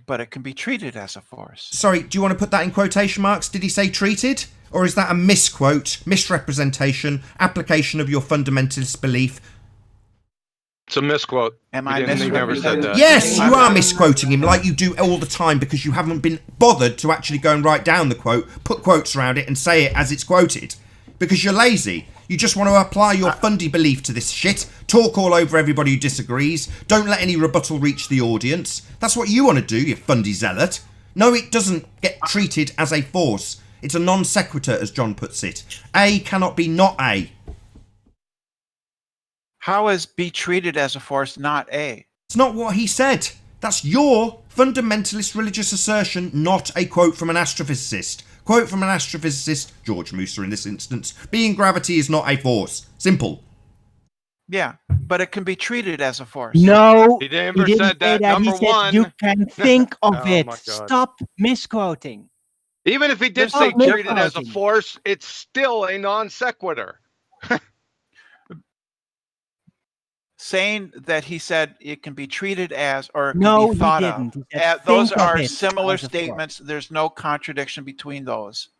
[SPEAKER 12] But it can be treated as a force.
[SPEAKER 2] Sorry, do you want to put that in quotation marks? Did he say treated? Or is that a misquote, misrepresentation, application of your fundamentalist belief?
[SPEAKER 14] It's a misquote.
[SPEAKER 12] Am
[SPEAKER 14] He
[SPEAKER 12] I
[SPEAKER 14] didn't- he never said that.
[SPEAKER 2] Yes, you are misquoting him like you do all the time because you haven't been bothered to actually go and write down the quote, put quotes around it and say it as it's quoted. Because you're lazy. You just want to apply your fundy belief to this shit, talk all over everybody who disagrees, don't let any rebuttal reach the audience. That's what you want to do, you fundy zealot. No, it doesn't get treated as a force. It's a non sequitur, as John puts it. A cannot be not A.
[SPEAKER 12] How is be treated as a force not A?
[SPEAKER 2] It's not what he said. That's your fundamentalist religious assertion, not a quote from an astrophysicist. Quote from an astrophysicist, George Musa in this instance, being gravity is not a force. Simple.
[SPEAKER 12] Yeah, but it can be treated as a force.
[SPEAKER 11] No,
[SPEAKER 14] He never
[SPEAKER 11] didn't
[SPEAKER 14] said that.
[SPEAKER 11] say that. He
[SPEAKER 14] Number
[SPEAKER 11] said
[SPEAKER 14] one.
[SPEAKER 11] you can think of
[SPEAKER 14] Oh
[SPEAKER 11] it.
[SPEAKER 14] my God.
[SPEAKER 11] Stop misquoting.
[SPEAKER 14] Even if he did
[SPEAKER 11] There's
[SPEAKER 14] say
[SPEAKER 11] no
[SPEAKER 14] treated as a
[SPEAKER 11] misquoting.
[SPEAKER 14] force, it's still a non sequitur.
[SPEAKER 12] Saying that he said it can be treated as or it can
[SPEAKER 11] No,
[SPEAKER 12] be
[SPEAKER 11] he
[SPEAKER 12] thought
[SPEAKER 11] didn't. He
[SPEAKER 12] of.
[SPEAKER 11] said
[SPEAKER 12] Those
[SPEAKER 11] think of
[SPEAKER 12] are
[SPEAKER 11] it
[SPEAKER 12] similar
[SPEAKER 11] as a force.
[SPEAKER 12] statements. There's no contradiction between those.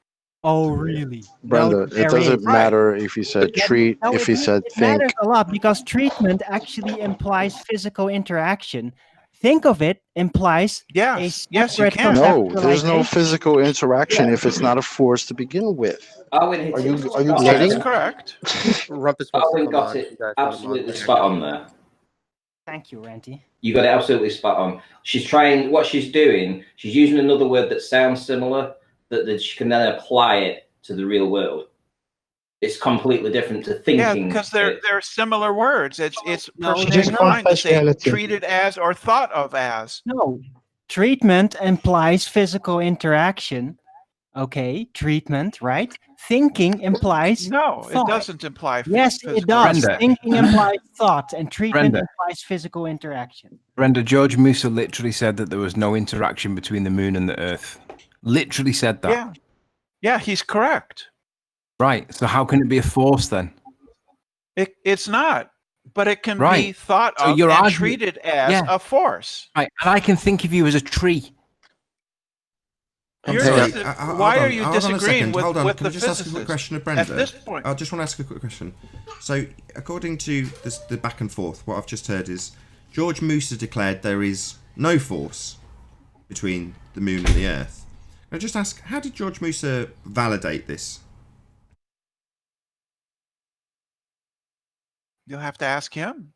[SPEAKER 11] Oh, really?
[SPEAKER 9] Brenda,
[SPEAKER 11] there
[SPEAKER 9] it doesn't
[SPEAKER 11] is.
[SPEAKER 9] matter if he said
[SPEAKER 11] Yeah,
[SPEAKER 9] treat,
[SPEAKER 11] no,
[SPEAKER 9] if he said
[SPEAKER 11] it
[SPEAKER 9] think.
[SPEAKER 11] matters a lot because treatment actually implies physical interaction. Think of it implies
[SPEAKER 12] yes,
[SPEAKER 11] a
[SPEAKER 12] yes, you
[SPEAKER 11] separate
[SPEAKER 12] can.
[SPEAKER 9] No, there's no
[SPEAKER 11] conceptualization.
[SPEAKER 9] physical interaction if it's not a force to begin with. Are you
[SPEAKER 12] That's
[SPEAKER 9] kidding?
[SPEAKER 12] correct.
[SPEAKER 15] Rumpus
[SPEAKER 16] Owen got it absolutely spot on there.
[SPEAKER 11] Thank you, Ranty.
[SPEAKER 15] You got it absolutely spot on. She's trying, what she's doing, she's using another word that sounds similar, that she can then apply it to the real world. It's completely different to thinking.
[SPEAKER 12] Yeah, because they're similar words. It's
[SPEAKER 11] No,
[SPEAKER 12] perfectly
[SPEAKER 11] there's no
[SPEAKER 12] fine to say
[SPEAKER 3] reality.
[SPEAKER 12] treated as or thought of as.
[SPEAKER 11] No. Treatment implies physical interaction. Okay, treatment, right? Thinking implies
[SPEAKER 12] No,
[SPEAKER 11] thought.
[SPEAKER 12] it doesn't imply.
[SPEAKER 11] Yes,
[SPEAKER 12] physical
[SPEAKER 11] it does.
[SPEAKER 5] Brenda.
[SPEAKER 11] Thinking implies thought, and treatment
[SPEAKER 5] Brenda.
[SPEAKER 11] implies physical interaction.
[SPEAKER 5] Brenda, George Musa literally said that there was no interaction between the moon and the Earth. Literally said that.
[SPEAKER 12] Yeah, yeah, he's correct.
[SPEAKER 5] Right. So how can it be a force then?
[SPEAKER 12] It's not, but it can be
[SPEAKER 5] Right.
[SPEAKER 12] thought
[SPEAKER 5] So
[SPEAKER 12] of
[SPEAKER 5] you're
[SPEAKER 12] and
[SPEAKER 5] arguing-
[SPEAKER 12] treated as
[SPEAKER 5] Yeah.
[SPEAKER 12] a force.
[SPEAKER 5] Right. And I can think of you as a tree.
[SPEAKER 12] You're
[SPEAKER 2] Sorry,
[SPEAKER 12] dis-
[SPEAKER 2] hold
[SPEAKER 12] why
[SPEAKER 2] on,
[SPEAKER 12] are you
[SPEAKER 2] hold on a
[SPEAKER 12] disagreeing
[SPEAKER 2] second,
[SPEAKER 12] with,
[SPEAKER 2] hold on.
[SPEAKER 12] with
[SPEAKER 2] Can
[SPEAKER 12] the
[SPEAKER 2] I just ask a quick
[SPEAKER 12] physicists
[SPEAKER 2] question of Brenda?
[SPEAKER 12] at this point?
[SPEAKER 2] I just want to ask a quick question. So, according to the back and forth, what I've just heard is George Musa declared there is no force between the moon and the Earth. Can I just ask, how did George Musa validate this?
[SPEAKER 12] You'll have to ask him.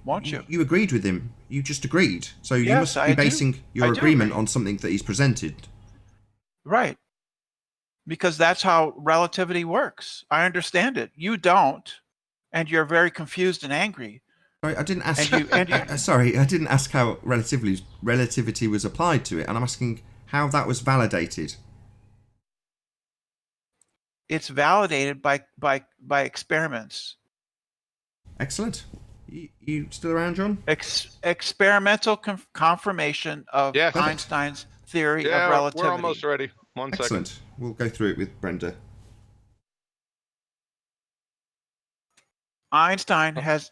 [SPEAKER 12] Won't you?
[SPEAKER 2] You agreed with him. You just agreed. So you
[SPEAKER 12] Yes,
[SPEAKER 2] must
[SPEAKER 12] I
[SPEAKER 2] be
[SPEAKER 12] do.
[SPEAKER 2] basing your
[SPEAKER 12] I do
[SPEAKER 2] agreement
[SPEAKER 12] agree.
[SPEAKER 2] on something that he's presented.
[SPEAKER 12] Right. Because that's how relativity works. I understand it. You don't, and you're very confused and angry.
[SPEAKER 2] Sorry, I didn't ask.
[SPEAKER 12] And you-
[SPEAKER 2] sorry, I didn't ask how relativity was applied to it, and I'm asking how that was validated.
[SPEAKER 12] It's validated by experiments.
[SPEAKER 2] Excellent. You still around, John?
[SPEAKER 12] Experimental confirmation of
[SPEAKER 14] Yes.
[SPEAKER 12] Einstein's theory
[SPEAKER 14] Yeah,
[SPEAKER 12] of relativity.
[SPEAKER 14] we're almost ready. One second.
[SPEAKER 2] Excellent. We'll go through it with Brenda.
[SPEAKER 12] Einstein's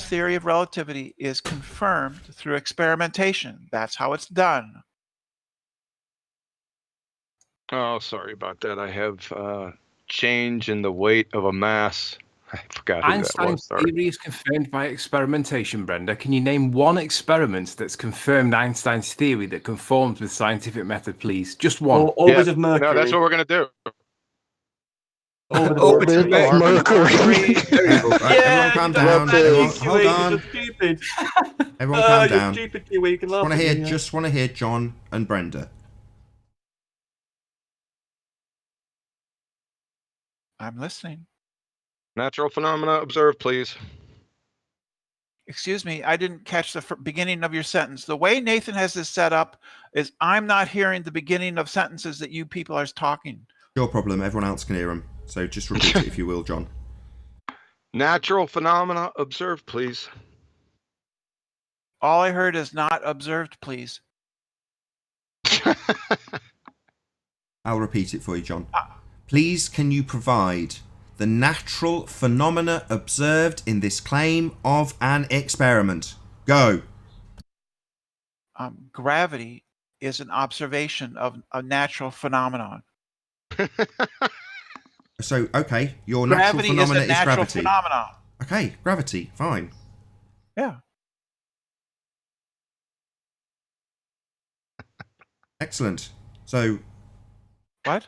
[SPEAKER 12] theory of relativity is confirmed through experimentation. That's how it's done.
[SPEAKER 14] Oh, sorry about that. I have change in the weight of a mass. I forgot who that was.
[SPEAKER 5] Einstein's
[SPEAKER 14] Sorry.
[SPEAKER 5] theory is confirmed by experimentation, Brenda. Can you name one experiment that's confirmed Einstein's theory that conforms with scientific method, please? Just one.
[SPEAKER 16] Orbit of Mercury.
[SPEAKER 14] No, that's what we're gonna do.
[SPEAKER 16] Orbit of Mercury.
[SPEAKER 2] Everyone calm down. Everyone, hold on.
[SPEAKER 16] You're stupid.
[SPEAKER 2] Everyone calm
[SPEAKER 16] You're
[SPEAKER 2] down.
[SPEAKER 16] stupid, Kiwi. You can laugh at me, yeah.
[SPEAKER 2] Just want to hear John and Brenda.
[SPEAKER 12] I'm listening.
[SPEAKER 14] Natural phenomena observed, please.
[SPEAKER 12] Excuse me, I didn't catch the beginning of your sentence. The way Nathan has this set up is I'm not hearing the beginning of sentences that you people are talking.
[SPEAKER 2] Your problem. Everyone else can hear them. So just repeat it if you will, John.
[SPEAKER 14] Natural phenomena observed, please.
[SPEAKER 12] All I heard is not observed, please.
[SPEAKER 2] I'll repeat it for you, John. Please, can you provide the natural phenomena observed in this claim of an experiment? Go.
[SPEAKER 12] Gravity is an observation of a natural phenomenon.
[SPEAKER 2] So, okay, your
[SPEAKER 12] Gravity
[SPEAKER 2] natural phenomena
[SPEAKER 12] is a natural
[SPEAKER 2] gravity.
[SPEAKER 12] phenomenon.
[SPEAKER 2] Okay, gravity, fine.
[SPEAKER 12] Yeah.
[SPEAKER 2] Excellent. So,
[SPEAKER 12] what?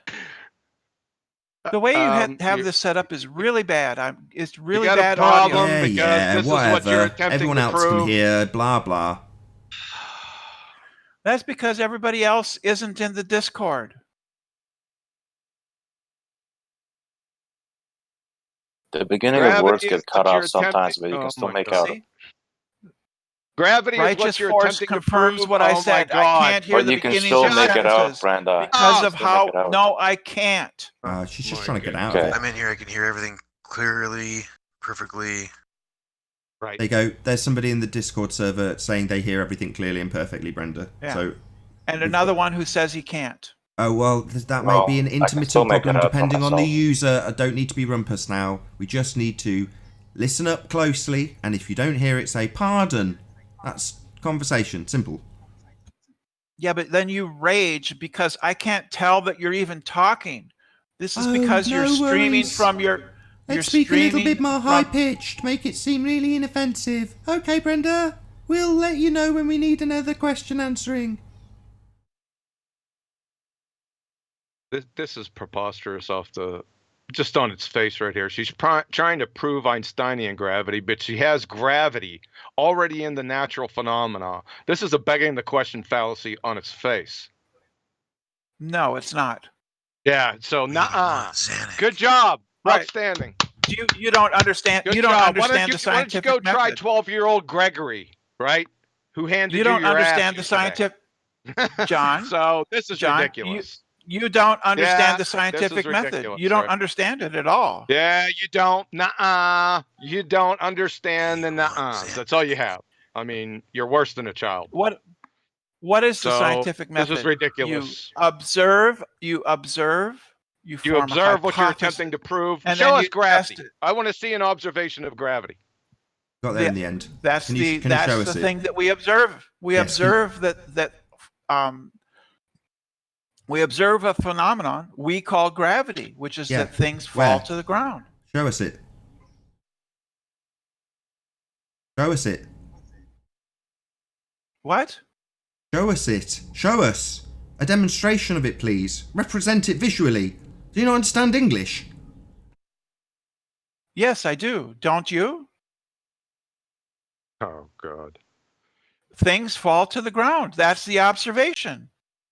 [SPEAKER 12] The way you have
[SPEAKER 14] you-
[SPEAKER 12] this set up is really bad. It's really
[SPEAKER 14] got a
[SPEAKER 12] bad
[SPEAKER 14] problem
[SPEAKER 12] audio.
[SPEAKER 14] because
[SPEAKER 2] yeah,
[SPEAKER 14] this is what
[SPEAKER 2] whatever.
[SPEAKER 14] you're attempting
[SPEAKER 2] Everyone
[SPEAKER 14] to
[SPEAKER 2] else
[SPEAKER 14] prove.
[SPEAKER 2] can hear, blah, blah.
[SPEAKER 12] That's because everybody else isn't in the Discord.
[SPEAKER 10] The beginning of words
[SPEAKER 14] Gravity is
[SPEAKER 10] get cut
[SPEAKER 14] what you're
[SPEAKER 10] off sometimes,
[SPEAKER 14] attempting-
[SPEAKER 10] but you can
[SPEAKER 14] Oh
[SPEAKER 10] still
[SPEAKER 14] my
[SPEAKER 10] make
[SPEAKER 14] God.
[SPEAKER 10] out.
[SPEAKER 12] See?
[SPEAKER 14] Gravity is
[SPEAKER 12] Righteous
[SPEAKER 14] what you're
[SPEAKER 12] force
[SPEAKER 14] attempting to
[SPEAKER 12] confirms
[SPEAKER 14] prove.
[SPEAKER 12] what I
[SPEAKER 14] Oh my
[SPEAKER 12] said. I
[SPEAKER 14] God.
[SPEAKER 12] can't hear
[SPEAKER 10] But
[SPEAKER 12] the
[SPEAKER 10] you can
[SPEAKER 12] beginnings
[SPEAKER 10] still
[SPEAKER 12] of
[SPEAKER 10] make it out,
[SPEAKER 12] sentences
[SPEAKER 10] Brenda.
[SPEAKER 12] because
[SPEAKER 10] You
[SPEAKER 12] of
[SPEAKER 10] can still
[SPEAKER 12] how.
[SPEAKER 10] make it out.
[SPEAKER 12] No, I can't.
[SPEAKER 2] She's just
[SPEAKER 14] My
[SPEAKER 2] trying to get
[SPEAKER 14] God.
[SPEAKER 2] out of it.
[SPEAKER 13] I'm in here. I can hear everything clearly, perfectly.
[SPEAKER 14] Right.
[SPEAKER 2] There you go. There's somebody in the Discord server saying they hear everything clearly and perfectly, Brenda.
[SPEAKER 12] Yeah.
[SPEAKER 2] So,
[SPEAKER 12] And another one who says he can't.
[SPEAKER 2] oh, well, that may
[SPEAKER 10] Well,
[SPEAKER 2] be an
[SPEAKER 10] I can still
[SPEAKER 2] intermittent
[SPEAKER 10] make it
[SPEAKER 2] problem
[SPEAKER 10] out for
[SPEAKER 2] depending on the
[SPEAKER 10] myself.
[SPEAKER 2] user. I don't need to be rumpus now. We just need to listen up closely, and if you don't hear it, say, pardon. That's conversation. Simple.
[SPEAKER 12] Yeah, but then you rage because I can't tell that you're even talking. This is
[SPEAKER 2] Oh,
[SPEAKER 12] because you're
[SPEAKER 2] no
[SPEAKER 12] streaming
[SPEAKER 2] worries.
[SPEAKER 12] from your. You're
[SPEAKER 2] Let's speak a little bit
[SPEAKER 12] streaming
[SPEAKER 2] more
[SPEAKER 12] from-
[SPEAKER 2] high-pitched. Make it seem really inoffensive. Okay, Brenda. We'll let you know when we need another question answering.
[SPEAKER 14] This is preposterous off the just on its face right here. She's trying to prove Einsteinian gravity, but she has gravity already in the natural phenomena. This is a begging the question fallacy on its face.
[SPEAKER 12] No, it's not.
[SPEAKER 14] Yeah, so good job.
[SPEAKER 12] Right.
[SPEAKER 14] Outstanding.
[SPEAKER 12] You don't understand.
[SPEAKER 14] Good
[SPEAKER 12] You don't
[SPEAKER 14] job.
[SPEAKER 12] understand the
[SPEAKER 14] Why don't you
[SPEAKER 12] scientific
[SPEAKER 14] go try
[SPEAKER 12] method.
[SPEAKER 14] 12-year-old Gregory, right? Who handed
[SPEAKER 12] You don't
[SPEAKER 14] your
[SPEAKER 12] understand
[SPEAKER 14] ass
[SPEAKER 12] the
[SPEAKER 14] yesterday.
[SPEAKER 12] scientific, John.
[SPEAKER 14] So this is
[SPEAKER 12] John,
[SPEAKER 14] ridiculous.
[SPEAKER 12] You don't understand
[SPEAKER 14] Yeah,
[SPEAKER 12] the
[SPEAKER 14] this is
[SPEAKER 12] scientific method.
[SPEAKER 14] ridiculous,
[SPEAKER 12] You don't
[SPEAKER 14] right?
[SPEAKER 12] understand it at all.
[SPEAKER 14] Yeah, you don't. You don't understand the nuh-uh. That's all you have. I mean, you're worse than a child.
[SPEAKER 12] What is the
[SPEAKER 14] So,
[SPEAKER 12] scientific method?
[SPEAKER 14] This is ridiculous.
[SPEAKER 12] You observe. You form
[SPEAKER 14] observe
[SPEAKER 12] a
[SPEAKER 14] what you're
[SPEAKER 12] hypothesis,
[SPEAKER 14] attempting to prove.
[SPEAKER 12] and
[SPEAKER 14] Show
[SPEAKER 12] then
[SPEAKER 14] us
[SPEAKER 12] you
[SPEAKER 14] gravity.
[SPEAKER 12] test it.
[SPEAKER 14] I want to see an observation of gravity.
[SPEAKER 2] Got there in the end.
[SPEAKER 12] That's
[SPEAKER 2] Can you show
[SPEAKER 12] that's
[SPEAKER 2] us
[SPEAKER 12] the
[SPEAKER 2] it?
[SPEAKER 12] thing that we observe. We
[SPEAKER 2] Yes,
[SPEAKER 12] observe we observe a phenomenon we call gravity, which is
[SPEAKER 2] Yeah.
[SPEAKER 12] that things fall
[SPEAKER 2] Where?
[SPEAKER 12] to the ground.
[SPEAKER 2] Show us it. Show us it.
[SPEAKER 12] What?
[SPEAKER 2] Show us it. Show us. A demonstration of it, please. Represent it visually. Do you not understand English?
[SPEAKER 12] Yes, I do. Don't you?
[SPEAKER 14] Oh, God.
[SPEAKER 12] Things fall to the ground. That's the observation.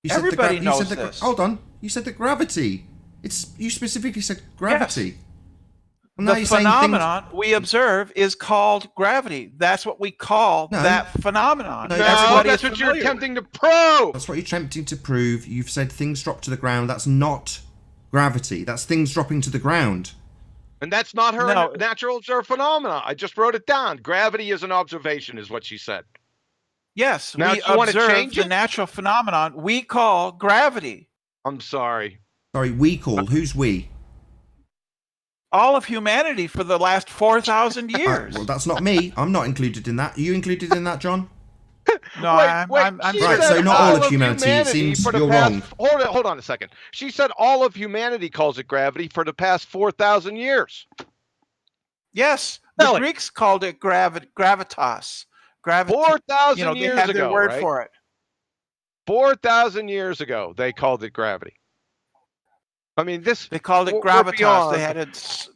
[SPEAKER 12] Everybody knows this.
[SPEAKER 2] Hold on. You said that gravity. You specifically said gravity.
[SPEAKER 12] Yes.
[SPEAKER 2] Well, now
[SPEAKER 12] The
[SPEAKER 2] you're saying things-
[SPEAKER 12] phenomenon we observe is called gravity. That's what we call that phenomenon.
[SPEAKER 2] No,
[SPEAKER 12] Everybody
[SPEAKER 14] that's
[SPEAKER 12] is
[SPEAKER 14] what you're
[SPEAKER 12] familiar with
[SPEAKER 14] attempting to prove.
[SPEAKER 2] That's what you're attempting to prove. You've said things drop to the ground. That's not gravity. That's things dropping to the ground.
[SPEAKER 14] And that's not her
[SPEAKER 12] No.
[SPEAKER 14] natural observed phenomena. I just wrote it down. Gravity is an observation, is what she said.
[SPEAKER 12] Yes,
[SPEAKER 14] Now,
[SPEAKER 12] we
[SPEAKER 14] do you want to
[SPEAKER 12] observe
[SPEAKER 14] change
[SPEAKER 12] the
[SPEAKER 14] it?
[SPEAKER 12] natural phenomenon we call gravity.
[SPEAKER 14] I'm sorry.
[SPEAKER 2] Sorry, we call. Who's we?
[SPEAKER 12] All of humanity for the last 4,000 years.
[SPEAKER 2] Well, that's not me. I'm not included in that. Are you included in that, John?
[SPEAKER 12] No, I'm
[SPEAKER 14] she
[SPEAKER 2] Right,
[SPEAKER 14] said
[SPEAKER 2] so not all of humanity. It
[SPEAKER 14] humanity
[SPEAKER 2] seems
[SPEAKER 14] for the
[SPEAKER 2] you're
[SPEAKER 14] past-
[SPEAKER 2] wrong.
[SPEAKER 14] Hold on a second. She said all of humanity calls it gravity for the past 4,000 years.
[SPEAKER 12] Yes, the
[SPEAKER 14] Really?
[SPEAKER 12] Greeks called it gravitas.
[SPEAKER 14] 4,000
[SPEAKER 12] they
[SPEAKER 14] years
[SPEAKER 12] had
[SPEAKER 14] ago,
[SPEAKER 12] their word
[SPEAKER 14] right?
[SPEAKER 12] for it.
[SPEAKER 14] 4,000 years ago, they called it gravity. I mean,
[SPEAKER 12] They called it
[SPEAKER 14] we're
[SPEAKER 12] gravitas.
[SPEAKER 14] beyond-
[SPEAKER 12] They had it.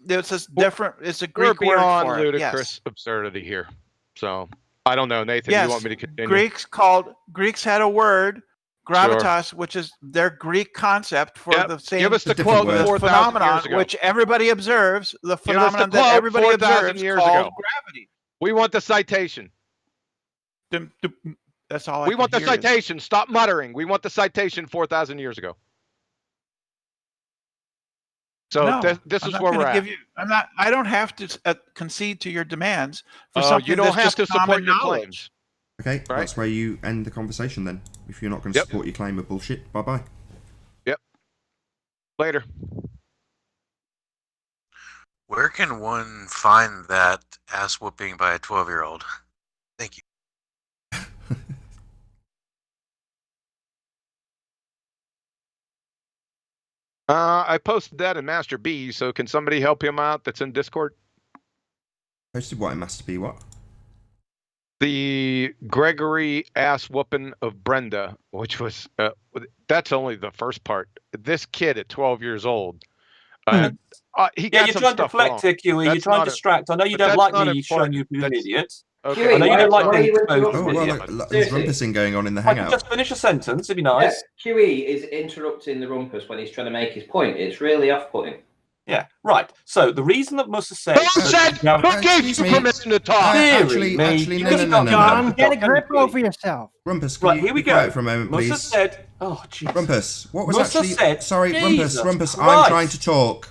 [SPEAKER 12] It's a different. It's a
[SPEAKER 14] We're
[SPEAKER 12] Greek word
[SPEAKER 14] beyond
[SPEAKER 12] for it.
[SPEAKER 14] ludicrous absurdity here. So I don't know, Nathan.
[SPEAKER 12] Yes.
[SPEAKER 14] You want me to continue?
[SPEAKER 12] Greeks had a word, gravitas, which is their Greek concept for
[SPEAKER 14] Yep.
[SPEAKER 12] the same.
[SPEAKER 14] Give us the quote
[SPEAKER 2] word.
[SPEAKER 14] 4,000
[SPEAKER 12] phenomenon,
[SPEAKER 14] years ago.
[SPEAKER 12] which everybody observes. The
[SPEAKER 14] Give us the
[SPEAKER 12] phenomenon that
[SPEAKER 14] quote
[SPEAKER 12] everybody
[SPEAKER 14] 4,000
[SPEAKER 12] observes
[SPEAKER 14] years
[SPEAKER 12] called
[SPEAKER 14] ago.
[SPEAKER 12] gravity.
[SPEAKER 14] We want the citation.
[SPEAKER 12] That's all.
[SPEAKER 14] We want the citation. Stop muttering. We want the citation 4,000 years ago. So
[SPEAKER 12] No,
[SPEAKER 14] this
[SPEAKER 12] I'm
[SPEAKER 14] is
[SPEAKER 12] not
[SPEAKER 14] where
[SPEAKER 12] gonna
[SPEAKER 14] we're at.
[SPEAKER 12] give you. I'm not. I don't have to concede to your demands for something
[SPEAKER 14] You don't
[SPEAKER 12] that's
[SPEAKER 14] have
[SPEAKER 12] just
[SPEAKER 14] to support
[SPEAKER 12] common
[SPEAKER 14] your
[SPEAKER 12] knowledge.
[SPEAKER 14] claims.
[SPEAKER 2] Okay,
[SPEAKER 14] Right.
[SPEAKER 2] that's where you end the conversation then. If you're not going to support your claim of bullshit, bye-bye.
[SPEAKER 14] Yep. Later.
[SPEAKER 13] Where can one find that ass whooping by a 12-year-old? Thank you.
[SPEAKER 14] I posted that in Master B, so can somebody help him out that's in Discord?
[SPEAKER 2] Posted what in Master B, what?
[SPEAKER 14] The Gregory ass whooping of Brenda, which was, that's only the first part. This kid at 12 years old, he
[SPEAKER 17] Yeah,
[SPEAKER 14] got
[SPEAKER 17] you're
[SPEAKER 14] some
[SPEAKER 17] trying to
[SPEAKER 14] stuff
[SPEAKER 17] deflect
[SPEAKER 14] wrong.
[SPEAKER 17] here, QE. You're
[SPEAKER 14] That's
[SPEAKER 17] trying
[SPEAKER 14] not
[SPEAKER 17] to
[SPEAKER 14] a-
[SPEAKER 17] distract. I know you
[SPEAKER 14] but
[SPEAKER 17] don't
[SPEAKER 14] that's
[SPEAKER 17] like
[SPEAKER 14] not
[SPEAKER 17] me showing
[SPEAKER 14] important.
[SPEAKER 17] you who's an
[SPEAKER 14] That's-
[SPEAKER 17] idiot.
[SPEAKER 14] Okay.
[SPEAKER 17] I know you don't like
[SPEAKER 15] why are
[SPEAKER 17] being
[SPEAKER 15] you
[SPEAKER 17] exposed
[SPEAKER 2] Oh,
[SPEAKER 17] to
[SPEAKER 2] well,
[SPEAKER 17] idiots.
[SPEAKER 2] there's
[SPEAKER 15] Seriously.
[SPEAKER 2] rumpusing going on in the
[SPEAKER 17] I can
[SPEAKER 2] hangout.
[SPEAKER 17] just finish a sentence, it'd be nice.
[SPEAKER 15] Yeah, QE is interrupting the rumpus when he's trying to make his point. It's really off-putting.
[SPEAKER 17] Yeah, right. So the reason that Musa said...
[SPEAKER 14] Who gave you permission to talk?
[SPEAKER 2] Actually, no.
[SPEAKER 11] John, get a grip over yourself.
[SPEAKER 2] Rumpus, can
[SPEAKER 17] Right,
[SPEAKER 2] you
[SPEAKER 17] here we
[SPEAKER 2] be quiet
[SPEAKER 17] go.
[SPEAKER 2] for a moment,
[SPEAKER 17] Musa
[SPEAKER 2] please?
[SPEAKER 17] said... Oh, jeez.
[SPEAKER 2] Rumpus, what was
[SPEAKER 17] Musa
[SPEAKER 2] actually...
[SPEAKER 17] said...
[SPEAKER 2] Sorry,
[SPEAKER 17] Jesus
[SPEAKER 2] Rumpus, I'm
[SPEAKER 17] Christ.
[SPEAKER 2] trying to talk.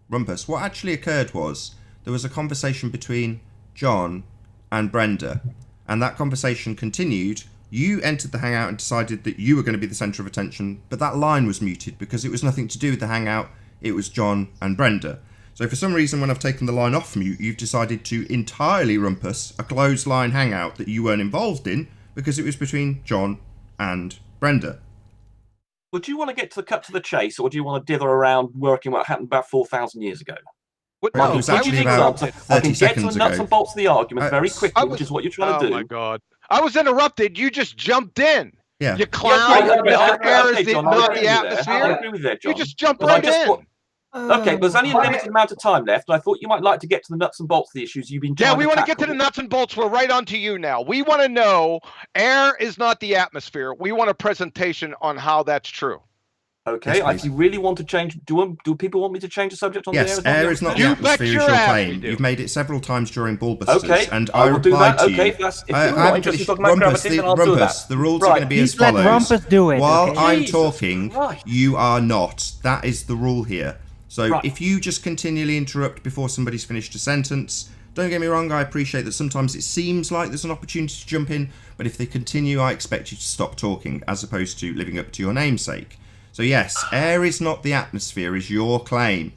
[SPEAKER 2] Rumpus, what actually occurred was there was a conversation between John and Brenda, and that conversation continued. You entered the hangout and decided that you were going to be the centre of attention, but that line was muted because it was nothing to do with the hangout. It was John and Brenda. So for some reason, when I've taken the line off mute, you've decided to entirely rumpus a closed line hangout that you weren't involved in because it was between John and Brenda.
[SPEAKER 17] Would you want to get to the cut to the chase, or do you want to dither around working what happened about 4,000 years ago?
[SPEAKER 2] Well, it was actually about 30
[SPEAKER 17] I can get to
[SPEAKER 2] seconds
[SPEAKER 17] the nuts
[SPEAKER 2] ago.
[SPEAKER 17] and bolts of the argument very quickly, which is what you're trying to do.
[SPEAKER 14] Oh my God! I was interrupted. You just jumped in.
[SPEAKER 2] Yeah.
[SPEAKER 14] You clown.
[SPEAKER 17] I
[SPEAKER 14] Mr. Airs
[SPEAKER 17] agree
[SPEAKER 14] the
[SPEAKER 17] with you there. I
[SPEAKER 14] atmosphere.
[SPEAKER 17] agree with that, John.
[SPEAKER 14] You just jumped
[SPEAKER 17] But I
[SPEAKER 14] right
[SPEAKER 17] just
[SPEAKER 14] in.
[SPEAKER 17] want- Okay, but there's only a limited amount of time left, and I thought you might like to get to the nuts and bolts of the issues you've been trying
[SPEAKER 14] Yeah, we want to get to
[SPEAKER 17] tackle.
[SPEAKER 14] the nuts and bolts. We're right on to you now. We want to know air is not the atmosphere. We want a presentation on how that's true.
[SPEAKER 17] Okay,
[SPEAKER 2] Yes,
[SPEAKER 17] if you really want to change, do people want me to change the subject on
[SPEAKER 2] Yes,
[SPEAKER 17] the air?
[SPEAKER 2] air is not the atmosphere, is your claim. You've made it several times during Ballbusters,
[SPEAKER 17] Okay,
[SPEAKER 2] and
[SPEAKER 17] I
[SPEAKER 2] I
[SPEAKER 17] will do
[SPEAKER 2] replied
[SPEAKER 17] that.
[SPEAKER 2] to
[SPEAKER 17] Okay,
[SPEAKER 2] you.
[SPEAKER 17] if you're not interested in talking about gravity, then I'll do that.
[SPEAKER 2] The rules are
[SPEAKER 17] Right.
[SPEAKER 2] going to be as
[SPEAKER 11] Please let
[SPEAKER 2] follows.
[SPEAKER 11] Rumpus do it,
[SPEAKER 2] While
[SPEAKER 11] okay?
[SPEAKER 2] I'm
[SPEAKER 17] Jesus
[SPEAKER 2] talking,
[SPEAKER 17] Christ.
[SPEAKER 2] you are not. That is the rule here. So
[SPEAKER 17] Right.
[SPEAKER 2] if you just continually interrupt before somebody's finished a sentence, don't get me wrong, I appreciate that sometimes it seems like there's an opportunity to jump in, but if they continue, I expect you to stop talking, as opposed to living up to your namesake. So yes, air is not the atmosphere, is your claim.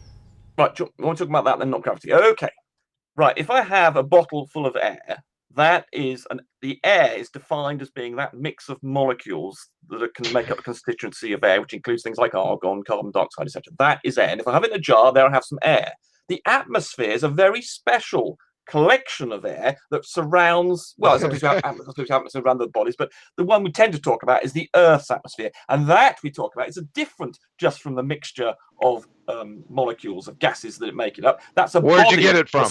[SPEAKER 17] Right, I want to talk about that, then not gravity. Okay, right. If I have a bottle full of air, that is the air is defined as being that mix of molecules that can make up the constituency of air, which includes things like argon, carbon dioxide, etc. That is air. And if I have it in a jar, there I have some air. The atmosphere is a very special collection of air that surrounds, well, it's obviously atmosphere around the bodies, but the one we tend to talk about is the Earth's atmosphere. And that we talk about is a different just from the mixture of molecules of gases that make it up. That's a
[SPEAKER 14] Where'd
[SPEAKER 17] body
[SPEAKER 14] you get it from?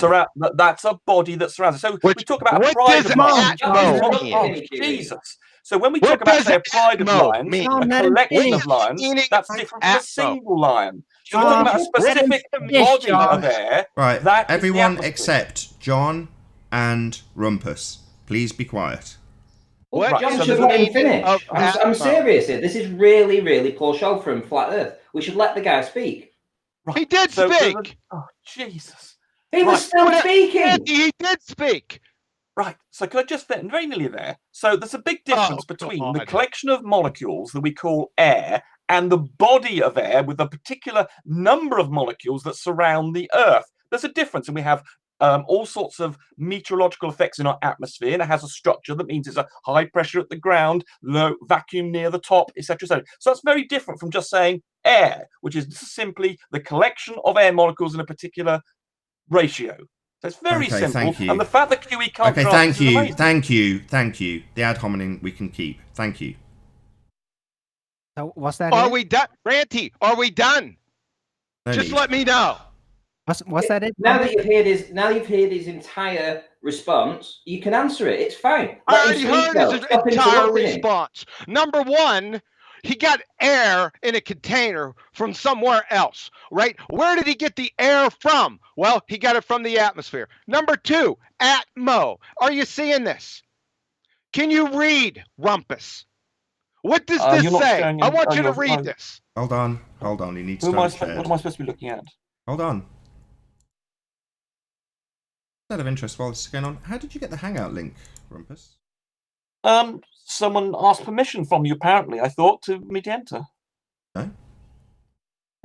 [SPEAKER 17] that's a body that surrounds it. So we talk about a
[SPEAKER 14] what
[SPEAKER 17] pride
[SPEAKER 14] does
[SPEAKER 17] of mind.
[SPEAKER 14] atmo mean?
[SPEAKER 17] Oh, Jesus. So when we
[SPEAKER 14] What
[SPEAKER 17] talk about,
[SPEAKER 14] does
[SPEAKER 17] say, a pride of
[SPEAKER 14] atmo
[SPEAKER 17] lions,
[SPEAKER 14] mean?
[SPEAKER 17] a
[SPEAKER 11] Let him
[SPEAKER 17] collection
[SPEAKER 11] finish.
[SPEAKER 17] of lions, that's different from a
[SPEAKER 14] atmo.
[SPEAKER 17] single lion. So we're talking about a specific body of air.
[SPEAKER 2] Right,
[SPEAKER 17] That is the
[SPEAKER 2] everyone
[SPEAKER 17] atmosphere.
[SPEAKER 2] except John and Rumpus. Please be quiet.
[SPEAKER 15] Well, John
[SPEAKER 17] so
[SPEAKER 15] should
[SPEAKER 17] the
[SPEAKER 15] let him
[SPEAKER 17] meaning
[SPEAKER 15] finish.
[SPEAKER 14] of
[SPEAKER 15] I'm
[SPEAKER 14] atmo.
[SPEAKER 15] serious here. This is really, really poor show from Flat Earth. We should let the guy speak.
[SPEAKER 14] He did
[SPEAKER 17] So
[SPEAKER 14] speak.
[SPEAKER 17] oh, Jesus.
[SPEAKER 15] He was still speaking.
[SPEAKER 14] He did speak.
[SPEAKER 17] Right. So could I just very nearly there? So there's a big difference between the
[SPEAKER 14] God.
[SPEAKER 17] collection of molecules that we call air and the body of air with a particular number of molecules that surround the Earth. There's a difference, and we have all sorts of meteorological effects in our atmosphere, and it has a structure that means it's a high pressure at the ground, low vacuum near the top, etc. etc. So that's very different from just saying air, which is simply the collection of air molecules in a particular ratio. So it's very
[SPEAKER 2] Okay,
[SPEAKER 17] simple.
[SPEAKER 2] thank you.
[SPEAKER 17] And the fact that QE can't
[SPEAKER 2] Okay,
[SPEAKER 17] grasp
[SPEAKER 2] thank
[SPEAKER 17] this is
[SPEAKER 2] you,
[SPEAKER 17] amazing.
[SPEAKER 2] thank you. The ad hominem we can keep. Thank you.
[SPEAKER 11] So was that
[SPEAKER 14] Are
[SPEAKER 11] it?
[SPEAKER 14] we done? Ranty, are we done?
[SPEAKER 2] No
[SPEAKER 14] Just
[SPEAKER 2] need.
[SPEAKER 14] let me know.
[SPEAKER 11] Was that it?
[SPEAKER 15] Now that you've heard his entire response, you can answer it. It's fine.
[SPEAKER 14] I
[SPEAKER 15] Let
[SPEAKER 14] already
[SPEAKER 15] him speak,
[SPEAKER 14] heard
[SPEAKER 15] though.
[SPEAKER 14] his
[SPEAKER 15] Stop
[SPEAKER 14] entire
[SPEAKER 15] interrupting him.
[SPEAKER 14] response. Number one, he got air in a container from somewhere else, right? Where did he get the air from? Well, he got it from the atmosphere. Number two, atmo. Are you seeing this? Can you read, Rumpus? What does this
[SPEAKER 17] You're not
[SPEAKER 14] say?
[SPEAKER 17] showing
[SPEAKER 14] I
[SPEAKER 17] him-
[SPEAKER 14] want
[SPEAKER 17] oh,
[SPEAKER 14] you to
[SPEAKER 17] you're-
[SPEAKER 14] read
[SPEAKER 17] oh.
[SPEAKER 14] this.
[SPEAKER 2] Hold on. He needs
[SPEAKER 17] What
[SPEAKER 2] to
[SPEAKER 17] am I
[SPEAKER 2] understand.
[SPEAKER 17] supposed to be looking at?
[SPEAKER 2] Hold on. Out of interest while this is going on, how did you get the Hangout link, Rumpus?
[SPEAKER 17] Someone asked permission from you, apparently, I thought, to me to enter.
[SPEAKER 2] No.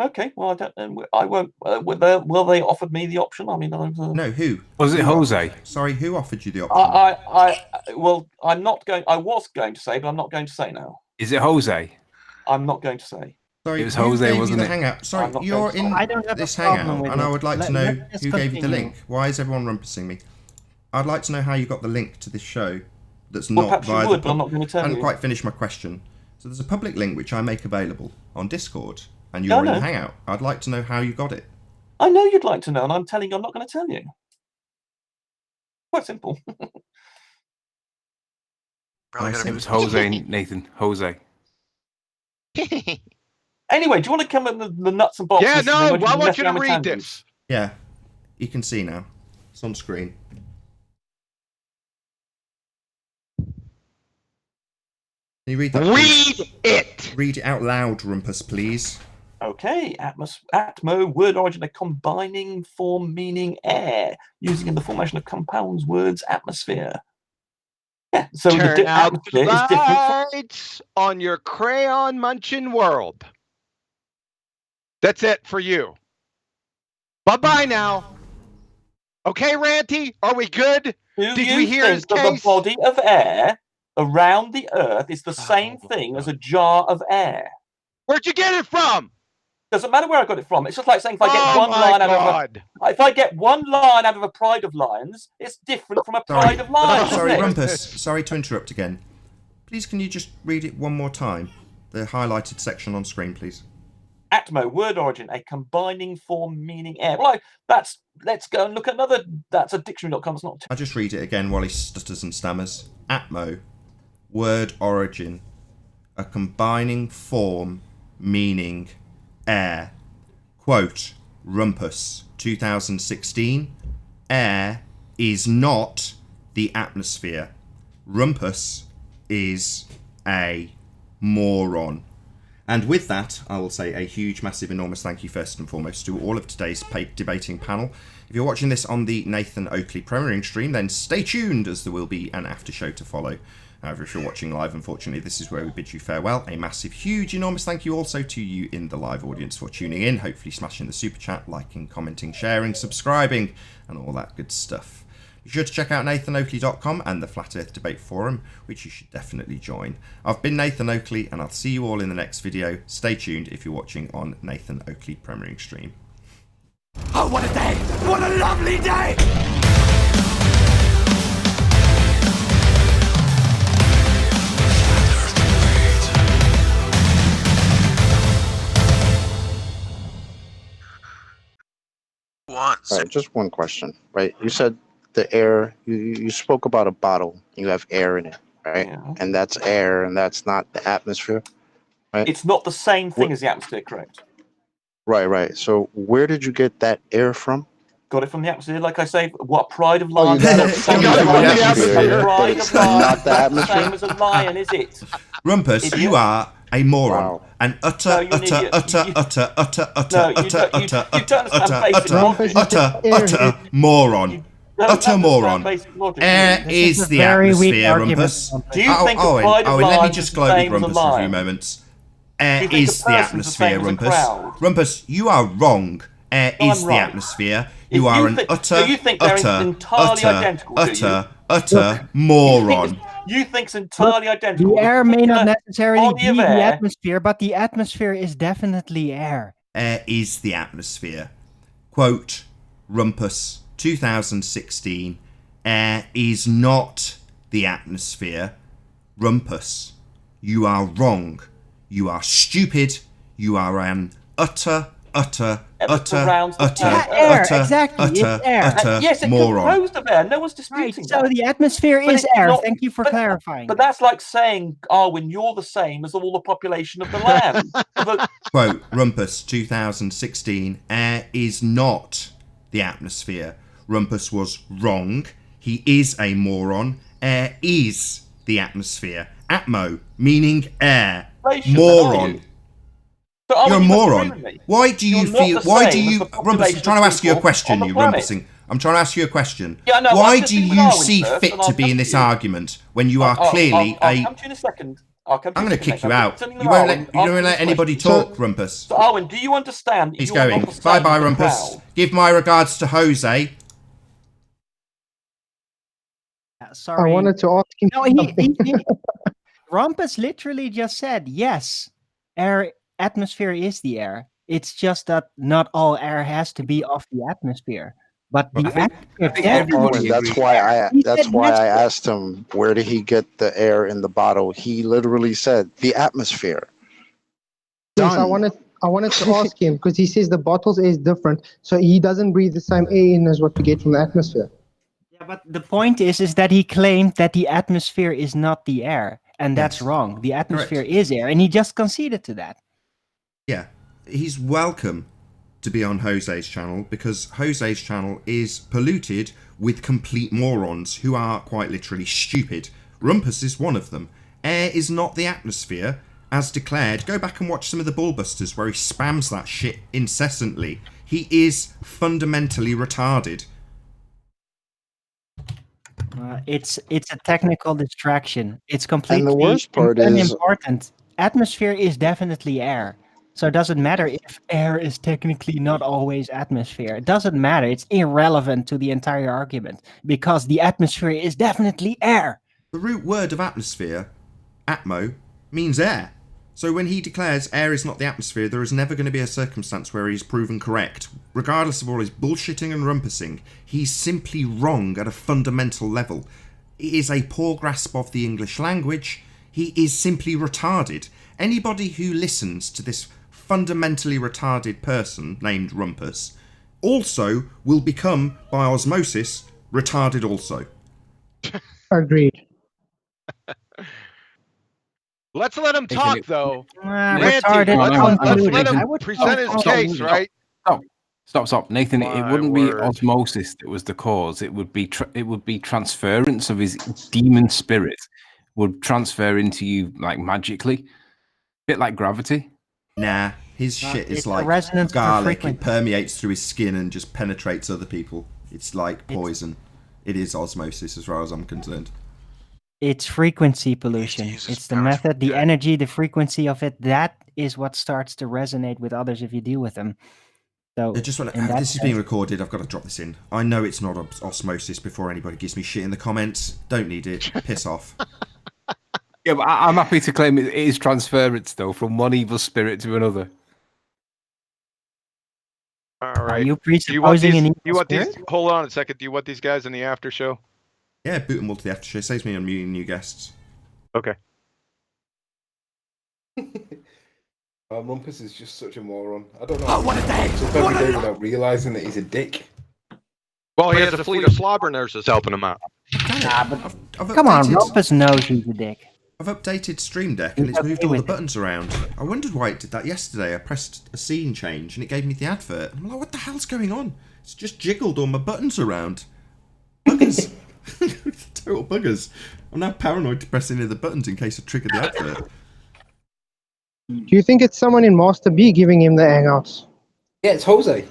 [SPEAKER 17] Okay, well, I don't know. I won't. Well, they offered me the option. I mean,
[SPEAKER 2] No, who?
[SPEAKER 5] Was it
[SPEAKER 2] Who
[SPEAKER 5] Jose?
[SPEAKER 2] offered- Sorry, who offered you the option?
[SPEAKER 17] Well, I'm not going. I was going to say, but I'm not going to say now.
[SPEAKER 5] Is it Jose?
[SPEAKER 17] I'm not going to say.
[SPEAKER 2] Sorry,
[SPEAKER 5] It was
[SPEAKER 2] who
[SPEAKER 5] Jose,
[SPEAKER 2] gave
[SPEAKER 5] wasn't
[SPEAKER 2] you
[SPEAKER 5] it?
[SPEAKER 2] the Hangout? Sorry,
[SPEAKER 17] I'm not
[SPEAKER 2] you're
[SPEAKER 17] going to
[SPEAKER 2] in
[SPEAKER 17] say.
[SPEAKER 11] I don't have a
[SPEAKER 2] this
[SPEAKER 11] problem
[SPEAKER 2] Hangout,
[SPEAKER 11] with
[SPEAKER 2] and I
[SPEAKER 11] it.
[SPEAKER 2] would like to know
[SPEAKER 11] Let's just
[SPEAKER 2] who gave you the
[SPEAKER 11] continue.
[SPEAKER 2] link. Why is everyone rumpusing me? I'd like to know how you got the link to this show that's
[SPEAKER 17] Well,
[SPEAKER 2] not
[SPEAKER 17] perhaps you
[SPEAKER 2] via
[SPEAKER 17] would,
[SPEAKER 2] the
[SPEAKER 17] but I'm not going to tell
[SPEAKER 2] I hadn't
[SPEAKER 17] you.
[SPEAKER 2] quite finished my question. So there's a public link which I make available on Discord, and
[SPEAKER 17] Yeah, I
[SPEAKER 2] you're in the
[SPEAKER 17] know.
[SPEAKER 2] Hangout. I'd like to know how you got it.
[SPEAKER 17] I know you'd like to know, and I'm telling you, I'm not going to tell you. Quite simple.
[SPEAKER 5] It was Jose, Nathan. Jose.
[SPEAKER 17] Anyway, do you want to come in the nuts and bolts?
[SPEAKER 14] Yeah,
[SPEAKER 17] of this
[SPEAKER 14] no,
[SPEAKER 17] thing, or do
[SPEAKER 14] I want
[SPEAKER 17] mess
[SPEAKER 14] you to
[SPEAKER 17] around with
[SPEAKER 14] read
[SPEAKER 17] tangents?
[SPEAKER 14] this.
[SPEAKER 2] Yeah, you can see now. It's on screen. Can you read that? please?
[SPEAKER 14] Read it.
[SPEAKER 2] Read it out loud, Rumpus, please.
[SPEAKER 17] Okay, atmo, word origin, a combining form meaning air, using in the formation of compounds, words, atmosphere. Yeah, so
[SPEAKER 14] Turn
[SPEAKER 17] the
[SPEAKER 14] out
[SPEAKER 17] atmosphere
[SPEAKER 14] the
[SPEAKER 17] is different from...
[SPEAKER 14] lights on your crayon munching world. That's it for you. Bye-bye now. Okay, Ranty, are we good?
[SPEAKER 17] Do
[SPEAKER 14] Did
[SPEAKER 17] you
[SPEAKER 14] we hear his
[SPEAKER 17] think that the
[SPEAKER 14] case?
[SPEAKER 17] body of air around the Earth is the same thing as a jar of air?
[SPEAKER 14] Where'd you get it from?
[SPEAKER 17] Doesn't matter where I got it from. It's just like saying if I get
[SPEAKER 14] Oh
[SPEAKER 17] one
[SPEAKER 14] my
[SPEAKER 17] line
[SPEAKER 14] God.
[SPEAKER 17] if I get one line out of a pride of lions, it's different from a pride of lions.
[SPEAKER 2] Sorry,
[SPEAKER 17] isn't it?
[SPEAKER 2] Rumpus. Sorry to interrupt again. Please, can you just read it one more time? The highlighted section on screen, please.
[SPEAKER 17] Atmo, word origin, a combining form meaning air. Well, let's go and look at another. That's a dictionary.com. It's not.
[SPEAKER 2] I'll just read it again while he stutters and stammers. Atmo, word origin, a combining form meaning air. Quote, Rumpus, 2016. Air is not the atmosphere. Rumpus is a moron. And with that, I will say a huge, massive, enormous thank you first and foremost to all of today's debating panel. If you're watching this on the Nathan Oakley premiering stream, then stay tuned as there will be an after show to follow. However, if you're watching live, unfortunately, this is where we bid you farewell. A massive, huge, enormous thank you also to you in the live audience for tuning in, hopefully smashing the super chat, liking, commenting, sharing, subscribing, and all that good stuff. Be sure to check out nathanoakley.com and the Flat Earth Debate Forum, which you should definitely join. I've been Nathan Oakley, and I'll see you all in the next video. Stay tuned if you're watching on Nathan Oakley premiering stream.
[SPEAKER 7] Oh, what a day! What a lovely day!
[SPEAKER 9] All right, just one question, right? You said the air, you spoke about a bottle, you have air in it, right?
[SPEAKER 17] Yeah.
[SPEAKER 9] And that's air, and that's not the atmosphere, right?
[SPEAKER 17] It's not the same thing as the atmosphere, correct?
[SPEAKER 9] Right. So where did you get that air from?
[SPEAKER 17] Got it from the atmosphere, like I say. What pride of
[SPEAKER 9] Oh,
[SPEAKER 17] lion?
[SPEAKER 9] you got it
[SPEAKER 17] Same
[SPEAKER 9] from
[SPEAKER 17] as
[SPEAKER 9] the
[SPEAKER 17] a lion.
[SPEAKER 9] atmosphere,
[SPEAKER 17] A
[SPEAKER 9] but
[SPEAKER 17] pride
[SPEAKER 9] it's
[SPEAKER 17] of lion.
[SPEAKER 9] not the atmosphere?
[SPEAKER 17] Same as a lion, is it?
[SPEAKER 2] Rumpus,
[SPEAKER 17] Idiot.
[SPEAKER 2] you are a moron.
[SPEAKER 9] Wow.
[SPEAKER 2] An
[SPEAKER 17] No, you're an idiot.
[SPEAKER 2] utter moron. Utter moron. Air
[SPEAKER 11] This is
[SPEAKER 2] is
[SPEAKER 11] a
[SPEAKER 2] the
[SPEAKER 11] very weak
[SPEAKER 2] atmosphere,
[SPEAKER 11] argument,
[SPEAKER 2] Rumpus.
[SPEAKER 11] Rumpus.
[SPEAKER 17] Do you think a
[SPEAKER 2] Owen,
[SPEAKER 17] pride of
[SPEAKER 2] let me
[SPEAKER 17] lions
[SPEAKER 2] just
[SPEAKER 17] is
[SPEAKER 2] gloat
[SPEAKER 17] the
[SPEAKER 2] with
[SPEAKER 17] same as a
[SPEAKER 2] Rumpus for a few
[SPEAKER 17] lion?
[SPEAKER 2] moments.
[SPEAKER 17] Do
[SPEAKER 2] Air
[SPEAKER 17] you think
[SPEAKER 2] is
[SPEAKER 17] a
[SPEAKER 2] the
[SPEAKER 17] person's the
[SPEAKER 2] atmosphere,
[SPEAKER 17] same as a
[SPEAKER 2] Rumpus.
[SPEAKER 17] crowd?
[SPEAKER 2] Rumpus, you are wrong. Air
[SPEAKER 17] I'm
[SPEAKER 2] is the
[SPEAKER 17] right.
[SPEAKER 2] atmosphere.
[SPEAKER 17] If
[SPEAKER 2] You are
[SPEAKER 17] you
[SPEAKER 2] an
[SPEAKER 17] think-
[SPEAKER 2] utter,
[SPEAKER 17] so you think they're entirely identical, do you?
[SPEAKER 2] utter moron.
[SPEAKER 17] You think it's entirely identical.
[SPEAKER 11] The air may not
[SPEAKER 17] particular
[SPEAKER 11] necessarily
[SPEAKER 17] body
[SPEAKER 11] be
[SPEAKER 17] of
[SPEAKER 11] the
[SPEAKER 17] air-
[SPEAKER 11] atmosphere, but the atmosphere is definitely air.
[SPEAKER 2] Air is the atmosphere. Quote, Rumpus, 2016. Air is not the atmosphere. Rumpus, you are wrong. You are stupid. You are an utter
[SPEAKER 17] surrounds the planet
[SPEAKER 11] air,
[SPEAKER 17] Earth.
[SPEAKER 11] exactly, it's air.
[SPEAKER 17] Yes, it's
[SPEAKER 2] moron.
[SPEAKER 17] composed of air. No one's disputing
[SPEAKER 11] So
[SPEAKER 17] that.
[SPEAKER 11] the atmosphere
[SPEAKER 17] But
[SPEAKER 11] is
[SPEAKER 17] it's
[SPEAKER 11] air.
[SPEAKER 17] not-
[SPEAKER 11] Thank you for clarifying.
[SPEAKER 17] But that's like saying, Arwen, you're the same as all the population of the land.
[SPEAKER 2] Quote, Rumpus, 2016. Air is not the atmosphere. Rumpus was wrong. He is a moron. Air is the atmosphere. Atmo, meaning air.
[SPEAKER 17] Relation,
[SPEAKER 2] Moron.
[SPEAKER 17] are you? So, Arwen,
[SPEAKER 2] You're a
[SPEAKER 17] you must
[SPEAKER 2] moron.
[SPEAKER 17] agree with me.
[SPEAKER 2] Why do you
[SPEAKER 17] You're not
[SPEAKER 2] feel?
[SPEAKER 17] the
[SPEAKER 2] Why do
[SPEAKER 17] same as
[SPEAKER 2] you?
[SPEAKER 17] the
[SPEAKER 2] Rumpus, I'm
[SPEAKER 17] population
[SPEAKER 2] trying to
[SPEAKER 17] of
[SPEAKER 2] ask you a
[SPEAKER 17] people
[SPEAKER 2] question.
[SPEAKER 17] on the
[SPEAKER 2] You
[SPEAKER 17] planet.
[SPEAKER 2] rumpusing. I'm trying to ask you a question.
[SPEAKER 17] Yeah, I know,
[SPEAKER 2] Why
[SPEAKER 17] I'll just
[SPEAKER 2] do
[SPEAKER 17] deal with
[SPEAKER 2] you
[SPEAKER 17] Arwen
[SPEAKER 2] see
[SPEAKER 17] first,
[SPEAKER 2] fit
[SPEAKER 17] and I'll
[SPEAKER 2] to be
[SPEAKER 17] come
[SPEAKER 2] in
[SPEAKER 17] to
[SPEAKER 2] this
[SPEAKER 17] you.
[SPEAKER 2] argument when you are
[SPEAKER 17] I'll
[SPEAKER 2] clearly
[SPEAKER 17] come
[SPEAKER 2] a?
[SPEAKER 17] to you in a second. I'll come to
[SPEAKER 2] I'm
[SPEAKER 17] you
[SPEAKER 2] going to
[SPEAKER 17] in a
[SPEAKER 2] kick
[SPEAKER 17] second.
[SPEAKER 2] you
[SPEAKER 17] I'm
[SPEAKER 2] out.
[SPEAKER 17] telling
[SPEAKER 2] You won't
[SPEAKER 17] Arwen,
[SPEAKER 2] let. You don't
[SPEAKER 17] answer
[SPEAKER 2] let
[SPEAKER 17] this
[SPEAKER 2] anybody
[SPEAKER 17] question.
[SPEAKER 2] talk, Rumpus.
[SPEAKER 17] So, Arwen, do you understand?
[SPEAKER 2] He's
[SPEAKER 17] you are
[SPEAKER 2] going.
[SPEAKER 17] not the same
[SPEAKER 2] Bye bye,
[SPEAKER 17] as the
[SPEAKER 2] Rumpus.
[SPEAKER 17] crowd?
[SPEAKER 2] Give my regards to Jose.
[SPEAKER 11] Sorry.
[SPEAKER 3] I wanted to ask him
[SPEAKER 11] No,
[SPEAKER 3] something.
[SPEAKER 11] Rumpus literally just said, yes, atmosphere is the air. It's just that not all air has to be of the atmosphere. But the
[SPEAKER 9] Owen, that's why I asked him where did he get the air in the bottle. He literally said the atmosphere.
[SPEAKER 3] Yes, I
[SPEAKER 9] Done.
[SPEAKER 3] wanted to ask him because he says the bottles is different, so he doesn't breathe the same air in as what we get from the atmosphere.
[SPEAKER 11] Yeah, but the point is that he claimed that the atmosphere is not the air, and that's wrong. The atmosphere is air, and he just conceded to that.
[SPEAKER 2] Yeah, he's welcome to be on Jose's channel because Jose's channel is polluted with complete morons who are quite literally stupid. Rumpus is one of them. Air is not the atmosphere, as declared. Go back and watch some of the Bullbusters where he spams that shit incessantly. He is fundamentally retarded.
[SPEAKER 11] It's a technical distraction. It's completely
[SPEAKER 9] And the worst part is-
[SPEAKER 11] unimportant. Atmosphere is definitely air. So it doesn't matter if air is technically not always atmosphere. It doesn't matter. It's irrelevant to the entire argument because the atmosphere is definitely air.
[SPEAKER 2] The root word of atmosphere, atmo, means air. So when he declares air is not the atmosphere, there is never going to be a circumstance where he's proven correct. Regardless of all his bullshitting and rumpusing, he's simply wrong at a fundamental level. It is a poor grasp of the English language. He is simply retarded. Anybody who listens to this fundamentally retarded person named Rumpus also will become, by osmosis, retarded also.
[SPEAKER 3] Agreed.
[SPEAKER 14] Let's let him talk, though.
[SPEAKER 11] Retarded.
[SPEAKER 14] Let's let him
[SPEAKER 11] I would
[SPEAKER 14] present his
[SPEAKER 11] stop,
[SPEAKER 14] case,
[SPEAKER 11] stop,
[SPEAKER 14] right?
[SPEAKER 5] Stop, Nathan.
[SPEAKER 14] My
[SPEAKER 5] it wouldn't
[SPEAKER 14] word.
[SPEAKER 5] be osmosis that was the cause. It would be transference of his demon spirit would transfer into you like magically, bit like gravity.
[SPEAKER 2] Nah, his shit is
[SPEAKER 11] it's a
[SPEAKER 2] like
[SPEAKER 11] resonance of
[SPEAKER 2] garlic. It
[SPEAKER 11] frequency.
[SPEAKER 2] permeates through his skin and just penetrates other people. It's like poison. It is osmosis as far as I'm concerned.
[SPEAKER 11] It's frequency pollution. It's the method, the energy, the frequency of it. That is what starts to resonate with others if you deal with them. So
[SPEAKER 2] Just wanna,
[SPEAKER 11] in that
[SPEAKER 2] this is
[SPEAKER 11] sense-
[SPEAKER 2] being recorded. I've got to drop this in. I know it's not osmosis before anybody gives me shit in the comments. Don't need it. Piss off.
[SPEAKER 5] Yeah, but I'm happy to claim it is transference though from one evil spirit to another.
[SPEAKER 14] All
[SPEAKER 11] Are
[SPEAKER 14] right.
[SPEAKER 11] you
[SPEAKER 14] Do you want
[SPEAKER 11] presupposing
[SPEAKER 14] these?
[SPEAKER 11] an
[SPEAKER 14] Do you
[SPEAKER 11] evil
[SPEAKER 14] want these?
[SPEAKER 11] spirit?
[SPEAKER 14] Hold on a second. Do you want these guys in the after show?
[SPEAKER 2] Yeah, boot them all to the after show. Saves me unmuting new guests.
[SPEAKER 14] Okay.
[SPEAKER 5] Rumpus is just such a moron. I don't know.
[SPEAKER 7] Oh, what a day!
[SPEAKER 5] It's up every day without realizing that he's a dick.
[SPEAKER 14] Well, he has a fleet of slobber nurses helping him out.
[SPEAKER 11] Come on, Rumpus knows he's a dick.
[SPEAKER 2] I've updated Stream Deck and
[SPEAKER 11] He's
[SPEAKER 2] it's moved
[SPEAKER 11] okay
[SPEAKER 2] all the
[SPEAKER 11] with it.
[SPEAKER 2] buttons around. I wondered why it did that yesterday. I pressed a scene change and it gave me the advert. I'm like, what the hell's going on? It's just jiggled all my buttons around. Buggers. Total buggers. I'm now paranoid to press any of the buttons in case I trigger the advert.
[SPEAKER 3] Do you think it's someone in Master B giving him the hangouts?
[SPEAKER 5] Yeah, it's Jose.
[SPEAKER 3] So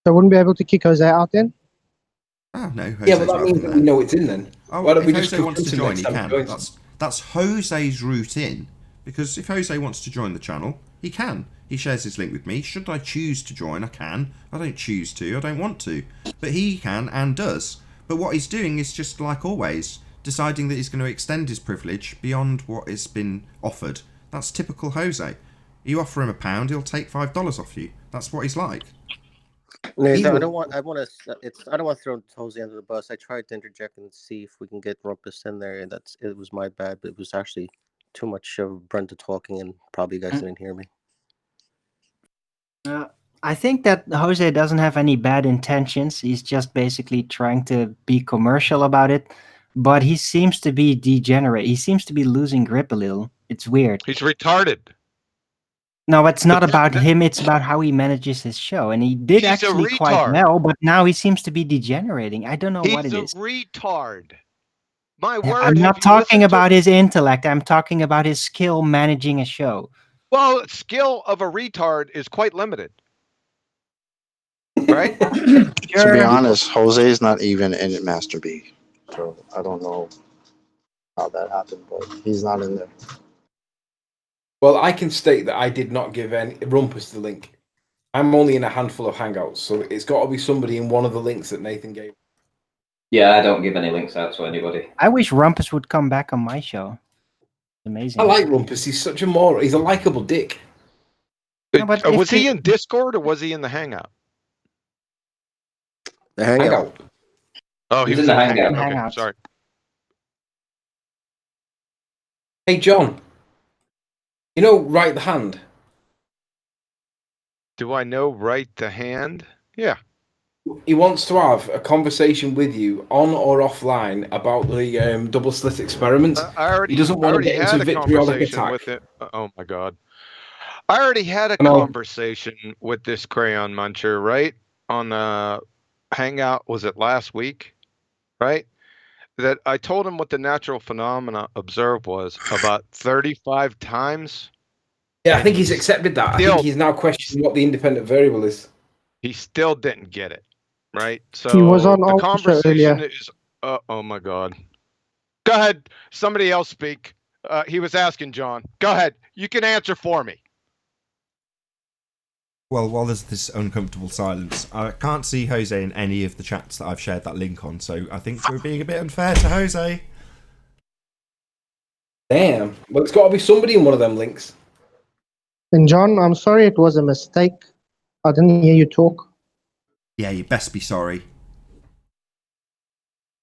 [SPEAKER 3] I wouldn't be able to kick Jose out then?
[SPEAKER 2] Oh, no. Jose's
[SPEAKER 5] Yeah, but that
[SPEAKER 2] welcome
[SPEAKER 5] means that
[SPEAKER 2] there.
[SPEAKER 5] we know it's in then.
[SPEAKER 2] Oh,
[SPEAKER 5] Why don't
[SPEAKER 2] if
[SPEAKER 5] we just
[SPEAKER 2] Jose
[SPEAKER 5] go
[SPEAKER 2] wants to
[SPEAKER 5] to
[SPEAKER 2] join,
[SPEAKER 5] next
[SPEAKER 2] he
[SPEAKER 5] time
[SPEAKER 2] can.
[SPEAKER 5] he joins?
[SPEAKER 2] That's Jose's route in. Because if Jose wants to join the channel, he can. He shares his link with me. Should I choose to join, I can. I don't choose to. I don't want to. But he can and does. But what he's doing is just like always, deciding that he's going to extend his privilege beyond what has been offered. That's typical Jose. You offer him £1, he'll take $5 off you. That's what he's like.
[SPEAKER 18] Nathan, I don't want to throw Jose under the bus. I tried to interject and see if we can get Rumpus in there, and it was my bad, but it was actually too much of Brenda talking, and probably you guys didn't hear me.
[SPEAKER 11] I think that Jose doesn't have any bad intentions. He's just basically trying to be commercial about it. But he seems to be degenerate. He seems to be losing grip a little. It's weird.
[SPEAKER 14] He's retarded.
[SPEAKER 11] No, it's not about him. It's about how he manages his show. And he did
[SPEAKER 14] He's a
[SPEAKER 11] actually quite
[SPEAKER 14] retard.
[SPEAKER 11] well, but now he seems to be degenerating. I don't know what
[SPEAKER 14] He's
[SPEAKER 11] it
[SPEAKER 14] a
[SPEAKER 11] is.
[SPEAKER 14] retard. My word.
[SPEAKER 11] I'm
[SPEAKER 14] have
[SPEAKER 11] not
[SPEAKER 14] you
[SPEAKER 11] talking
[SPEAKER 14] listened to-
[SPEAKER 11] about his intellect. I'm talking about his skill managing a show.
[SPEAKER 14] Well, skill of a retard is quite limited. Right?
[SPEAKER 9] To be honest, Jose's not even in Master B. So I don't know how that happened, but he's not in there.
[SPEAKER 5] Well, I can state that I did not give any Rumpus the link. I'm only in a handful of Hangouts, so it's got to be somebody in one of the links that Nathan gave.
[SPEAKER 15] Yeah, I don't give any links out to anybody.
[SPEAKER 11] I wish Rumpus would come back on my show. Amazing.
[SPEAKER 5] I like Rumpus. He's such a moron. He's a likable dick.
[SPEAKER 11] No, but if
[SPEAKER 14] Was he in Discord or was he in the Hangout?
[SPEAKER 18] The Hangout.
[SPEAKER 14] Oh, he
[SPEAKER 15] He's
[SPEAKER 14] was
[SPEAKER 15] in the
[SPEAKER 14] Hangout.
[SPEAKER 15] Hangout.
[SPEAKER 14] Okay,
[SPEAKER 11] Hangout.
[SPEAKER 14] sorry.
[SPEAKER 5] Hey, John. You know, right the hand.
[SPEAKER 14] Do I know right the hand? Yeah.
[SPEAKER 5] He wants to have a conversation with you on or offline about the double slit experiment. He doesn't want to get into
[SPEAKER 14] a
[SPEAKER 5] vitriolic
[SPEAKER 14] conversation
[SPEAKER 5] attack.
[SPEAKER 14] with it. Oh my god. I already had a
[SPEAKER 5] No.
[SPEAKER 14] conversation with this crayon muncher, right? On the Hangout, was it last week? Right? That I told him what the natural phenomena observed was about 35 times.
[SPEAKER 5] Yeah, I think he's accepted that. I
[SPEAKER 14] Still-
[SPEAKER 5] think he's now questioning what the independent variable is.
[SPEAKER 14] He still didn't get it. Right? So
[SPEAKER 3] He was on
[SPEAKER 14] the
[SPEAKER 3] our show
[SPEAKER 14] conversation
[SPEAKER 3] earlier.
[SPEAKER 14] is oh my god. Go ahead. Somebody else speak. He was asking John. Go ahead. You can answer for me.
[SPEAKER 2] Well, while there's this uncomfortable silence, I can't see Jose in any of the chats that I've shared that link on, so I think we're being a bit unfair to Jose.
[SPEAKER 5] Damn. Well, it's got to be somebody in one of them links.
[SPEAKER 3] And John, I'm sorry it was a mistake. I didn't hear you talk.
[SPEAKER 2] Yeah, you best be sorry.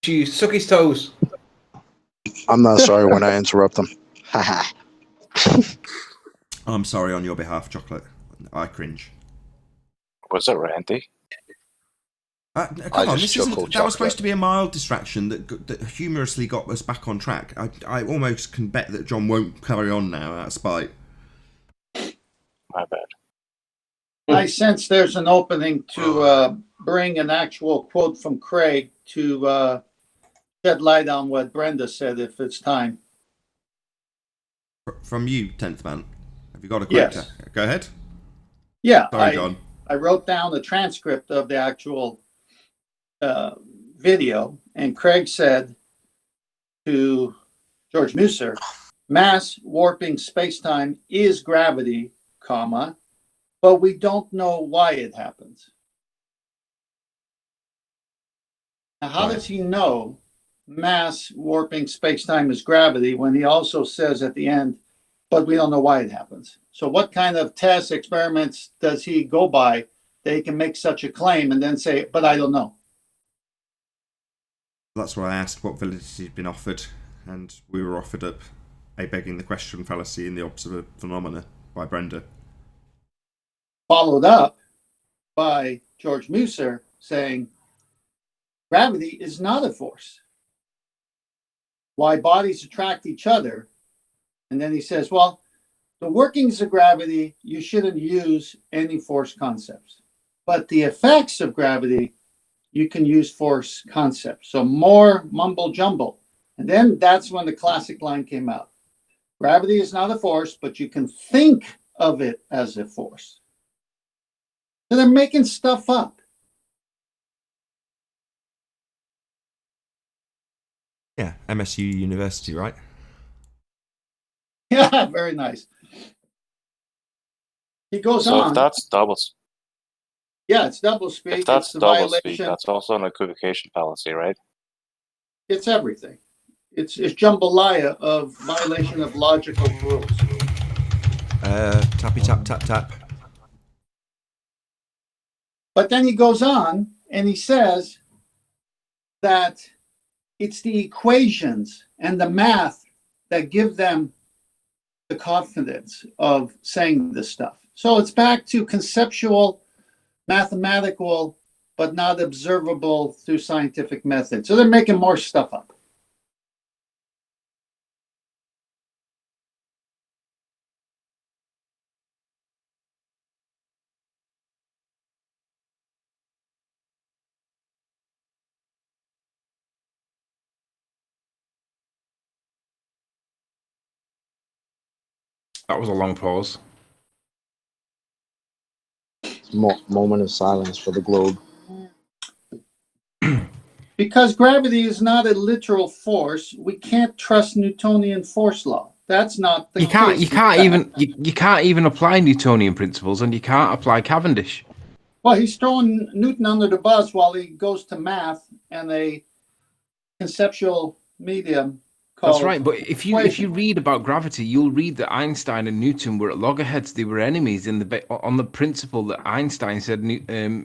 [SPEAKER 5] You suck his toes.
[SPEAKER 9] I'm not sorry when I interrupt him. Haha.
[SPEAKER 2] I'm sorry on your behalf, Chocolate. I cringe.
[SPEAKER 10] Was it ranty?
[SPEAKER 2] Come on, this isn't. That was supposed to be a mild distraction that humorously got us back on track. I almost can bet that John won't carry on now out of spite.
[SPEAKER 10] My bad.
[SPEAKER 4] I sense there's an opening to bring an actual quote from Craig to shed light on what Brenda said, if it's time.
[SPEAKER 2] From you, 10th Man. Have you got a quote?
[SPEAKER 4] Yes.
[SPEAKER 2] Go ahead.
[SPEAKER 4] Yeah,
[SPEAKER 2] Sorry, John.
[SPEAKER 4] I wrote down a transcript of the actual video, and Craig said to George Musser, mass warping spacetime is gravity, comma, but we don't know why it happens. Now, how does he know mass warping spacetime is gravity when he also says at the end, but we don't know why it happens? So what kind of tests, experiments does he go by that he can make such a claim and then say, but I don't know?
[SPEAKER 2] That's why I asked what validity had been offered, and we were offered up a begging the question fallacy in the observer phenomena by Brenda.
[SPEAKER 4] Followed up by George Musser saying, gravity is not a force. Why bodies attract each other. And then he says, well, the workings of gravity, you shouldn't use any force concepts. But the effects of gravity, you can use force concepts. So more mumble jumble. And then that's when the classic line came out. Gravity is not a force, but you can think of it as a force. So they're making stuff up.
[SPEAKER 2] Yeah, MSU University, right?
[SPEAKER 4] Yeah, very nice. He goes
[SPEAKER 10] So
[SPEAKER 4] on.
[SPEAKER 10] if that's double,
[SPEAKER 4] Yeah, it's double speak.
[SPEAKER 10] if that's
[SPEAKER 4] It's the
[SPEAKER 10] double speak,
[SPEAKER 4] violation.
[SPEAKER 10] that's also an equivocation fallacy, right?
[SPEAKER 4] It's everything. It's jambalaya of violation of logical rules.
[SPEAKER 2] Tappy tap tap tap.
[SPEAKER 4] But then he goes on and he says that it's the equations and the math that give them the confidence of saying this stuff. So it's back to conceptual, mathematical, but not observable through scientific methods. So they're making more stuff up.
[SPEAKER 5] That was a long pause.
[SPEAKER 9] Moment of silence for the globe.
[SPEAKER 4] Because gravity is not a literal force, we can't trust Newtonian force law. That's not the case.
[SPEAKER 5] You can't even apply Newtonian principles, and you can't apply Cavendish.
[SPEAKER 4] Well, he's throwing Newton under the bus while he goes to math and a conceptual medium called.
[SPEAKER 5] That's right, but if you read about gravity, you'll read that Einstein and Newton were at loggerheads. They were enemies on the principle that Einstein said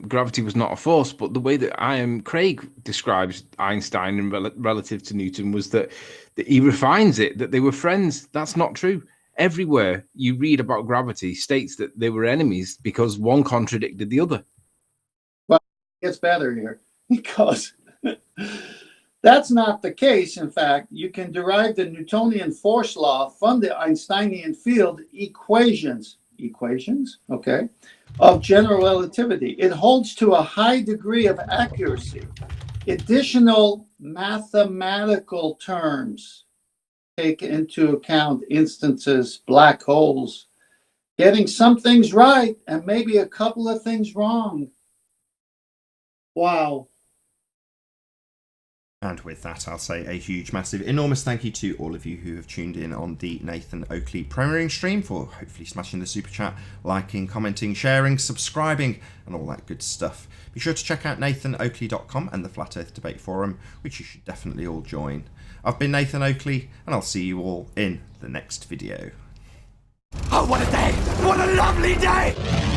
[SPEAKER 5] gravity was not a force. But the way that Craig describes Einstein and relative to Newton was that he refines it, that they were friends. That's not true. Everywhere you read about gravity states that they were enemies because one contradicted the other.
[SPEAKER 4] Well, it gets better here because that's not the case. In fact, you can derive the Newtonian force law from the Einsteinian field equations, okay, of general relativity. It holds to a high degree of accuracy. Additional mathematical terms take into account instances, black holes, getting some things right and maybe a couple of things wrong. Wow.
[SPEAKER 2] And with that, I'll say a huge, massive, enormous thank you to all of you who have tuned in on the Nathan Oakley premiering stream for hopefully smashing the super chat, liking, commenting, sharing, subscribing, and all that good stuff. Be sure to check out nathanoakley.com and the Flat Earth Debate Forum, which you should definitely all join. I've been Nathan Oakley, and I'll see you all in the next video.
[SPEAKER 7] Oh, what a day! What a lovely day!